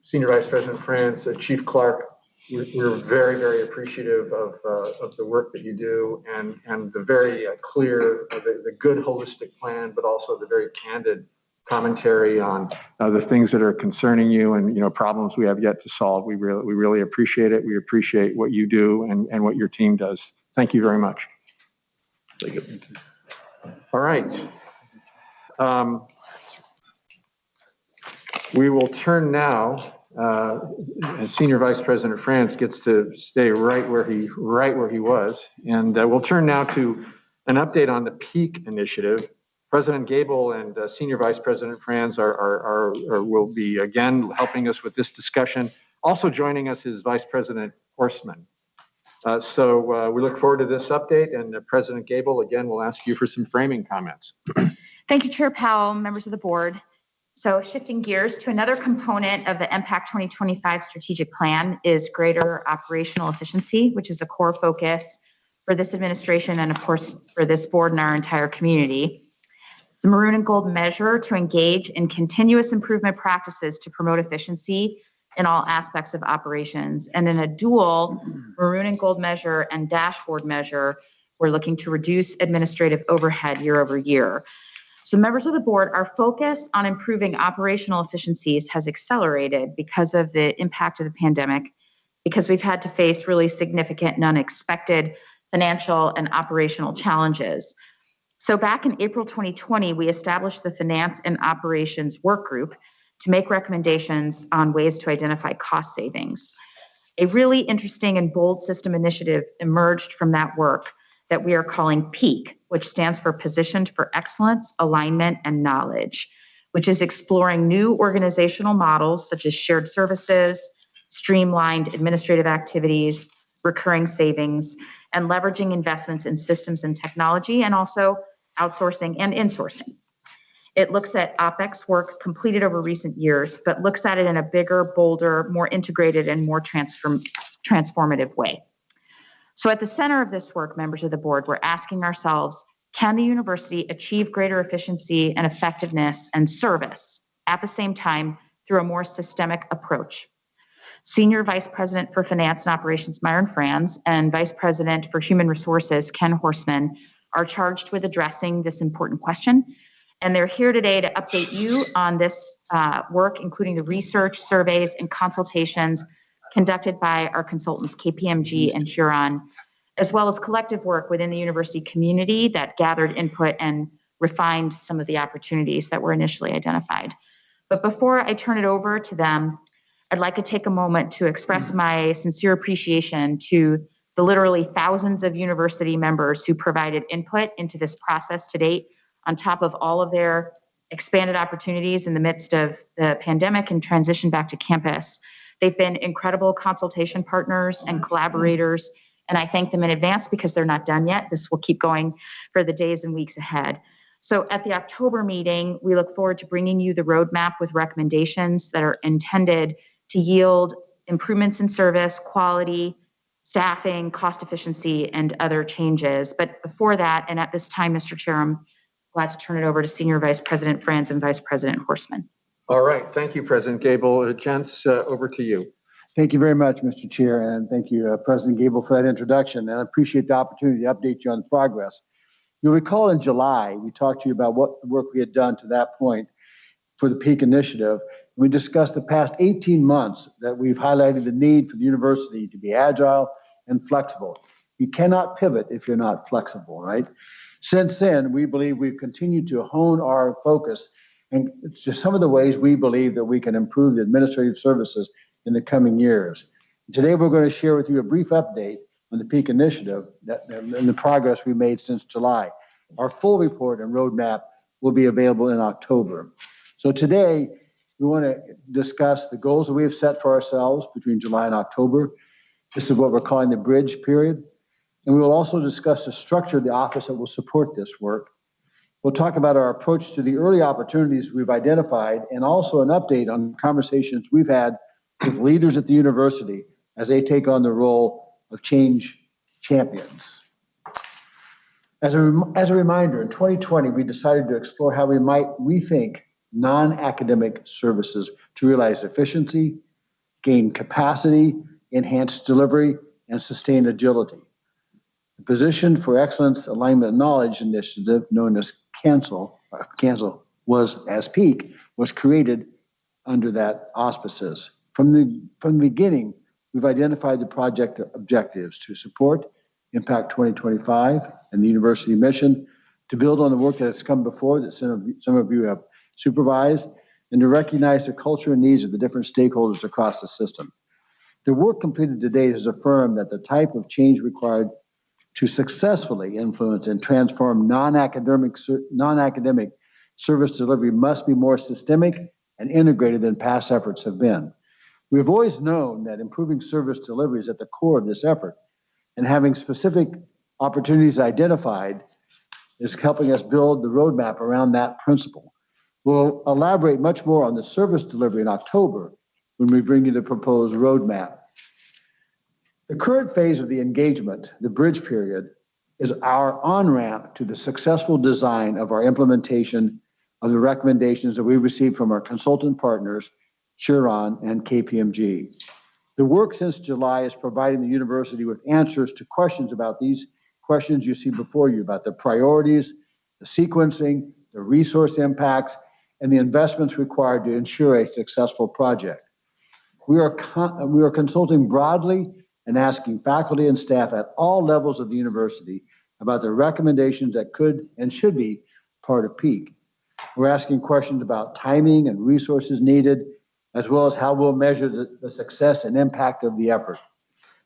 Senior Vice President Franz, Chief Clark, we're very, very appreciative of the work that you do and the very clear, the good holistic plan, but also the very candid commentary on the things that are concerning you and problems we have yet to solve. We really appreciate it. We appreciate what you do and what your team does. Thank you very much. Thank you. All right. We will turn now and Senior Vice President Franz gets to stay right where he was. And we'll turn now to an update on the PEAK initiative. President Gable and Senior Vice President Franz will be again helping us with this discussion. Also joining us is Vice President Horstman. So we look forward to this update, and President Gable, again, will ask you for some framing comments. Thank you, Chair Powell, members of the board. So shifting gears to another component of the MPACT 2025 strategic plan is greater operational efficiency, which is a core focus for this administration and of course for this board and our entire community. The Maroon and Gold measure to engage in continuous improvement practices to promote efficiency in all aspects of operations. And in a dual Maroon and Gold measure and dashboard measure, we're looking to reduce administrative overhead year over year. So members of the board, our focus on improving operational efficiencies has accelerated because of the impact of the pandemic, because we've had to face really significant and unexpected financial and operational challenges. So back in April 2020, we established the Finance and Operations Work Group to make recommendations on ways to identify cost savings. A really interesting and bold system initiative emerged from that work that we are calling PEAK, which stands for Positioned for Excellence, Alignment, and Knowledge, which is exploring new organizational models such as shared services, streamlined administrative activities, recurring savings, and leveraging investments in systems and technology, and also outsourcing and insourcing. It looks at OpEx work completed over recent years, but looks at it in a bigger, bolder, more integrated, and more transformative way. So at the center of this work, members of the board, we're asking ourselves, can the university achieve greater efficiency and effectiveness and service at the same time through a more systemic approach? Senior Vice President for Finance and Operations, Myron Franz, and Vice President for Human Resources, Ken Horstman, are charged with addressing this important question. And they're here today to update you on this work, including the research, surveys, and consultations conducted by our consultants, KPMG and Huron, as well as collective work within the university community that gathered input and refined some of the opportunities that were initially identified. But before I turn it over to them, I'd like to take a moment to express my sincere appreciation to the literally thousands of university members who provided input into this process to date, on top of all of their expanded opportunities in the midst of the pandemic and transition back to campus. They've been incredible consultation partners and collaborators, and I thank them in advance because they're not done yet. This will keep going for the days and weeks ahead. So at the October meeting, we look forward to bringing you the roadmap with recommendations that are intended to yield improvements in service, quality, staffing, cost efficiency, and other changes. But before that, and at this time, Mr. Chair, I'm glad to turn it over to Senior Vice President Franz and Vice President Horstman. All right, thank you, President Gable. Gents, over to you. Thank you very much, Mr. Chair, and thank you, President Gable, for that introduction. And I appreciate the opportunity to update you on the progress. You'll recall in July, we talked to you about what work we had done to that point for the PEAK initiative. We discussed the past 18 months that we've highlighted the need for the university to be agile and flexible. You cannot pivot if you're not flexible, right? Since then, we believe we've continued to hone our focus and just some of the ways we believe that we can improve the administrative services in the coming years. Today, we're going to share with you a brief update on the PEAK initiative and the progress we made since July. Our full report and roadmap will be available in October. So today, we want to discuss the goals that we have set for ourselves between July and October. This is what we're calling the bridge period. And we will also discuss the structure of the office that will support this work. We'll talk about our approach to the early opportunities we've identified and also an update on conversations we've had with leaders at the university as they take on the role of change champions. As a reminder, in 2020, we decided to explore how we might rethink non-academic services to realize efficiency, gain capacity, enhance delivery, and sustain agility. The Position for Excellence, Alignment, and Knowledge initiative, known as CANCEL was, as PEAK, was created under that auspices. From the beginning, we've identified the project objectives to support Impact 2025 and the university mission, to build on the work that has come before that some of you have supervised, and to recognize the culture and needs of the different stakeholders across the system. The work completed to date has affirmed that the type of change required to successfully influence and transform non-academic service delivery must be more systemic and integrated than past efforts have been. We have always known that improving service delivery is at the core of this effort, and having specific opportunities identified is helping us build the roadmap around that principle. We'll elaborate much more on the service delivery in October when we bring you the proposed roadmap. The current phase of the engagement, the bridge period, is our on-ramp to the successful design of our implementation of the recommendations that we received from our consultant partners, Chiron and KPMG. The work since July is providing the university with answers to questions about these questions you see before you, about the priorities, the sequencing, the resource impacts, and the investments required to ensure a successful project. We are consulting broadly and asking faculty and staff at all levels of the university about the recommendations that could and should be part of PEAK. We're asking questions about timing and resources needed, as well as how we'll measure the success and impact of the effort.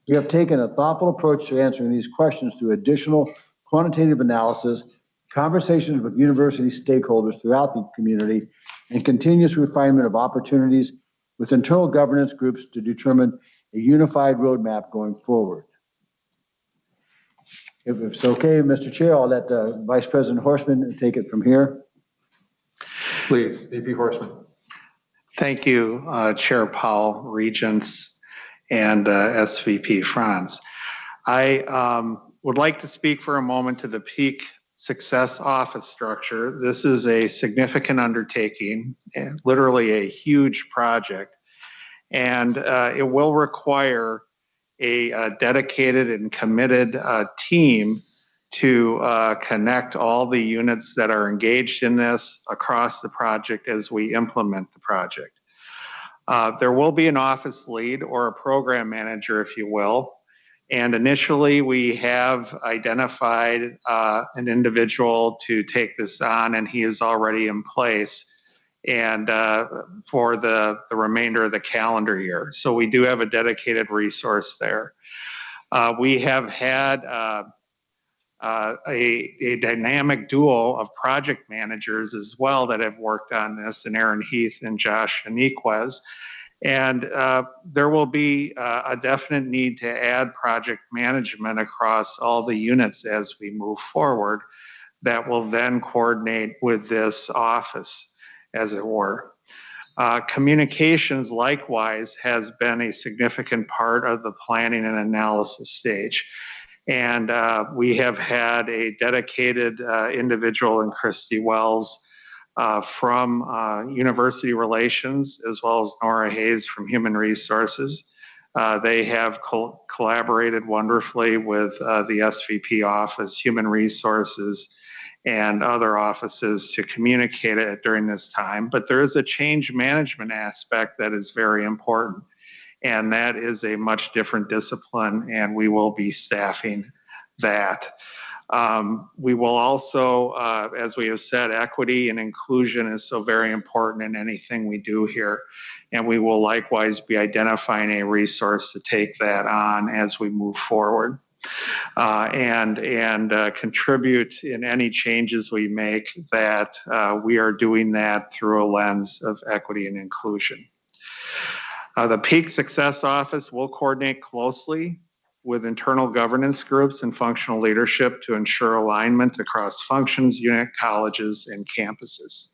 We have taken a thoughtful approach to answering these questions through additional quantitative analysis, conversations with university stakeholders throughout the community, and continuous refinement of opportunities with internal governance groups to determine a unified roadmap going forward. If it's okay, Mr. Chair, I'll let Vice President Horstman take it from here. Please, VP Horstman. Thank you, Chair Powell, Regents, and SVP Franz. I would like to speak for a moment to the PEAK Success Office structure. This is a significant undertaking, and literally a huge project, and it will require a dedicated and committed team to connect all the units that are engaged in this across the project as we implement the project. There will be an office lead or a program manager, if you will. And initially, we have identified an individual to take this on, and he is already in place and for the remainder of the calendar year. So we do have a dedicated resource there. We have had a dynamic duo of project managers as well that have worked on this, and Aaron Heath and Josh Aniquez. And there will be a definite need to add project management across all the units as we move forward that will then coordinate with this office, as it were. Communications, likewise, has been a significant part of the planning and analysis stage. And we have had a dedicated individual in Christy Wells from University Relations, as well as Nora Hayes from Human Resources. They have collaborated wonderfully with the SVP office, Human Resources, and other offices to communicate it during this time. But there is a change management aspect that is very important. And that is a much different discipline, and we will be staffing that. We will also, as we have said, equity and inclusion is so very important in anything we do here. And we will likewise be identifying a resource to take that on as we move forward and contribute in any changes we make, that we are doing that through a lens of equity and inclusion. The PEAK Success Office will coordinate closely with internal governance groups and functional leadership to ensure alignment across functions, unit, colleges, and campuses.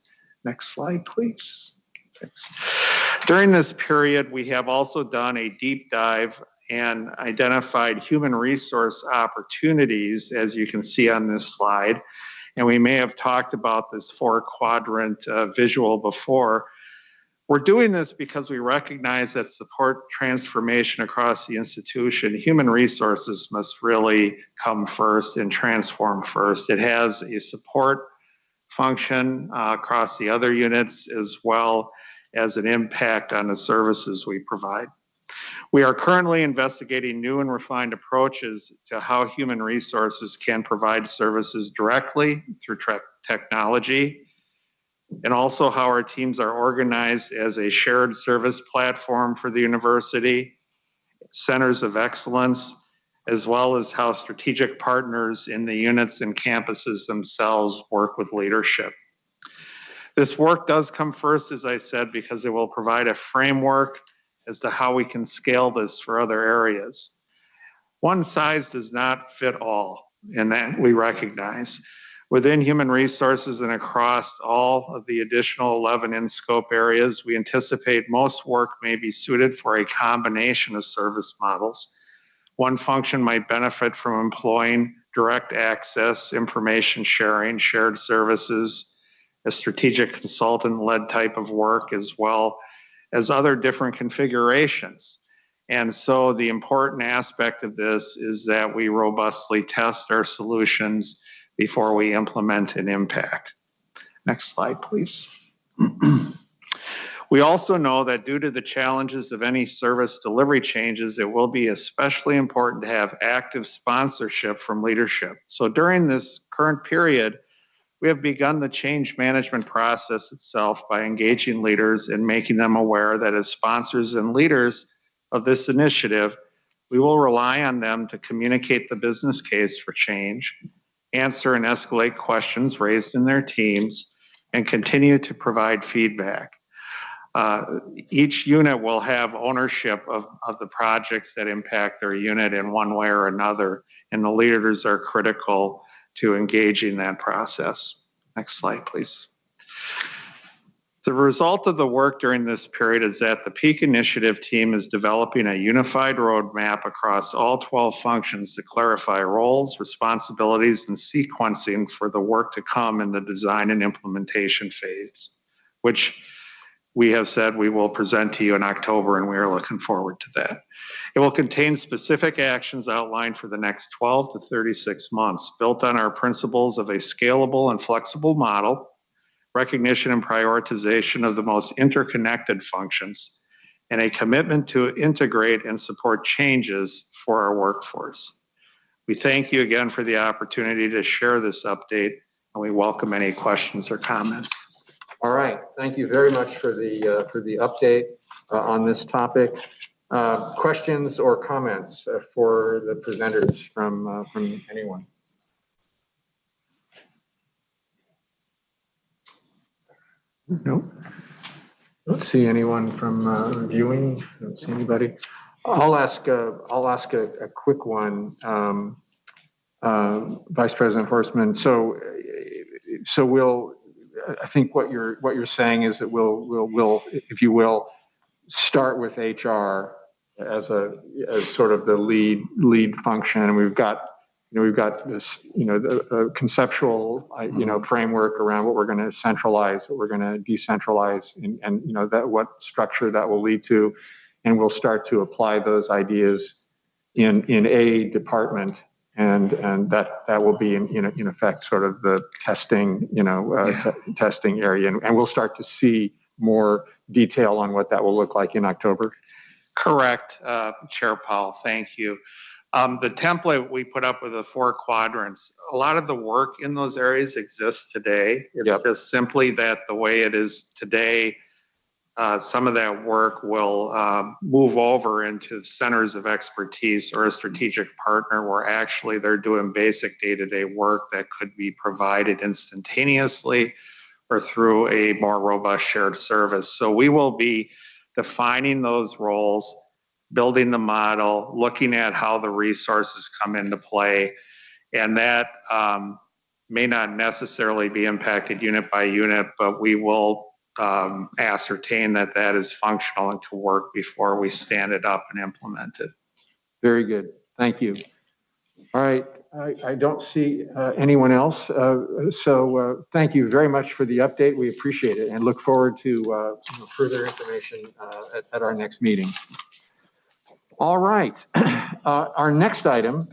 Next slide, please. Thanks. During this period, we have also done a deep dive and identified human resource opportunities, as you can see on this slide. And we may have talked about this 4-quadrant visual before. We're doing this because we recognize that support transformation across the institution, human resources must really come first and transform first. It has a support function across the other units, as well as an impact on the services we provide. We are currently investigating new and refined approaches to how human resources can provide services directly through technology, and also how our teams are organized as a shared service platform for the university, centers of excellence, as well as how strategic partners in the units and campuses themselves work with leadership. This work does come first, as I said, because it will provide a framework as to how we can scale this for other areas. One size does not fit all, and that we recognize. Within human resources and across all of the additional 11 in-scope areas, we anticipate most work may be suited for a combination of service models. One function might benefit from employing direct access, information sharing, shared services, a strategic consultant-led type of work, as well as other different configurations. And so the important aspect of this is that we robustly test our solutions before we implement an impact. Next slide, please. We also know that due to the challenges of any service delivery changes, it will be especially important to have active sponsorship from leadership. So during this current period, we have begun the change management process itself by engaging leaders and making them aware that as sponsors and leaders of this initiative, we will rely on them to communicate the business case for change, answer and escalate questions raised in their teams, and continue to provide feedback. Each unit will have ownership of the projects that impact their unit in one way or another, and the leaders are critical to engaging that process. Next slide, please. The result of the work during this period is that the Peak Initiative team is developing a unified roadmap across all 12 functions to clarify roles, responsibilities, and sequencing for the work to come in the design and implementation phase, which we have said we will present to you in October, and we are looking forward to that. It will contain specific actions outlined for the next 12 to 36 months, built on our principles of a scalable and flexible model, recognition and prioritization of the most interconnected functions, and a commitment to integrate and support changes for our workforce. We thank you again for the opportunity to share this update, and we welcome any questions or comments. All right, thank you very much for the update on this topic. Questions or comments for the presenters from anyone? No, don't see anyone from viewing. Don't see anybody. I'll ask a quick one, Vice President Horstman. So we'll. I think what you're saying is that we'll, if you will, start with HR as sort of the lead function, and we've got this the conceptual framework around what we're going to centralize, what we're going to decentralize, and that what structure that will lead to, and we'll start to apply those ideas in a department. And that will be in effect sort of the testing testing area, and we'll start to see more detail on what that will look like in October. Correct, Chair Powell. Thank you. The template we put up with the 4 quadrants, a lot of the work in those areas exists today. It's just simply that the way it is today, some of that work will move over into centers of expertise or a strategic partner where actually they're doing basic day-to-day work that could be provided instantaneously or through a more robust shared service. So we will be defining those roles, building the model, looking at how the resources come into play, and that may not necessarily be impacted unit by unit, but we will ascertain that that is functional and to work before we stand it up and implement it. Very good. Thank you. All right. I don't see anyone else. So thank you very much for the update. We appreciate it and look forward to further information at our next meeting. All right. Our next item,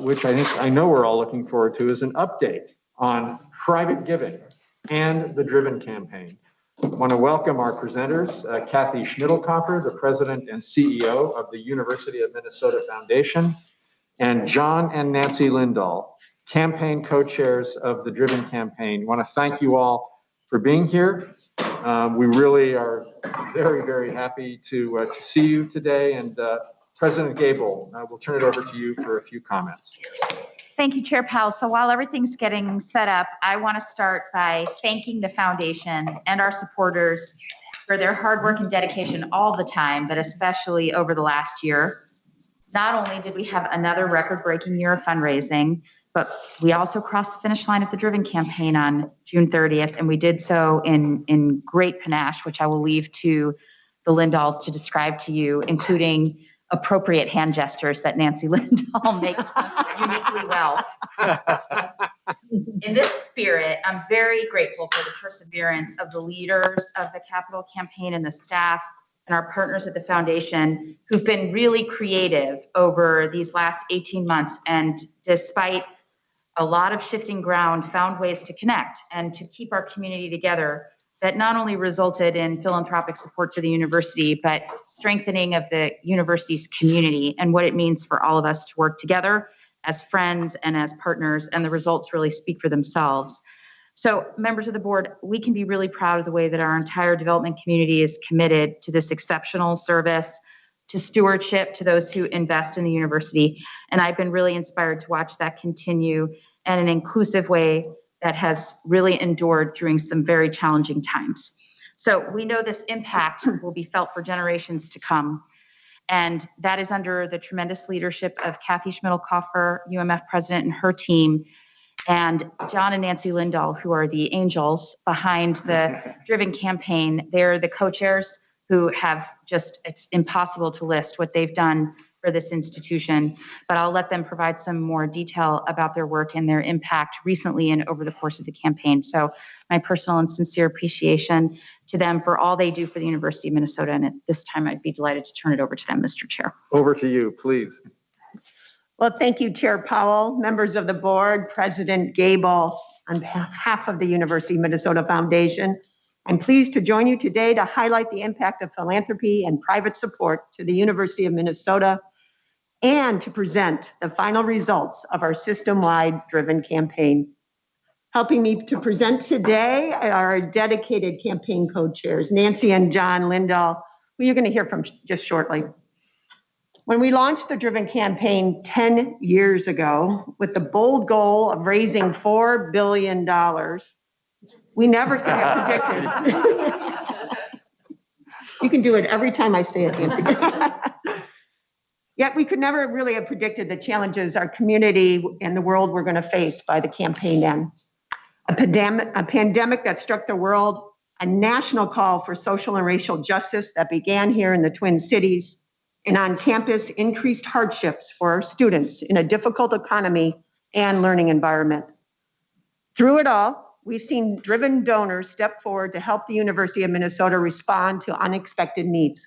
which I know we're all looking forward to, is an update on private giving and the Driven campaign. I want to welcome our presenters, Kathy Schmidlkoffer, the President and CEO of the University of Minnesota Foundation, and John and Nancy Lindahl, campaign co-chairs of the Driven campaign. I want to thank you all for being here. We really are very, very happy to see you today. And President Gable, we'll turn it over to you for a few comments. Thank you, Chair Powell. So while everything's getting set up, I want to start by thanking the foundation and our supporters for their hard work and dedication all the time, but especially over the last year. Not only did we have another record-breaking year of fundraising, but we also crossed the finish line of the Driven campaign on June 30th, and we did so in great panache, which I will leave to the Lindahls to describe to you, including appropriate hand gestures that Nancy Lindahl makes uniquely well. In this spirit, I'm very grateful for the perseverance of the leaders of the Capital campaign and the staff and our partners at the foundation who've been really creative over these last 18 months, and despite a lot of shifting ground, found ways to connect and to keep our community together that not only resulted in philanthropic support to the university, but strengthening of the university's community and what it means for all of us to work together as friends and as partners, and the results really speak for themselves. So members of the board, we can be really proud of the way that our entire development community is committed to this exceptional service, to stewardship, to those who invest in the university. And I've been really inspired to watch that continue in an inclusive way that has really endured through some very challenging times. So we know this impact will be felt for generations to come. And that is under the tremendous leadership of Kathy Schmidl-Koffer, UMF president, and her team, and John and Nancy Lindahl, who are the angels behind the Driven campaign. They're the co-chairs who have just, it's impossible to list what they've done for this institution, but I'll let them provide some more detail about their work and their impact recently and over the course of the campaign. So my personal and sincere appreciation to them for all they do for the University of Minnesota. And at this time, I'd be delighted to turn it over to them, Mr. Chair. Over to you, please. Well, thank you, Chair Powell, members of the board, President Gable. On behalf of the University of Minnesota Foundation, I'm pleased to join you today to highlight the impact of philanthropy and private support to the University of Minnesota and to present the final results of our system-wide Driven campaign. Helping me to present today are our dedicated campaign co-chairs, Nancy and John Lindahl, who you're going to hear from just shortly. When we launched the Driven campaign 10 years ago with the bold goal of raising $4 billion, we never could have predicted. You can do it every time I say it, Nancy. Yet we could never really have predicted the challenges our community and the world were going to face by the campaign end. A pandemic that struck the world, a national call for social and racial justice that began here in the Twin Cities, and on campus increased hardships for our students in a difficult economy and learning environment. Through it all, we've seen Driven donors step forward to help the University of Minnesota respond to unexpected needs.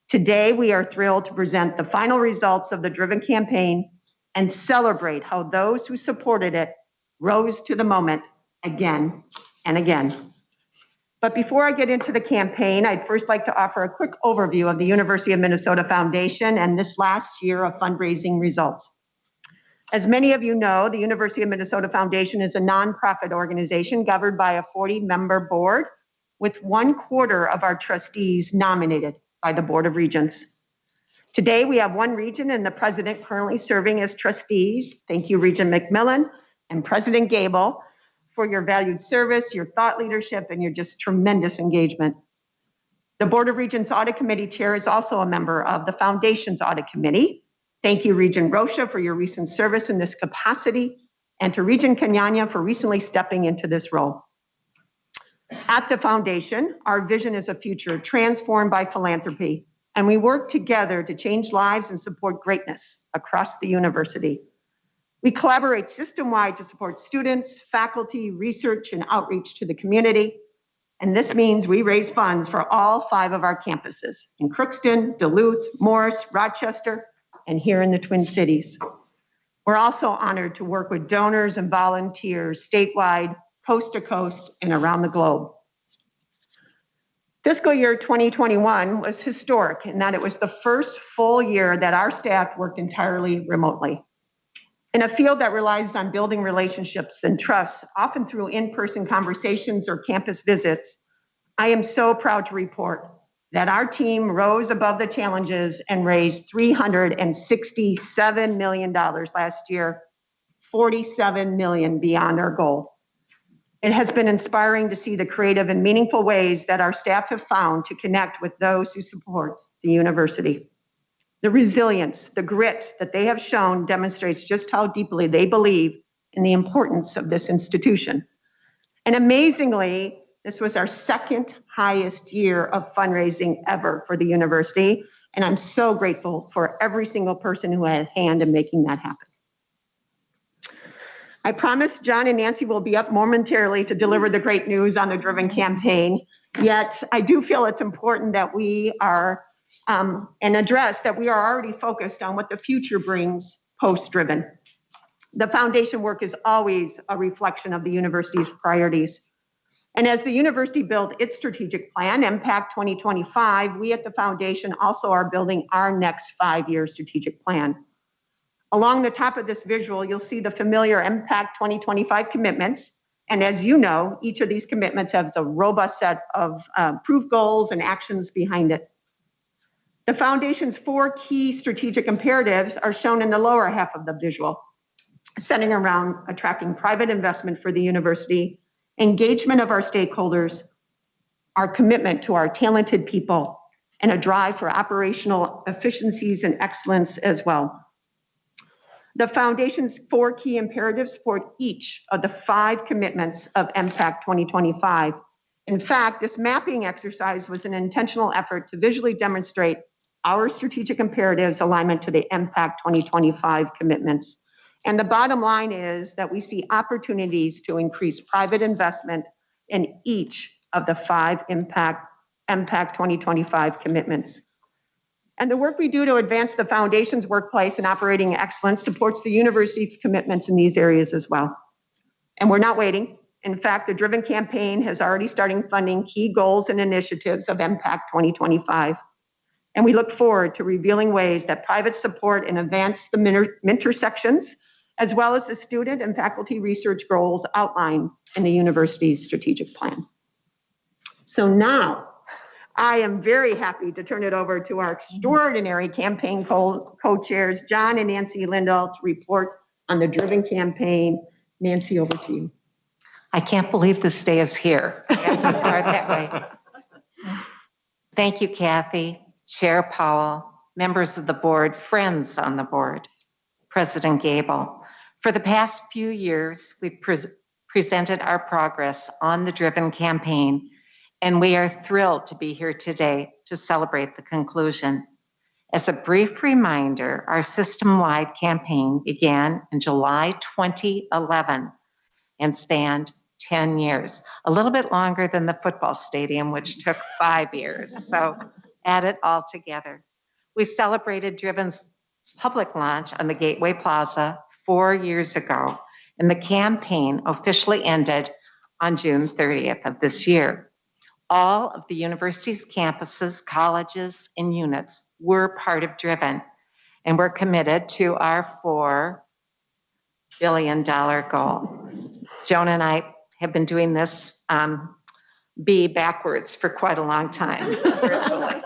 Today, we are thrilled to present the final results of the Driven campaign and celebrate how those who supported it rose to the moment again and again. But before I get into the campaign, I'd first like to offer a quick overview of the University of Minnesota Foundation and this last year of fundraising results. As many of you know, the University of Minnesota Foundation is a nonprofit organization governed by a 40-member board with 1/4 of our trustees nominated by the Board of Regents. Today, we have one regent and the president currently serving as trustees. Thank you, Regent McMillan and President Gable, for your valued service, your thought leadership, and your just tremendous engagement. The Board of Regents Audit Committee Chair is also a member of the Foundation's Audit Committee. Thank you, Regent Rocha, for your recent service in this capacity, and to Regent Kanyanya for recently stepping into this role. At the Foundation, our vision is a future transformed by philanthropy, and we work together to change lives and support greatness across the university. We collaborate system-wide to support students, faculty, research, and outreach to the community. And this means we raise funds for all 5 of our campuses in Crookston, Duluth, Morris, Rochester, and here in the Twin Cities. We're also honored to work with donors and volunteers statewide, coast to coast, and around the globe. Fiscal year 2021 was historic in that it was the first full year that our staff worked entirely remotely. In a field that relies on building relationships and trust, often through in-person conversations or campus visits, I am so proud to report that our team rose above the challenges and raised $367 million last year, 47 million beyond our goal. It has been inspiring to see the creative and meaningful ways that our staff have found to connect with those who support the university. The resilience, the grit that they have shown demonstrates just how deeply they believe in the importance of this institution. And amazingly, this was our second highest year of fundraising ever for the university. And I'm so grateful for every single person who had a hand in making that happen. I promise John and Nancy will be up momentarily to deliver the great news on the Driven campaign. Yet I do feel it's important that we are and address that we are already focused on what the future brings post-Driven. The foundation work is always a reflection of the university's priorities. And as the university built its strategic plan, Impact 2025, we at the foundation also are building our next 5-year strategic plan. Along the top of this visual, you'll see the familiar Impact 2025 commitments. And as you know, each of these commitments has a robust set of approved goals and actions behind it. The foundation's 4 key strategic imperatives are shown in the lower half of the visual, centering around attracting private investment for the university, engagement of our stakeholders, our commitment to our talented people, and a drive for operational efficiencies and excellence as well. The foundation's 4 key imperatives support each of the 5 commitments of Impact 2025. In fact, this mapping exercise was an intentional effort to visually demonstrate our strategic imperatives alignment to the Impact 2025 commitments. And the bottom line is that we see opportunities to increase private investment in each of the 5 Impact 2025 commitments. And the work we do to advance the foundation's workplace and operating excellence supports the university's commitments in these areas as well. And we're not waiting. In fact, the Driven campaign has already started funding key goals and initiatives of Impact 2025. And we look forward to revealing ways that private support and advance the intersections, as well as the student and faculty research goals outlined in the university's strategic plan. So now, I am very happy to turn it over to our extraordinary campaign co-chairs, John and Nancy Lindahl, to report on the Driven campaign. Nancy, over to you. I can't believe this day is here. I have to start that way. Thank you, Kathy, Chair Powell, members of the board, friends on the board, President Gable. For the past few years, we've presented our progress on the Driven campaign, and we are thrilled to be here today to celebrate the conclusion. As a brief reminder, our system-wide campaign began in July 2011 and spanned 10 years, a little bit longer than the football stadium, which took 5 years. So add it all together. We celebrated Driven's public launch on the Gateway Plaza 4 years ago, and the campaign officially ended on June 30th of this year. All of the university's campuses, colleges, and units were part of Driven, and we're committed to our $4 billion goal. Joan and I have been doing this B backwards for quite a long time, virtually.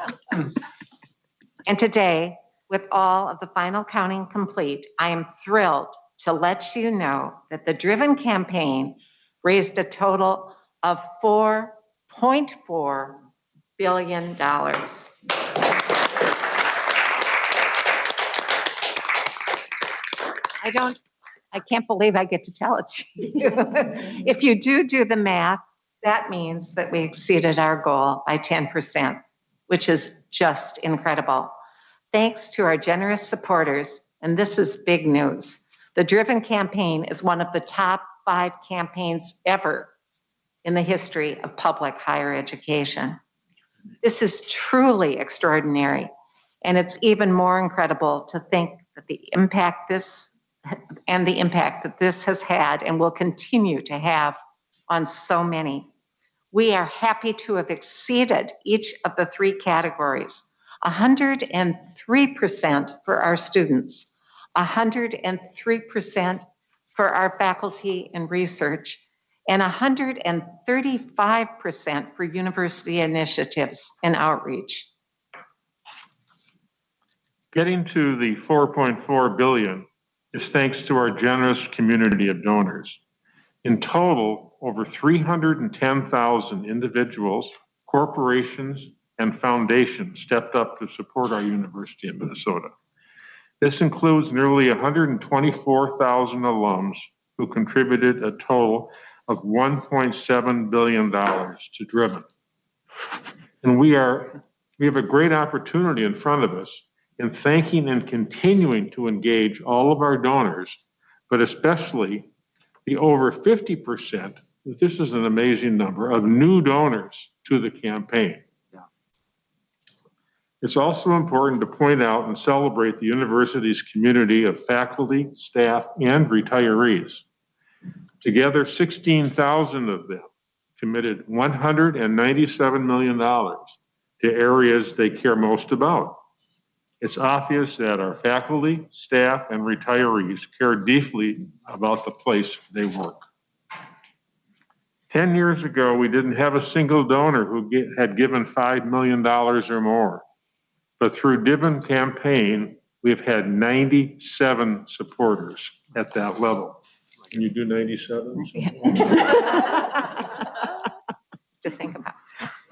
And today, with all of the final counting complete, I am thrilled to let you know that the Driven campaign raised a total of $4.4 billion. I can't believe I get to tell it to you. If you do the math, that means that we exceeded our goal by 10%, which is just incredible. Thanks to our generous supporters, and this is big news, the Driven campaign is one of the top 5 campaigns ever in the history of public higher education. This is truly extraordinary, and it's even more incredible to think that the impact that this has had and will continue to have on so many. We are happy to have exceeded each of the 3 categories, 103% for our students, 103% for our faculty and research, and 135% for university initiatives and outreach. Getting to the 4.4 billion is thanks to our generous community of donors. In total, over 310,000 individuals, corporations, and foundations stepped up to support our University of Minnesota. This includes nearly 124,000 alums who contributed a total of $1.7 billion to Driven. And we have a great opportunity in front of us in thanking and continuing to engage all of our donors, but especially the over 50%, this is an amazing number, of new donors to the campaign. It's also important to point out and celebrate the university's community of faculty, staff, and retirees. Together, 16,000 of them committed $197 million to areas they care most about. It's obvious that our faculty, staff, and retirees care deeply about the place they work. 10 years ago, we didn't have a single donor who had given $5 million or more. But through Driven campaign, we've had 97 supporters at that level. Can you do 97? To think about.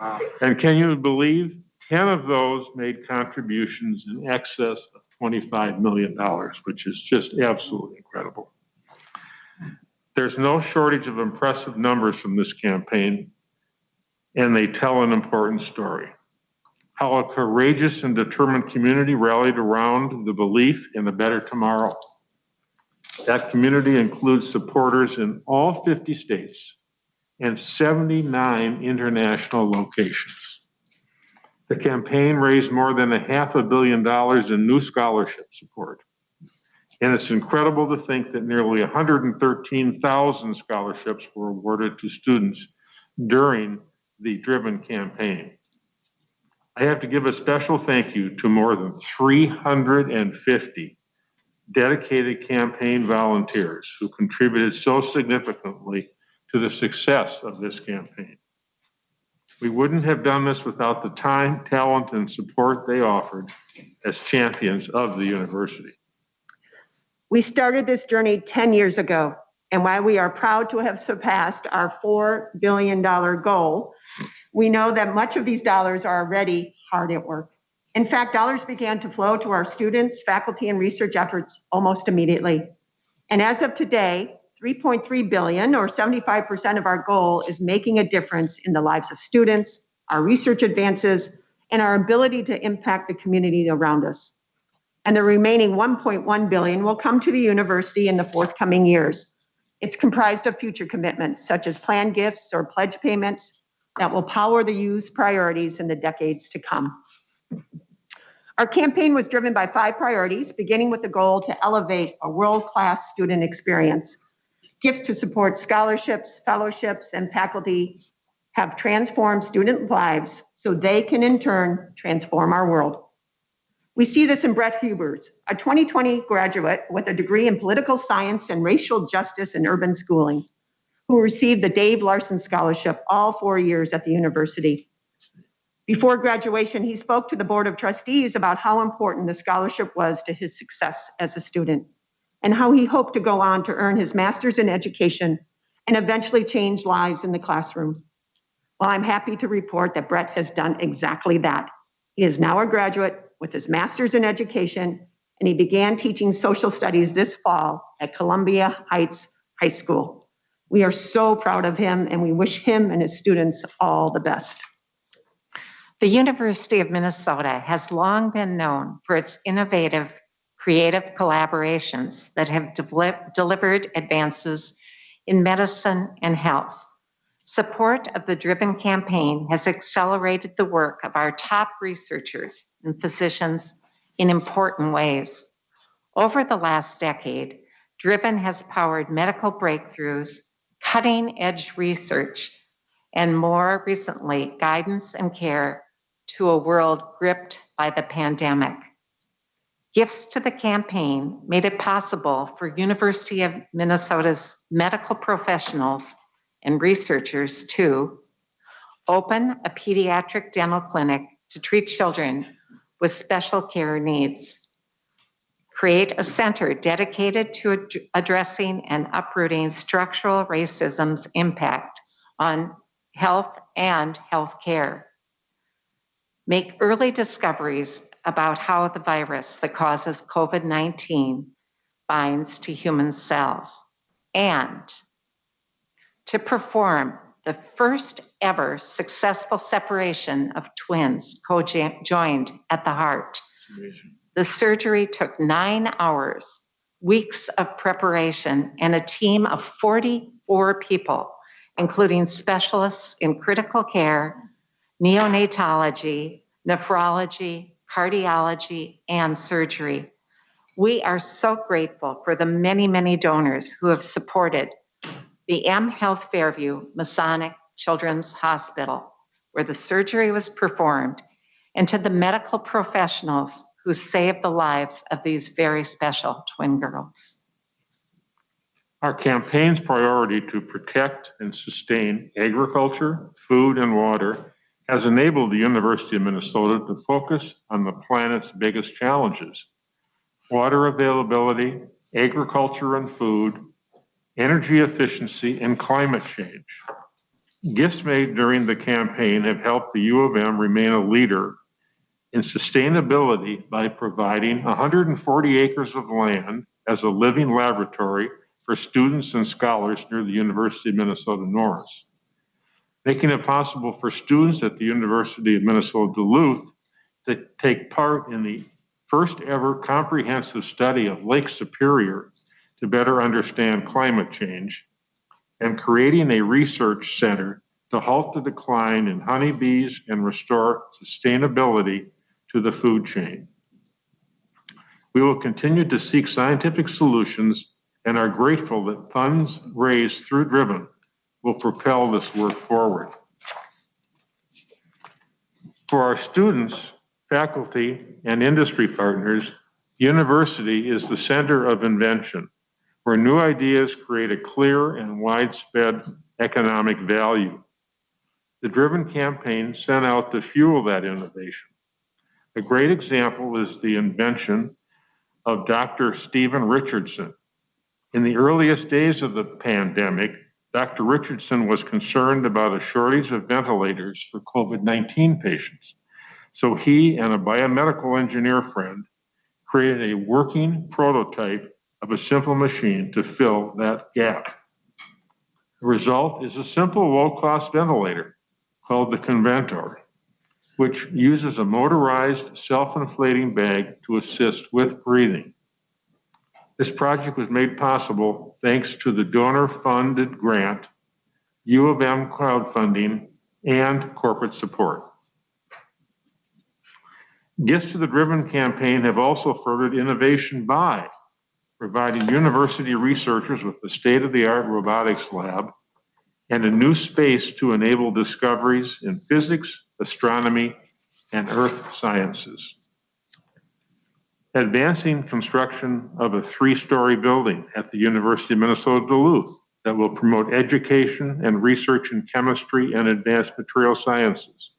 Wow. And can you believe 10 of those made contributions in excess of $25 million, which is just absolutely incredible. There's no shortage of impressive numbers from this campaign, and they tell an important story. How a courageous and determined community rallied around the belief in a better tomorrow. That community includes supporters in all 50 states and 79 international locations. The campaign raised more than $500 million in new scholarship support. And it's incredible to think that nearly 113,000 scholarships were awarded to students during the Driven campaign. I have to give a special thank you to more than 350 dedicated campaign volunteers who contributed so significantly to the success of this campaign. We wouldn't have done this without the time, talent, and support they offered as champions of the university. We started this journey 10 years ago, and while we are proud to have surpassed our $4 billion goal, we know that much of these dollars are already hard at work. In fact, dollars began to flow to our students, faculty, and research efforts almost immediately. And as of today, $3.3 billion, or 75% of our goal, is making a difference in the lives of students, our research advances, and our ability to impact the community around us. And the remaining $1.1 billion will come to the university in the forthcoming years. It's comprised of future commitments, such as planned gifts or pledge payments that will power the U's priorities in the decades to come. Our campaign was driven by 5 priorities, beginning with the goal to elevate a world-class student experience. Gifts to support scholarships, fellowships, and faculty have transformed student lives so they can in turn transform our world. We see this in Brett Hubers, a 2020 graduate with a degree in political science and racial justice and urban schooling, who received the Dave Larson Scholarship all 4 years at the university. Before graduation, he spoke to the Board of Trustees about how important the scholarship was to his success as a student, and how he hoped to go on to earn his master's in education and eventually change lives in the classroom. Well, I'm happy to report that Brett has done exactly that. He is now a graduate with his master's in education, and he began teaching social studies this fall at Columbia Heights High School. We are so proud of him, and we wish him and his students all the best. The University of Minnesota has long been known for its innovative, creative collaborations that have delivered advances in medicine and health. Support of the Driven campaign has accelerated the work of our top researchers and physicians in important ways. Over the last decade, Driven has powered medical breakthroughs, cutting-edge research, and more recently, guidance and care to a world gripped by the pandemic. Gifts to the campaign made it possible for University of Minnesota's medical professionals and researchers to open a pediatric dental clinic to treat children with special care needs, create a center dedicated to addressing and uprooting structural racism's impact on health and healthcare, make early discoveries about how the virus that causes COVID-19 binds to human cells, and to perform the first ever successful separation of twins co-joined at the heart. The surgery took 9 hours, weeks of preparation, and a team of 44 people, including specialists in critical care, neonatology, nephrology, cardiology, and surgery. We are so grateful for the many, many donors who have supported the M Health Fairview Masonic Children's Hospital, where the surgery was performed, and to the medical professionals who saved the lives of these very special twin girls. Our campaign's priority to protect and sustain agriculture, food, and water has enabled the University of Minnesota to focus on the planet's biggest challenges: water availability, agriculture and food, energy efficiency, and climate change. Gifts made during the campaign have helped the U of M remain a leader in sustainability by providing 140 acres of land as a living laboratory for students and scholars near the University of Minnesota Norris, making it possible for students at the University of Minnesota Duluth to take part in the first ever comprehensive study of Lake Superior to better understand climate change, and creating a research center to halt the decline in honeybees and restore sustainability to the food chain. We will continue to seek scientific solutions and are grateful that funds raised through Driven will propel this work forward. For our students, faculty, and industry partners, the university is the center of invention, where new ideas create a clear and widespread economic value. The Driven campaign sent out to fuel that innovation. A great example is the invention of Dr. Stephen Richardson. In the earliest days of the pandemic, Dr. Richardson was concerned about a shortage of ventilators for COVID-19 patients. So he and a biomedical engineer friend created a working prototype of a simple machine to fill that gap. The result is a simple low-cost ventilator called the Conventor, which uses a motorized self-inflating bag to assist with breathing. This project was made possible thanks to the donor-funded grant, U of M crowdfunding, and corporate support. Gifts to the Driven campaign have also furthered innovation by providing university researchers with the state-of-the-art robotics lab and a new space to enable discoveries in physics, astronomy, and earth sciences. Advancing construction of a 3-story building at the University of Minnesota Duluth that will promote education and research in chemistry and advanced material sciences.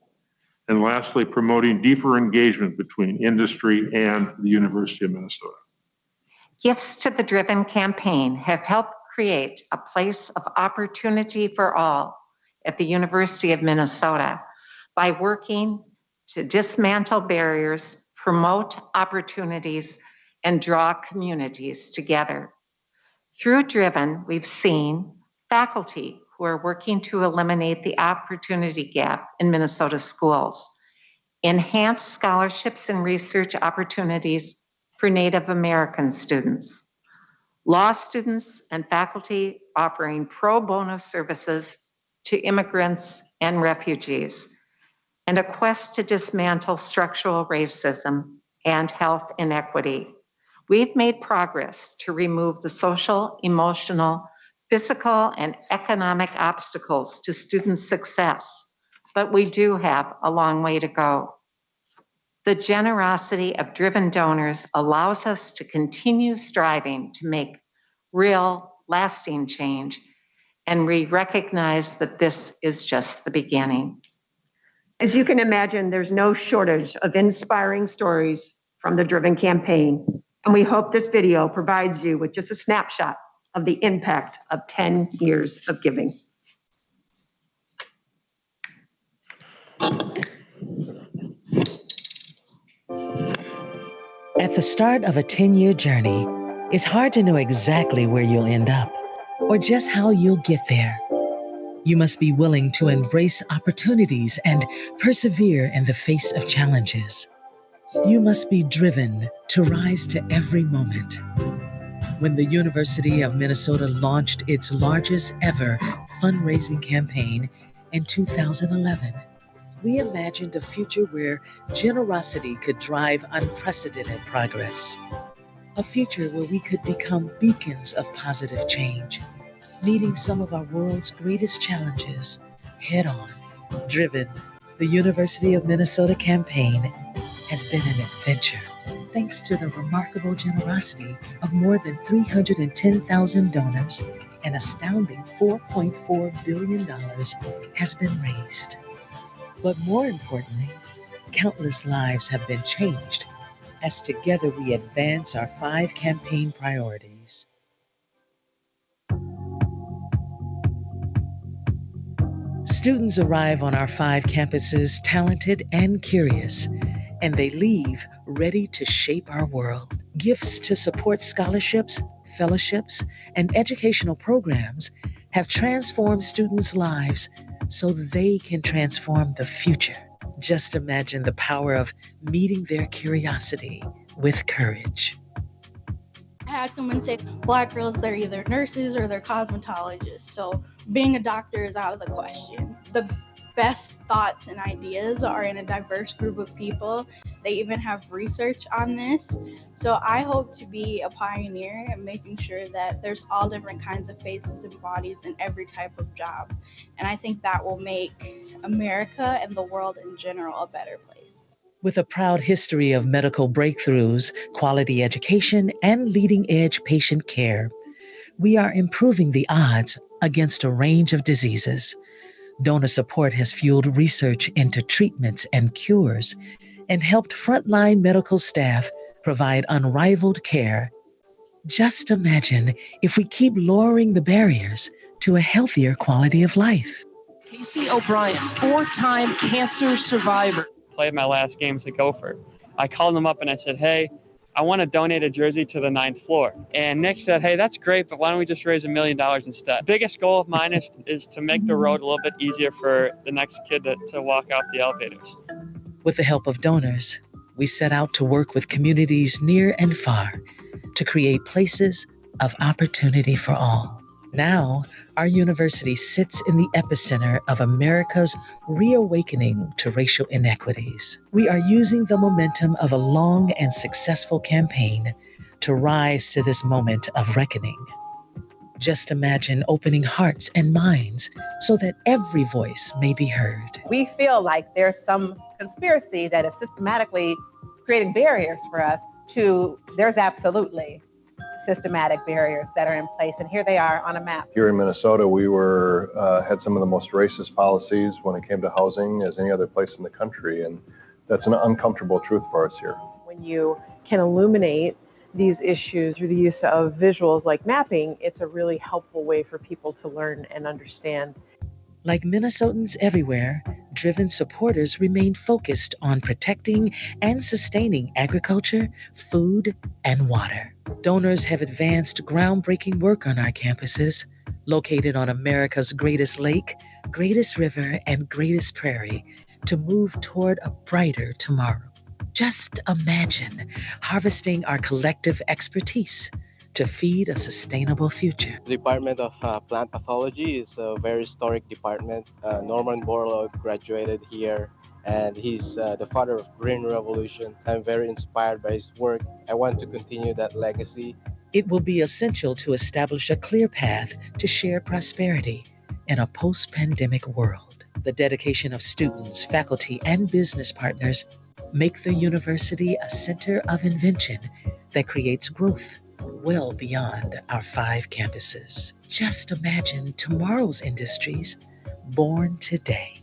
And lastly, promoting deeper engagement between industry and the University of Minnesota. Gifts to the Driven campaign have helped create a place of opportunity for all at the University of Minnesota by working to dismantle barriers, promote opportunities, and draw communities together. Through Driven, we've seen faculty who are working to eliminate the opportunity gap in Minnesota schools, enhance scholarships and research opportunities for Native American students, law students and faculty offering pro bono services to immigrants and refugees, and a quest to dismantle structural racism and health inequity. We've made progress to remove the social, emotional, physical, and economic obstacles to student success, but we do have a long way to go. The generosity of driven donors allows us to continue striving to make real, lasting change, and we recognize that this is just the beginning. As you can imagine, there's no shortage of inspiring stories from the Driven campaign, and we hope this video provides you with just a snapshot of the impact of 10 years of giving. At the start of a 10-year journey, it's hard to know exactly where you'll end up or just how you'll get there. You must be willing to embrace opportunities and persevere in the face of challenges. You must be driven to rise to every moment. When the University of Minnesota launched its largest ever fundraising campaign in 2011, we imagined a future where generosity could drive unprecedented progress. A future where we could become beacons of positive change, meeting some of our world's greatest challenges head on. Driven, the University of Minnesota campaign has been an adventure. Thanks to the remarkable generosity of more than 310,000 donors, an astounding $4.4 billion has been raised. But more importantly, countless lives have been changed as together we advance our 5 campaign priorities. Students arrive on our 5 campuses talented and curious, and they leave ready to shape our world. Gifts to support scholarships, fellowships, and educational programs have transformed students' lives so they can transform the future. Just imagine the power of meeting their curiosity with courage. I had someone say, Black girls, they're either nurses or they're cosmetologists. So being a doctor is out of the question. The best thoughts and ideas are in a diverse group of people. They even have research on this. So I hope to be a pioneer in making sure that there's all different kinds of faces and bodies in every type of job. And I think that will make America and the world in general a better place. With a proud history of medical breakthroughs, quality education, and leading-edge patient care, we are improving the odds against a range of diseases. Donor support has fueled research into treatments and cures and helped frontline medical staff provide unrivaled care. Just imagine if we keep lowering the barriers to a healthier quality of life. Casey O'Brien, 4-time cancer survivor. Played my last game as a Gopher. I called him up and I said, hey, I want to donate a jersey to the 9th floor. And Nick said, hey, that's great, but why don't we just raise $1 million instead? Biggest goal of mine is to make the road a little bit easier for the next kid to walk out the elevators. With the help of donors, we set out to work with communities near and far to create places of opportunity for all. Now, our university sits in the epicenter of America's reawakening to racial inequities. We are using the momentum of a long and successful campaign to rise to this moment of reckoning. Just imagine opening hearts and minds so that every voice may be heard. We feel like there's some conspiracy that is systematically creating barriers for us there's absolutely systematic barriers that are in place, and here they are on a map. Here in Minnesota, we had some of the most racist policies when it came to housing as any other place in the country, and that's an uncomfortable truth for us here. When you can illuminate these issues through the use of visuals like mapping, it's a really helpful way for people to learn and understand. Like Minnesotans everywhere, Driven supporters remain focused on protecting and sustaining agriculture, food, and water. Donors have advanced groundbreaking work on our campuses, located on America's greatest lake, greatest river, and greatest prairie, to move toward a brighter tomorrow. Just imagine harvesting our collective expertise to feed a sustainable future. The Department of Plant Pathology is a very historic department. Norman Borlaug graduated here, and he's the father of Green Revolution. I'm very inspired by his work. I want to continue that legacy. It will be essential to establish a clear path to share prosperity in a post-pandemic world. The dedication of students, faculty, and business partners Make the university a center of invention that creates growth well beyond our 5 campuses. Just imagine tomorrow's industries born today.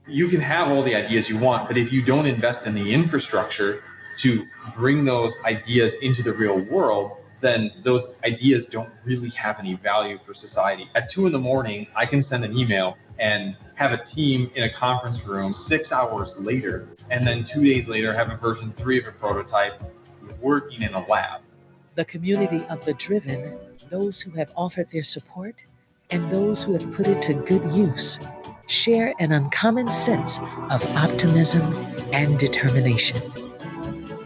You can have all the ideas you want, but if you don't invest in the infrastructure to bring those ideas into the real world, then those ideas don't really have any value for society. At 2 a.m, I can send an email and have a team in a conference room 6 hours later, and then 2 days later have a version 3 of a prototype working in a lab. The community of the driven, those who have offered their support and those who have put it to good use, share an uncommon sense of optimism and determination.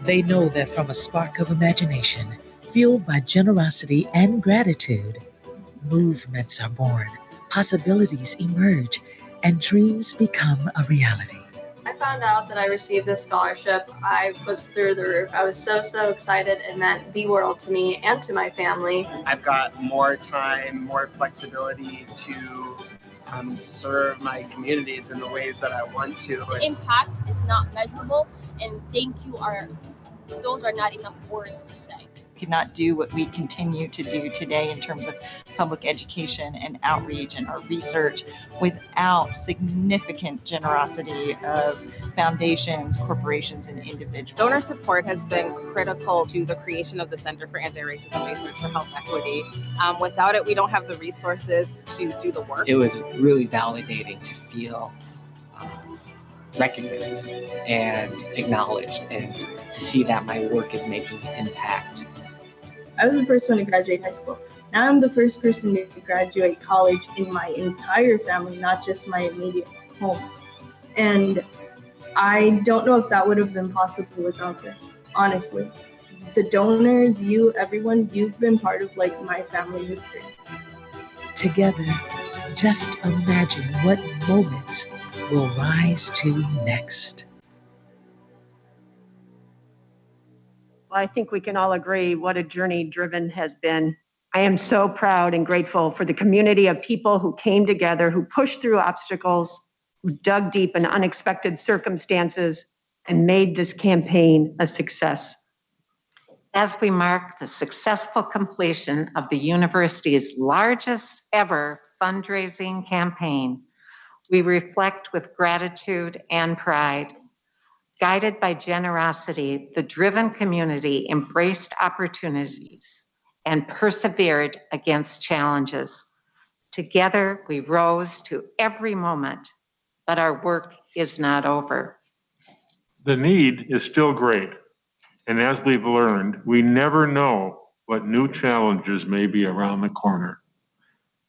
They know that from a spark of imagination, fueled by generosity and gratitude, movements are born, possibilities emerge, and dreams become a reality. I found out that I received this scholarship. I was through the roof. I was so excited. It meant the world to me and to my family. I've got more time, more flexibility to serve my communities in the ways that I want to. The impact is not measurable, and thank you those are not enough words to say. Could not do what we continue to do today in terms of public education and outreach and our research without significant generosity of foundations, corporations, and individuals. Donor support has been critical to the creation of the Center for Anti-Racism Research for Health Equity. Without it, we don't have the resources to do the work. It was really validating to feel recognized and acknowledged, and to see that my work is making an impact. I was the first one to graduate high school. Now I'm the first person to graduate college in my entire family, not just my immediate home. And I don't know if that would have been possible without this, honestly. The donors, you, everyone, you've been part of my family history. Together, just imagine what moments will rise to next. Well, I think we can all agree what a journey Driven has been. I am so proud and grateful for the community of people who came together, who pushed through obstacles, who dug deep in unexpected circumstances, and made this campaign a success. As we mark the successful completion of the university's largest ever fundraising campaign, we reflect with gratitude and pride. Guided by generosity, the Driven community embraced opportunities and persevered against challenges. Together, we rose to every moment, but our work is not over. The need is still great. And as we've learned, we never know what new challenges may be around the corner.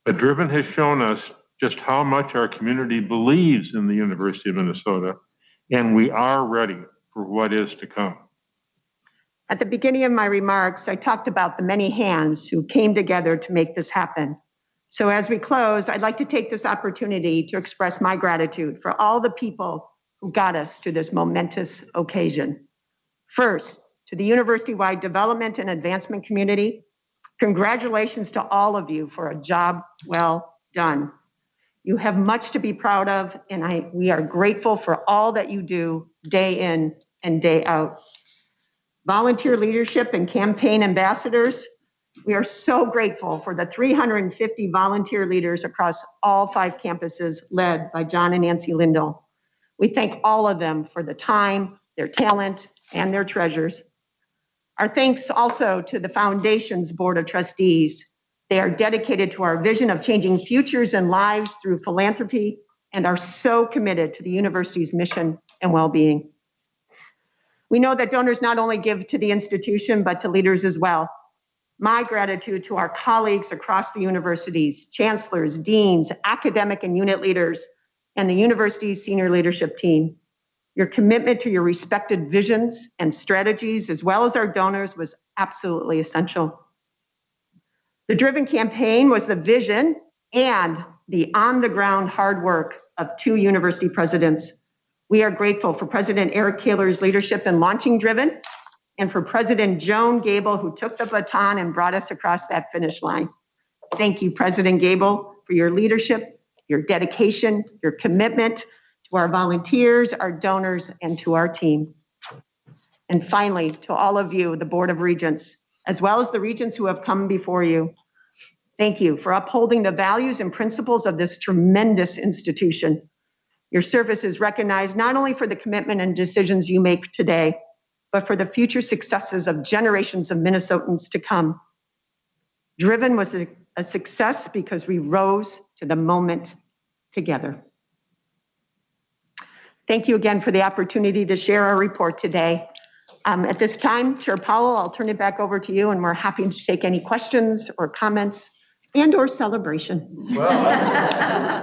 But Driven has shown us just how much our community believes in the University of Minnesota, and we are ready for what is to come. At the beginning of my remarks, I talked about the many hands who came together to make this happen. So as we close, I'd like to take this opportunity to express my gratitude for all the people who got us to this momentous occasion. First, to the university-wide development and advancement community, congratulations to all of you for a job well done. You have much to be proud of, and we are grateful for all that you do day in and day out. Volunteer leadership and campaign ambassadors, we are so grateful for the 350 volunteer leaders across all 5 campuses led by John and Nancy Lindell. We thank all of them for the time, their talent, and their treasures. Our thanks also to the Foundation's Board of Trustees. They are dedicated to our vision of changing futures and lives through philanthropy and are so committed to the university's mission and well-being. We know that donors not only give to the institution, but to leaders as well. My gratitude to our colleagues across the universities, chancellors, deans, academic and unit leaders, and the university's senior leadership team. Your commitment to your respected visions and strategies, as well as our donors, was absolutely essential. The Driven campaign was the vision and the on-the-ground hard work of 2 university presidents. We are grateful for President Eric Kaler's leadership in launching Driven, and for President Joan Gable, who took the baton and brought us across that finish line. Thank you, President Gable, for your leadership, your dedication, your commitment to our volunteers, our donors, and to our team. And finally, to all of you, the Board of Regents, as well as the regents who have come before you, thank you for upholding the values and principles of this tremendous institution. Your service is recognized not only for the commitment and decisions you make today, but for the future successes of generations of Minnesotans to come. Driven was a success because we rose to the moment together. Thank you again for the opportunity to share our report today. At this time, Chair Powell, I'll turn it back over to you, and we're happy to take any questions or comments and or celebration. Well, I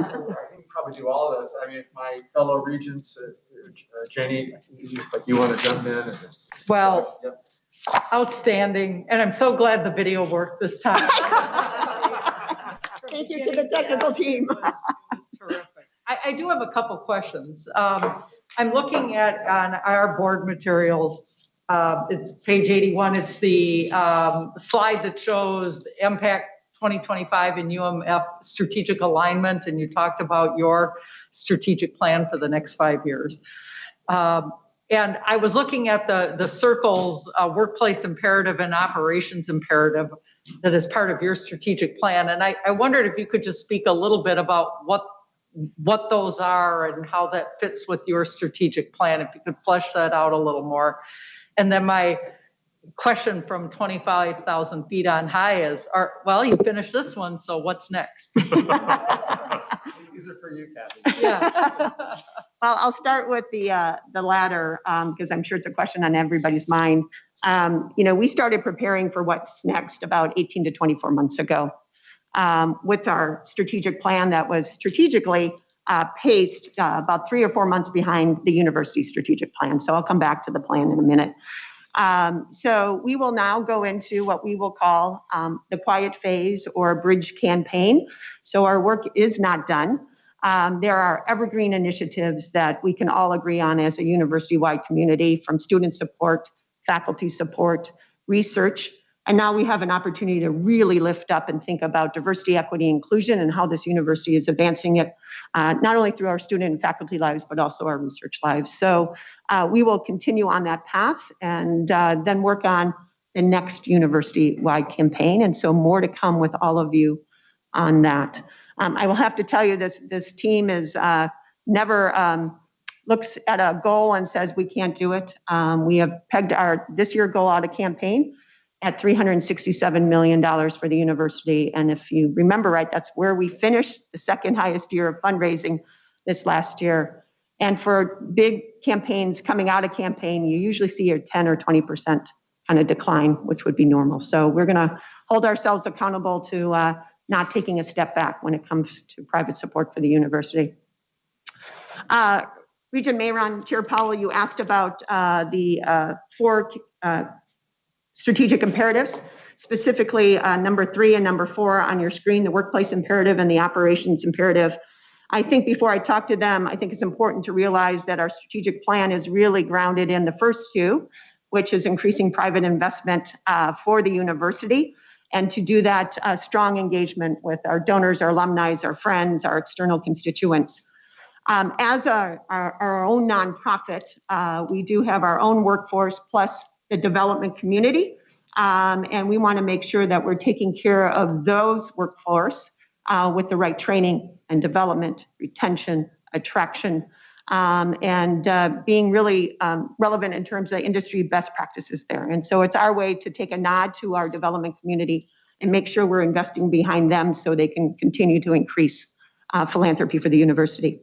can probably do all of this. I mean, if my fellow regents, Jenny, you want to jump in? Well, Yep. outstanding. And I'm so glad the video worked this time. Thank you to the technical team. Terrific. I do have a couple questions. I'm looking at on our board materials. It's page 81. It's the slide that shows the MPAC 2025 and UMF strategic alignment, and you talked about your strategic plan for the next 5 years. And I was looking at the circles, workplace imperative and operations imperative that is part of your strategic plan. And I wondered if you could just speak a little bit about what those are and how that fits with your strategic plan, if you could flesh that out a little more. And then my question from 25,000 feet on high is, well, you finished this one, so what's next? These are for you, Kathy. Yeah. Well, I'll start with the latter, because I'm sure it's a question on everybody's mind. We started preparing for what's next about 18 to 24 months ago with our strategic plan that was strategically paced about 3 or 4 months behind the university strategic plan. So I'll come back to the plan in a minute. So we will now go into what we will call the quiet phase or bridge campaign. So our work is not done. There are evergreen initiatives that we can all agree on as a university-wide community, from student support, faculty support, research. And now we have an opportunity to really lift up and think about diversity, equity, inclusion, and how this university is advancing it, not only through our student and faculty lives, but also our research lives. So we will continue on that path and then work on the next university-wide campaign. And so more to come with all of you on that. I will have to tell you this team is never looks at a goal and says we can't do it. We have pegged our this year goal out of campaign at $367 million for the university. And if you remember right, that's where we finished the second highest year of fundraising this last year. And for big campaigns coming out of campaign, you usually see a 10 or 20% kind of decline, which would be normal. So we're gonna hold ourselves accountable to not taking a step back when it comes to private support for the university. Regent Mayron, Chair Powell, you asked about the 4 strategic imperatives, specifically number 3 and number 4 on your screen, the workplace imperative and the operations imperative. I think before I talk to them, I think it's important to realize that our strategic plan is really grounded in the first 2, which is increasing private investment for the university. And to do that, strong engagement with our donors, our alumni, our friends, our external constituents. As our own nonprofit, we do have our own workforce plus the development community. And we want to make sure that we're taking care of those workforce with the right training and development, retention, attraction, and being really relevant in terms of industry best practices there. And so it's our way to take a nod to our development community and make sure we're investing behind them so they can continue to increase philanthropy for the university.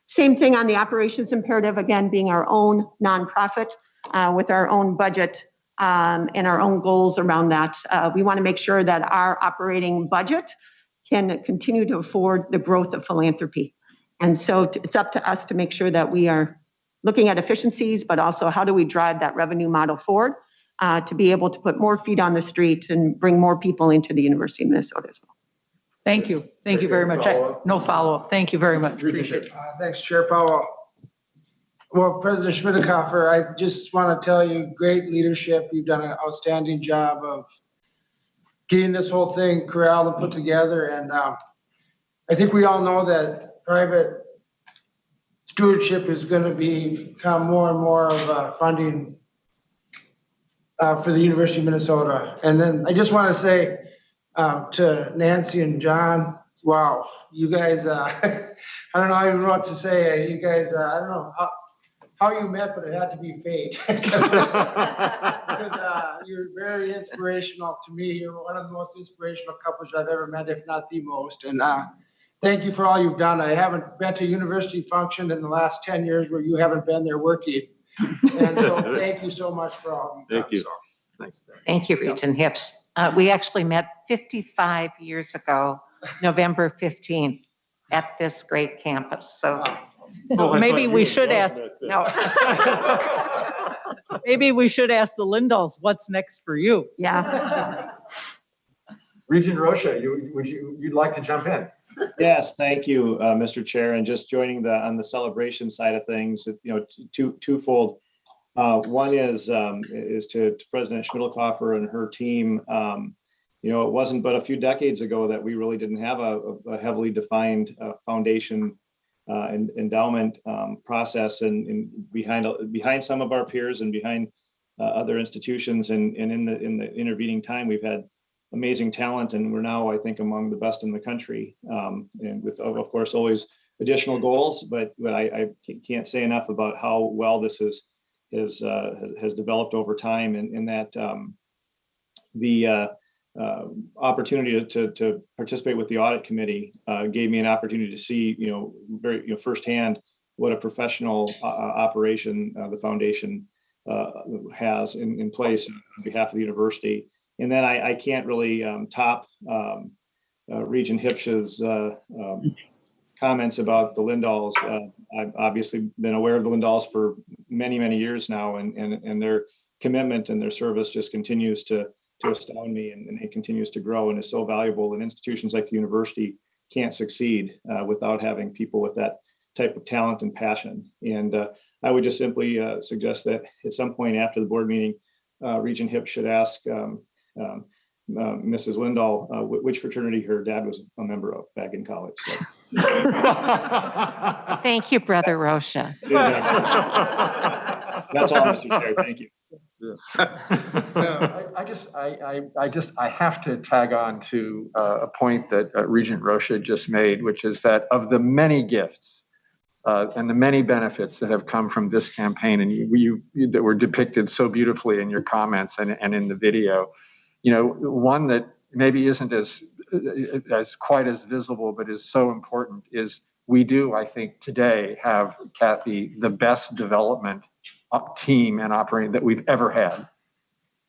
Same thing on the operations imperative, again, being our own nonprofit with our own budget and our own goals around that. We want to make sure that our operating budget can continue to afford the growth of philanthropy. And so it's up to us to make sure that we are looking at efficiencies, but also how do we drive that revenue model forward to be able to put more feet on the street and bring more people into the University of Minnesota as well. Thank you. Thank you very much. No follow-up. Thank you very much. Appreciate it. Thanks, Chair Powell. Well, President Schmidt-Hofer, I just want to tell you, great leadership. You've done an outstanding job of getting this whole thing corralled and put together. And I think we all know that private stewardship is going to become more and more of a funding for the University of Minnesota. And then I just want to say to Nancy and John, wow, you guys, I don't know even what to say. You guys, I don't know how you met, but it had to be fate. Because you're very inspirational to me. You're one of the most inspirational couples I've ever met, if not the most. And thank you for all you've done. I haven't been to university function in the last 10 years where you haven't been there working. And so thank you so much for all you've done. Thank you. So, thanks. Thank you, Regent Hips. We actually met 55 years ago, November 15th, at this great campus. So Maybe we should ask, maybe we should ask the Lindalls, what's next for you? Yeah. Regent Rocha, you'd like to jump in? Yes, thank you, Mr. Chair. And just joining on the celebration side of things, twofold. One is to President Schmidlkoffer and her team. It wasn't but a few decades ago that we really didn't have a heavily defined foundation and endowment process, and behind some of our peers and behind other institutions, and in the intervening time, we've had amazing talent, and we're now, I think, among the best in the country, and with, of course, always additional goals. But I can't say enough about how well this has developed over time, and that the opportunity to participate with the audit committee gave me an opportunity to see, very firsthand what a professional operation the foundation has in place on behalf of the university. And then I can't really top Regent Hipsch's comments about the Lindalls. I've obviously been aware of the Lindalls for many, many years now, and their commitment and their service just continues to astound me, and it continues to grow and is so valuable. And institutions like the university can't succeed without having people with that type of talent and passion. And I would just simply suggest that at some point after the board meeting, Regent Hipsch should ask Mrs. Lindahl which fraternity her dad was a member of back in college. So. Thank you, Brother Rocha. That's all, Mr. Chair. Thank you. I have to tag on to a point that Regent Rocha just made, which is that of the many gifts and the many benefits that have come from this campaign, and you that were depicted so beautifully in your comments and in the video, one that maybe isn't as quite as visible, but is so important is we do, I think, today have, Kathy, the best development team and operating that we've ever had.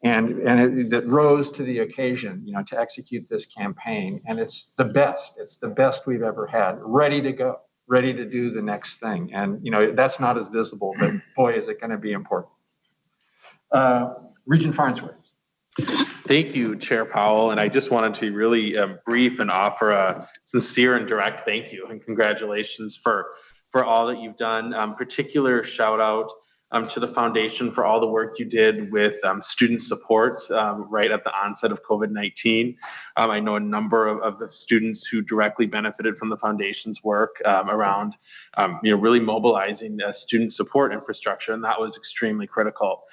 And that rose to the occasion, to execute this campaign. And it's the best we've ever had, ready to go, ready to do the next thing. And, that's not as visible, but boy, is it going to be important. Regent Farnsworth. Thank you, Chair Powell. And I just wanted to be really brief and offer a sincere and direct thank you and congratulations for all that you've done. Particular shout out to the foundation for all the work you did with student support right at the onset of COVID-19. I know a number of the students who directly benefited from the foundation's work around really mobilizing student support infrastructure, and that was extremely critical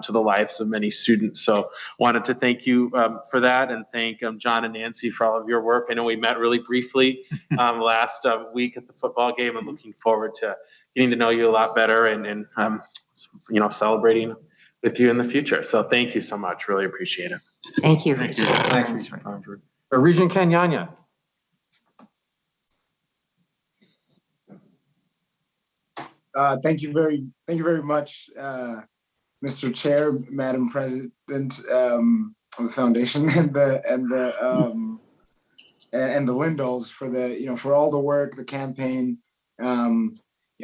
to the lives of many students. So wanted to thank you for that, and thank John and Nancy for all of your work. I know we met really briefly last week at the football game. I'm looking forward to getting to know you a lot better and celebrating with you in the future. So thank you so much. Really appreciate it. Thank you. Thank you. Thanks, Regent Kenyanya. Thank you very much, Mr. Chair, Madam President of the foundation, and the Lindalls for all the work, the campaign.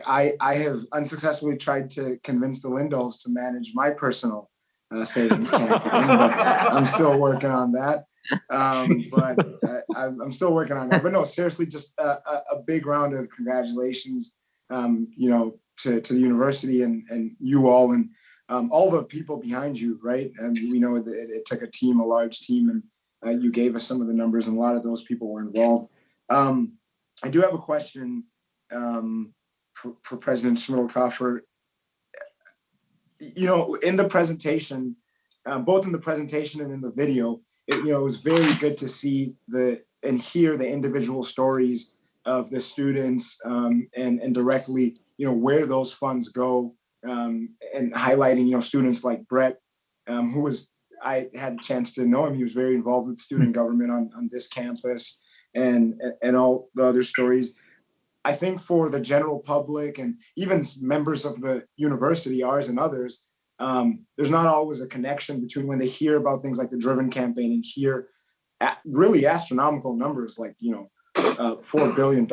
I have unsuccessfully tried to convince the Lindalls to manage my personal savings campaign, but I'm still working on that. I'm still working on that. But no, seriously, just a big round of congratulations, to the university and you all and all the people behind you, right? And we know that it took a large team, and you gave us some of the numbers, and a lot of those people were involved. I do have a question. For President Schmidlkoffer, in the presentation, both in the presentation and in the video, it was very good to see and hear the individual stories of the students and directly, where those funds go, and highlighting, students like Brett, I had a chance to know him. He was very involved with student government on this campus, and all the other stories. I think for the general public and even members of the university, ours and others, there's not always a connection between when they hear about things like the Driven campaign and hear really astronomical numbers like, $4 billion.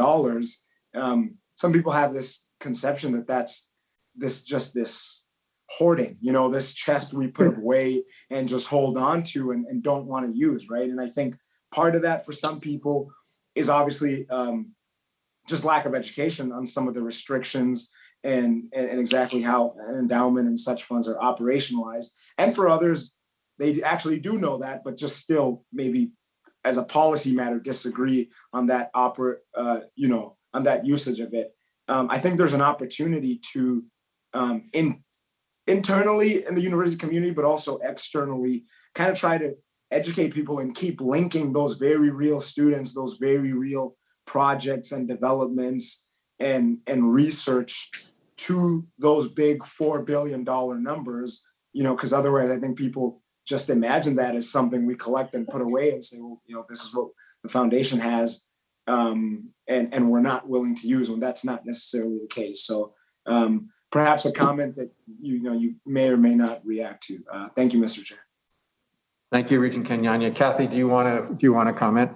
Some people have this conception that that's this hoarding, this chest we put away and just hold on to and don't want to use, right? And I think part of that for some people is obviously just lack of education on some of the restrictions and exactly how an endowment and such funds are operationalized. And for others, they actually do know that, but just still maybe as a policy matter disagree on that on that usage of it. I think there's an opportunity to internally in the university community, but also externally, kind of try to educate people and keep linking those very real students, those very real projects and developments and research to those big $4 billion numbers, because otherwise I think people just imagine that as something we collect and put away and say, well, this is what the foundation has, and we're not willing to use when that's not necessarily the case. So perhaps a comment that you may or may not react to. Thank you, Mr. Chair. Thank you, Regent Kenyanya. Kathy, do you want to comment?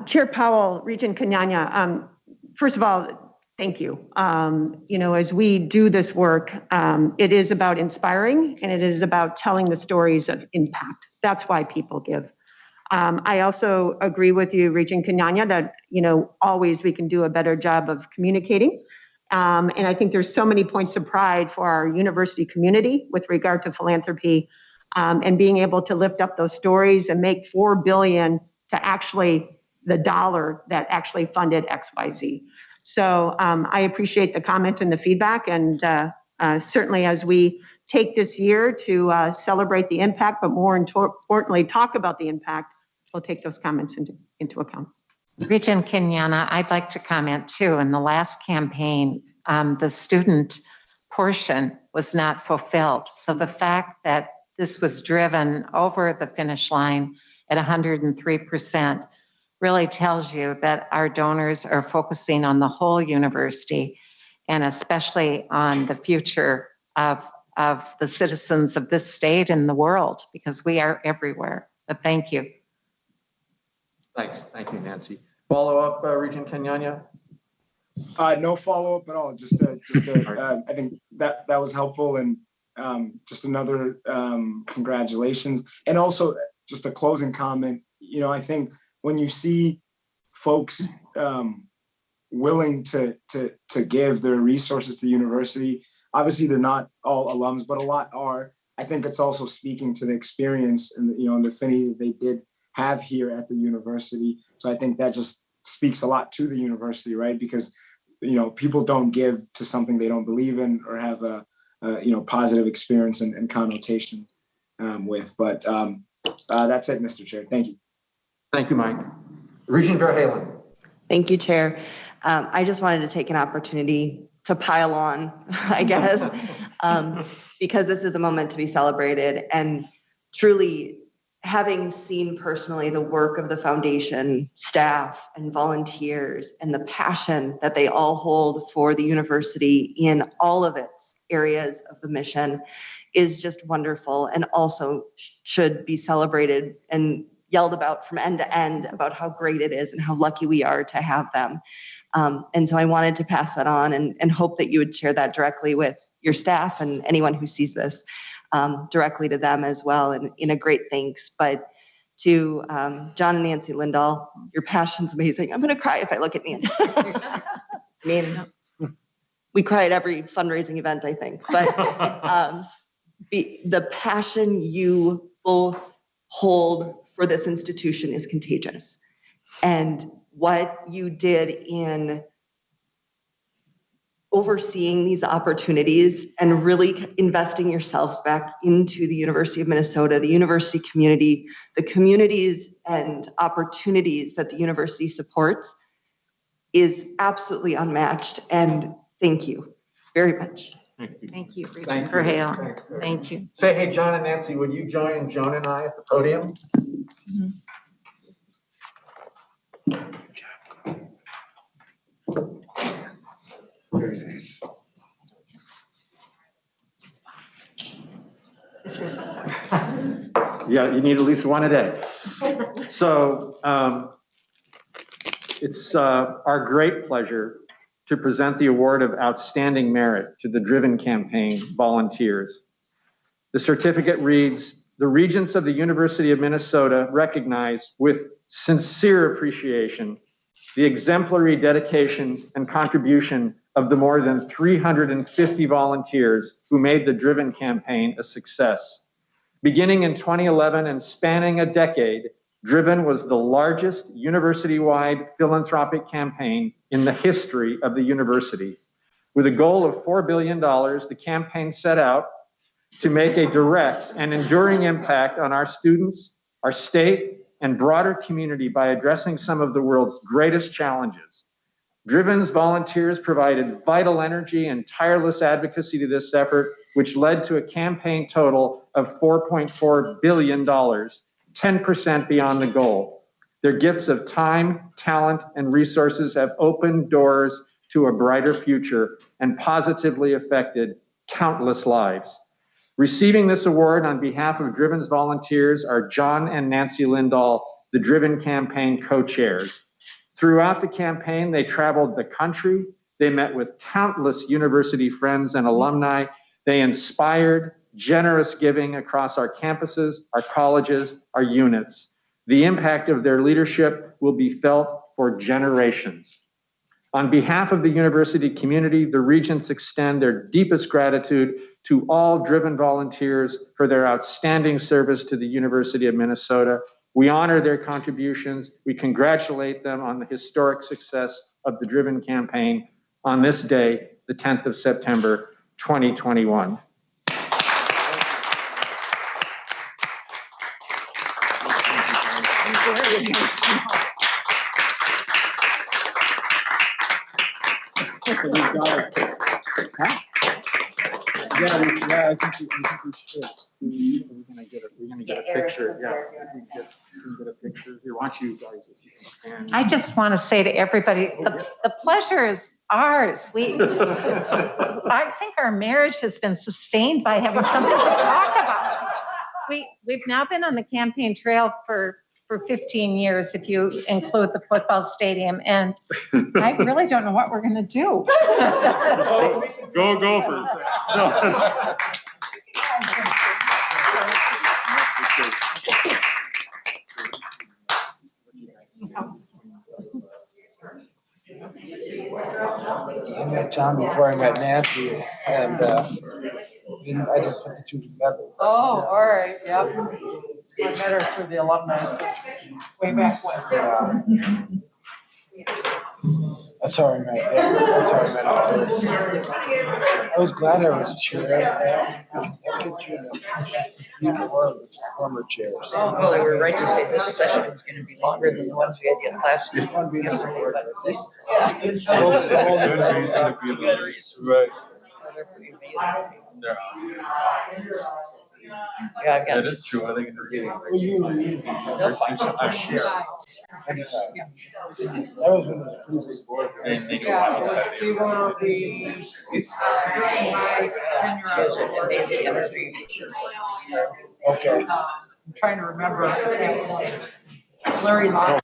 Chair Powell, Regent Kenyanya, first of all, thank you. As we do this work, it is about inspiring and it is about telling the stories of impact. That's why people give. I also agree with you, Regent Kenyanya, that, always we can do a better job of communicating. And I think there's so many points of pride for our university community with regard to philanthropy, and being able to lift up those stories and make $4 billion to actually the dollar that actually funded XYZ. So I appreciate the comment and the feedback, and certainly as we take this year to celebrate the impact, but more importantly, talk about the impact, we'll take those comments into account. Regent Kenyanya, I'd like to comment too. In the last campaign, the student portion was not fulfilled. So the fact that this was driven over the finish line at 103% really tells you that our donors are focusing on the whole university and especially on the future of the citizens of this state and the world, because we are everywhere. But thank you. Thanks. Thank you, Nancy. Follow up, Regent Kenyanya? No follow up at all. I think that was helpful, and just another congratulations. And also just a closing comment. I think when you see folks willing to give their resources to the university, obviously they're not all alums, but a lot are. I think it's also speaking to the experience and the affinity that they did have here at the university. So I think that just speaks a lot to the university, right? Because people don't give to something they don't believe in or have a positive experience and connotation with. But that's it, Mr. Chair. Thank you. Thank you, Mike. Regent Verhalen. Thank you, Chair. I just wanted to take an opportunity to pile on, I guess, because this is a moment to be celebrated. And truly, having seen personally the work of the foundation, staff, and volunteers, and the passion that they all hold for the university in all of its areas of the mission is just wonderful, and also should be celebrated and yelled about from end to end about how great it is and how lucky we are to have them. And so I wanted to pass that on and hope that you would share that directly with your staff and anyone who sees this, directly to them as well, and in a great thanks. But to John and Nancy Lindahl, your passion's amazing. I'm gonna cry if I look at Nancy. I mean, we cry at every fundraising event, I think, but the passion you both hold for this institution is contagious. And what you did in overseeing these opportunities and really investing yourselves back into the University of Minnesota, the university community, the communities and opportunities that the university supports is absolutely unmatched. And thank you very much. Thank you, Thank Regent you. Verhalen. Thanks. Thank you. Say, hey, John and Nancy, would you join Joan and I at the podium? Very nice. Yeah, you need at least one a day. So it's our great pleasure to present the award of outstanding merit to the Driven Campaign volunteers. The certificate reads, the Regents of the University of Minnesota recognize with sincere appreciation the exemplary dedication and contribution of the more than 350 volunteers who made the Driven Campaign a success. Beginning in 2011 and spanning a decade, Driven was the largest university-wide philanthropic campaign in the history of the university. With a goal of $4 billion, the campaign set out to make a direct and enduring impact on our students, our state, and broader community by addressing some of the world's greatest challenges. Driven's volunteers provided vital energy and tireless advocacy to this effort, which led to a campaign total of $4.4 billion, 10% beyond the goal. Their gifts of time, talent, and resources have opened doors to a brighter future and positively affected countless lives. Receiving this award on behalf of Driven's volunteers are John and Nancy Lindahl, the Driven Campaign co-chairs. Throughout the campaign, they traveled the country. They met with countless university friends and alumni. They inspired generous giving across our campuses, our colleges, our units. The impact of their leadership will be felt for generations. On behalf of the university community, the Regents extend their deepest gratitude to all Driven volunteers for their outstanding service to the University of Minnesota. We honor their contributions. We congratulate them on the historic success of the Driven Campaign on this day, the 10th of September, 2021. Yeah, I think we should. We're gonna get a picture. Yeah, we can get a picture. Here, why don't you guys, if you can stand. I just want to say to everybody, the pleasure is ours. I think our marriage has been sustained by having something to talk about. We've now been on the campaign trail for 15 years, if you include the football stadium, and I really don't know what we're going to do. Go Gophers. I met John before I met Nancy, and I didn't put the two together. Oh, all right, yep. I met her through the alumni association, way back when. That's how I met. That's how I met her. I was glad I was chair. That gets you before the former chairs. Well, they were right to say this session was going to be longer than the ones we had yet last year. It's fun being yesterday, but this. Right. Yeah, I've got. That is true. I think they're getting. They'll find something. That was when it was previous board. Yeah, we were Okay. I'm trying to remember. Larry Locke.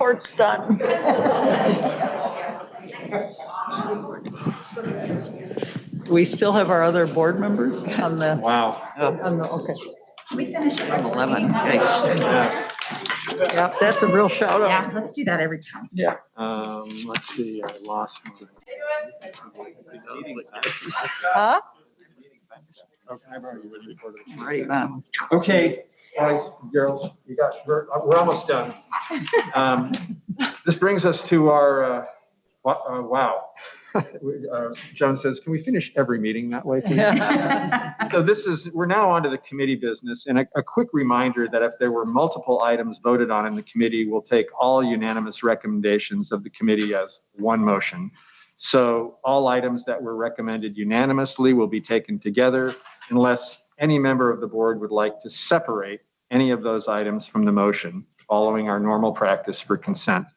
Report's done. We still have our other board members on the. Wow. On the, okay. We finished at 11. Yikes. Yeah. Yeah, that's a real shout out. Yeah, let's do that every time. Yeah. Let's see, I lost. Huh? Okay, guys, girls, we're almost done. This brings us to our, wow. Joan says, can we finish every meeting that way, please? So we're now on to the committee business, and a quick reminder that if there were multiple items voted on in the committee, we'll take all unanimous recommendations of the committee as one motion. So all items that were recommended unanimously will be taken together unless any member of the board would like to separate any of those items from the motion, following our normal practice for consent.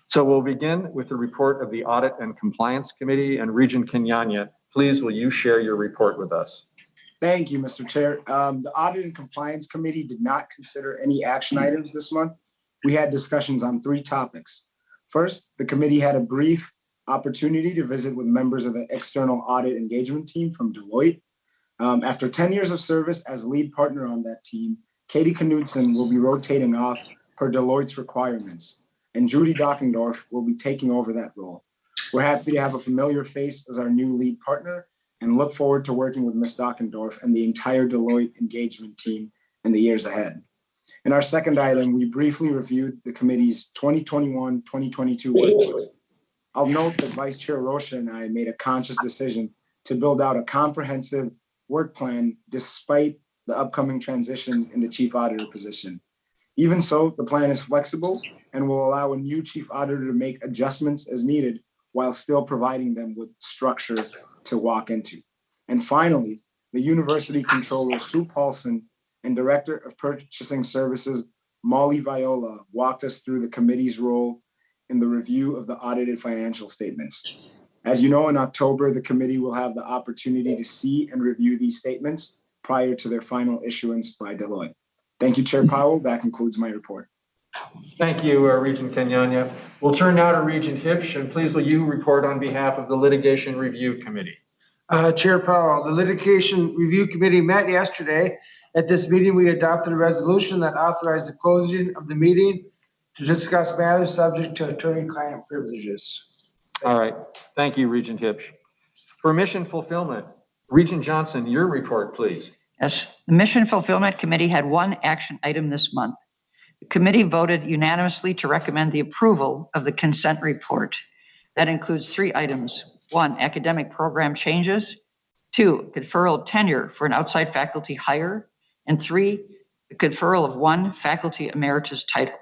So we'll begin with the report of the Audit and Compliance Committee, and Regent Kenyanya, please will you share your report with us? Thank you, Mr. Chair. The Audit and Compliance Committee did not consider any action items this month. We had discussions on 3 topics. First, the committee had a brief opportunity to visit with members of the external audit engagement team from Deloitte. After 10 years of service as lead partner on that team, Katie Knudsen will be rotating off per Deloitte's requirements, and Judy Dockendorf will be taking over that role. We're happy to have a familiar face as our new lead partner and look forward to working with Ms. Dockendorf and the entire Deloitte engagement team in the years ahead. In our second item, we briefly reviewed the committee's 2021-2022 work. I'll note that Vice Chair Rocha and I made a conscious decision to build out a comprehensive work plan despite the upcoming transition in the chief auditor position. Even so, the plan is flexible and will allow a new chief auditor to make adjustments as needed while still providing them with structure to walk into. And finally, the University Controller Sue Paulson and Director of Purchasing Services Molly Viola walked us through the committee's role in the review of the audited financial statements. As you know, in October, the committee will have the opportunity to see and review these statements prior to their final issuance by Deloitte. Thank you, Chair Powell. That concludes my report. Thank you, Regent Kenyanya. We'll turn now to Regent Hipsch, and please will you report on behalf of the Litigation Review Committee? Chair Powell, the Litigation Review Committee met yesterday. At this meeting, we adopted a resolution that authorized the closing of the meeting to discuss matters subject to attorney-client privileges. All right. Thank you, Regent Hipsch. For mission fulfillment, Regent Johnson, your report, please. Yes, the Mission Fulfillment Committee had one action item this month. The committee voted unanimously to recommend the approval of the consent report. That includes 3 items. 1, academic program changes. 2, conferral of tenure for an outside faculty hire. And 3, the conferral of 1 faculty emeritus title.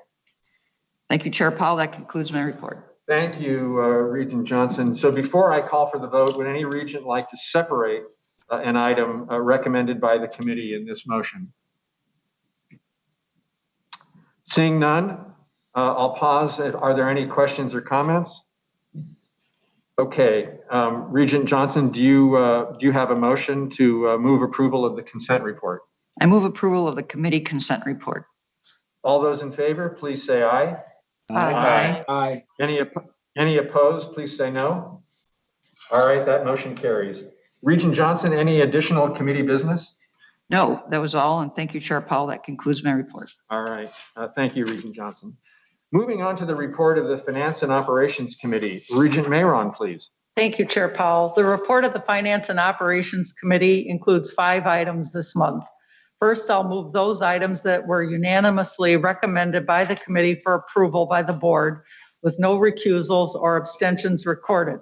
Thank you, Chair Powell. That concludes my report. Thank you, Regent Johnson. So before I call for the vote, would any regent like to separate an item recommended by the committee in this motion? Seeing none, I'll pause. Are there any questions or comments? Okay, Regent Johnson, do you have a motion to move approval of the consent report? I move approval of the committee consent report. All those in favor, please say aye. Aye. Aye. Any opposed, please say no. All right, that motion carries. Regent Johnson, any additional committee business? No, that was all. And thank you, Chair Powell. That concludes my report. All right. Thank you, Regent Johnson. Moving on to the report of the Finance and Operations Committee. Regent Mayron, please. Thank you, Chair Powell. The report of the Finance and Operations Committee includes 5 items this month. First, I'll move those items that were unanimously recommended by the committee for approval by the board with no recusals or abstentions recorded.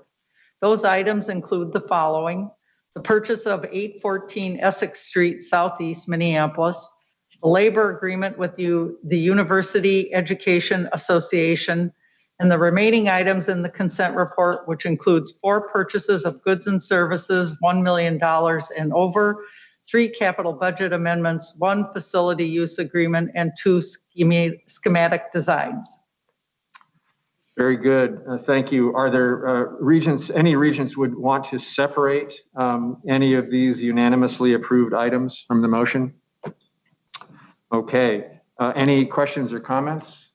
Those items include the following: the purchase of 814 Essex Street, Southeast Minneapolis, the labor agreement with the University Education Association, and the remaining items in the consent report, which includes 4 purchases of goods and services, $1 million and over, 3 capital budget amendments, 1 facility use agreement, and 2 schematic designs. Very good. Thank you. Are there any regents would want to separate any of these unanimously approved items from the motion? Okay. Any questions or comments?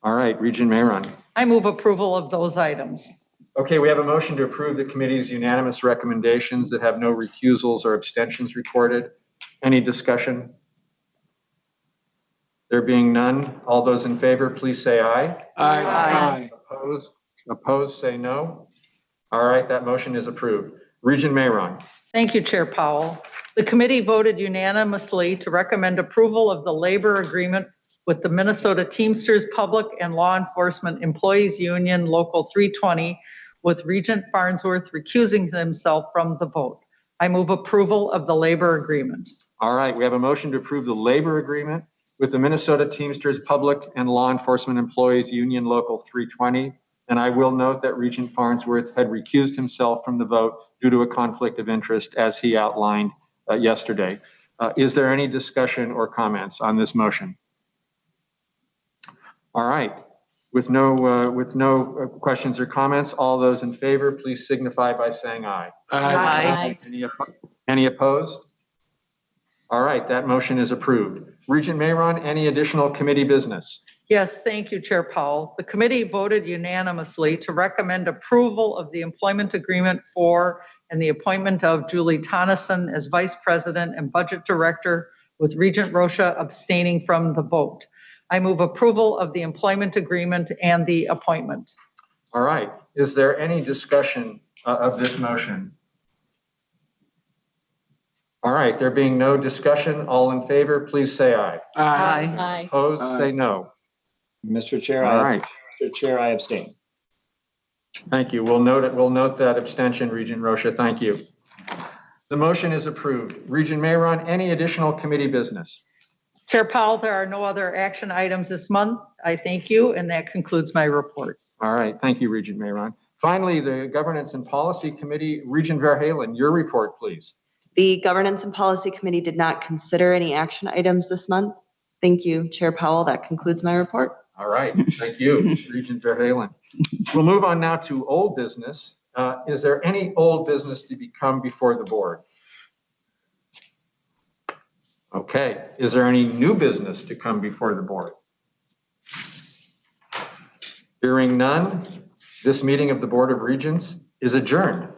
All right, Regent Mayron. I move approval of those items. Okay, we have a motion to approve the committee's unanimous recommendations that have no recusals or abstentions recorded. Any discussion? There being none, all those in favor, please say aye. Aye. Opposed, say no. All right, that motion is approved. Regent Mayron. Thank you, Chair Powell. The committee voted unanimously to recommend approval of the labor agreement with the Minnesota Teamsters Public and Law Enforcement Employees Union Local 320, with Regent Farnsworth recusing himself from the vote. I move approval of the labor agreement. All right, we have a motion to approve the labor agreement with the Minnesota Teamsters Public and Law Enforcement Employees Union Local 320. And I will note that Regent Farnsworth had recused himself from the vote due to a conflict of interest, as he outlined yesterday. Is there any discussion or comments on this motion? All right, with no questions or comments, all those in favor, please signify by saying aye. Aye. Any opposed? All right, that motion is approved. Regent Mayron, any additional committee business? Yes, thank you, Chair Powell. The committee voted unanimously to recommend approval of the employment agreement for and the appointment of Julie Tonneson as Vice President and Budget Director, with Regent Rocha abstaining from the vote. I move approval of the employment agreement and the appointment. All right, is there any discussion of this motion? All right, there being no discussion, all in favor, please say aye. Aye. Opposed, say no. Mr. Chair, All right. Mr. Chair, I abstain. Thank you. We'll note that abstention, Regent Rocha. Thank you. The motion is approved. Regent Mayron, any additional committee business? Chair Powell, there are no other action items this month. I thank you, and that concludes my report. All right, thank you, Regent Mayron. Finally, the Governance and Policy Committee, Regent Verhalen, your report, please. The Governance and Policy Committee did not consider any action items this month. Thank you, Chair Powell. That concludes my report. All right, thank you, Regent Verhalen. We'll move on now to old business. Is there any old business to come before the board? Okay, is there any new business to come before the board? Hearing none, this meeting of the Board of Regents is adjourned.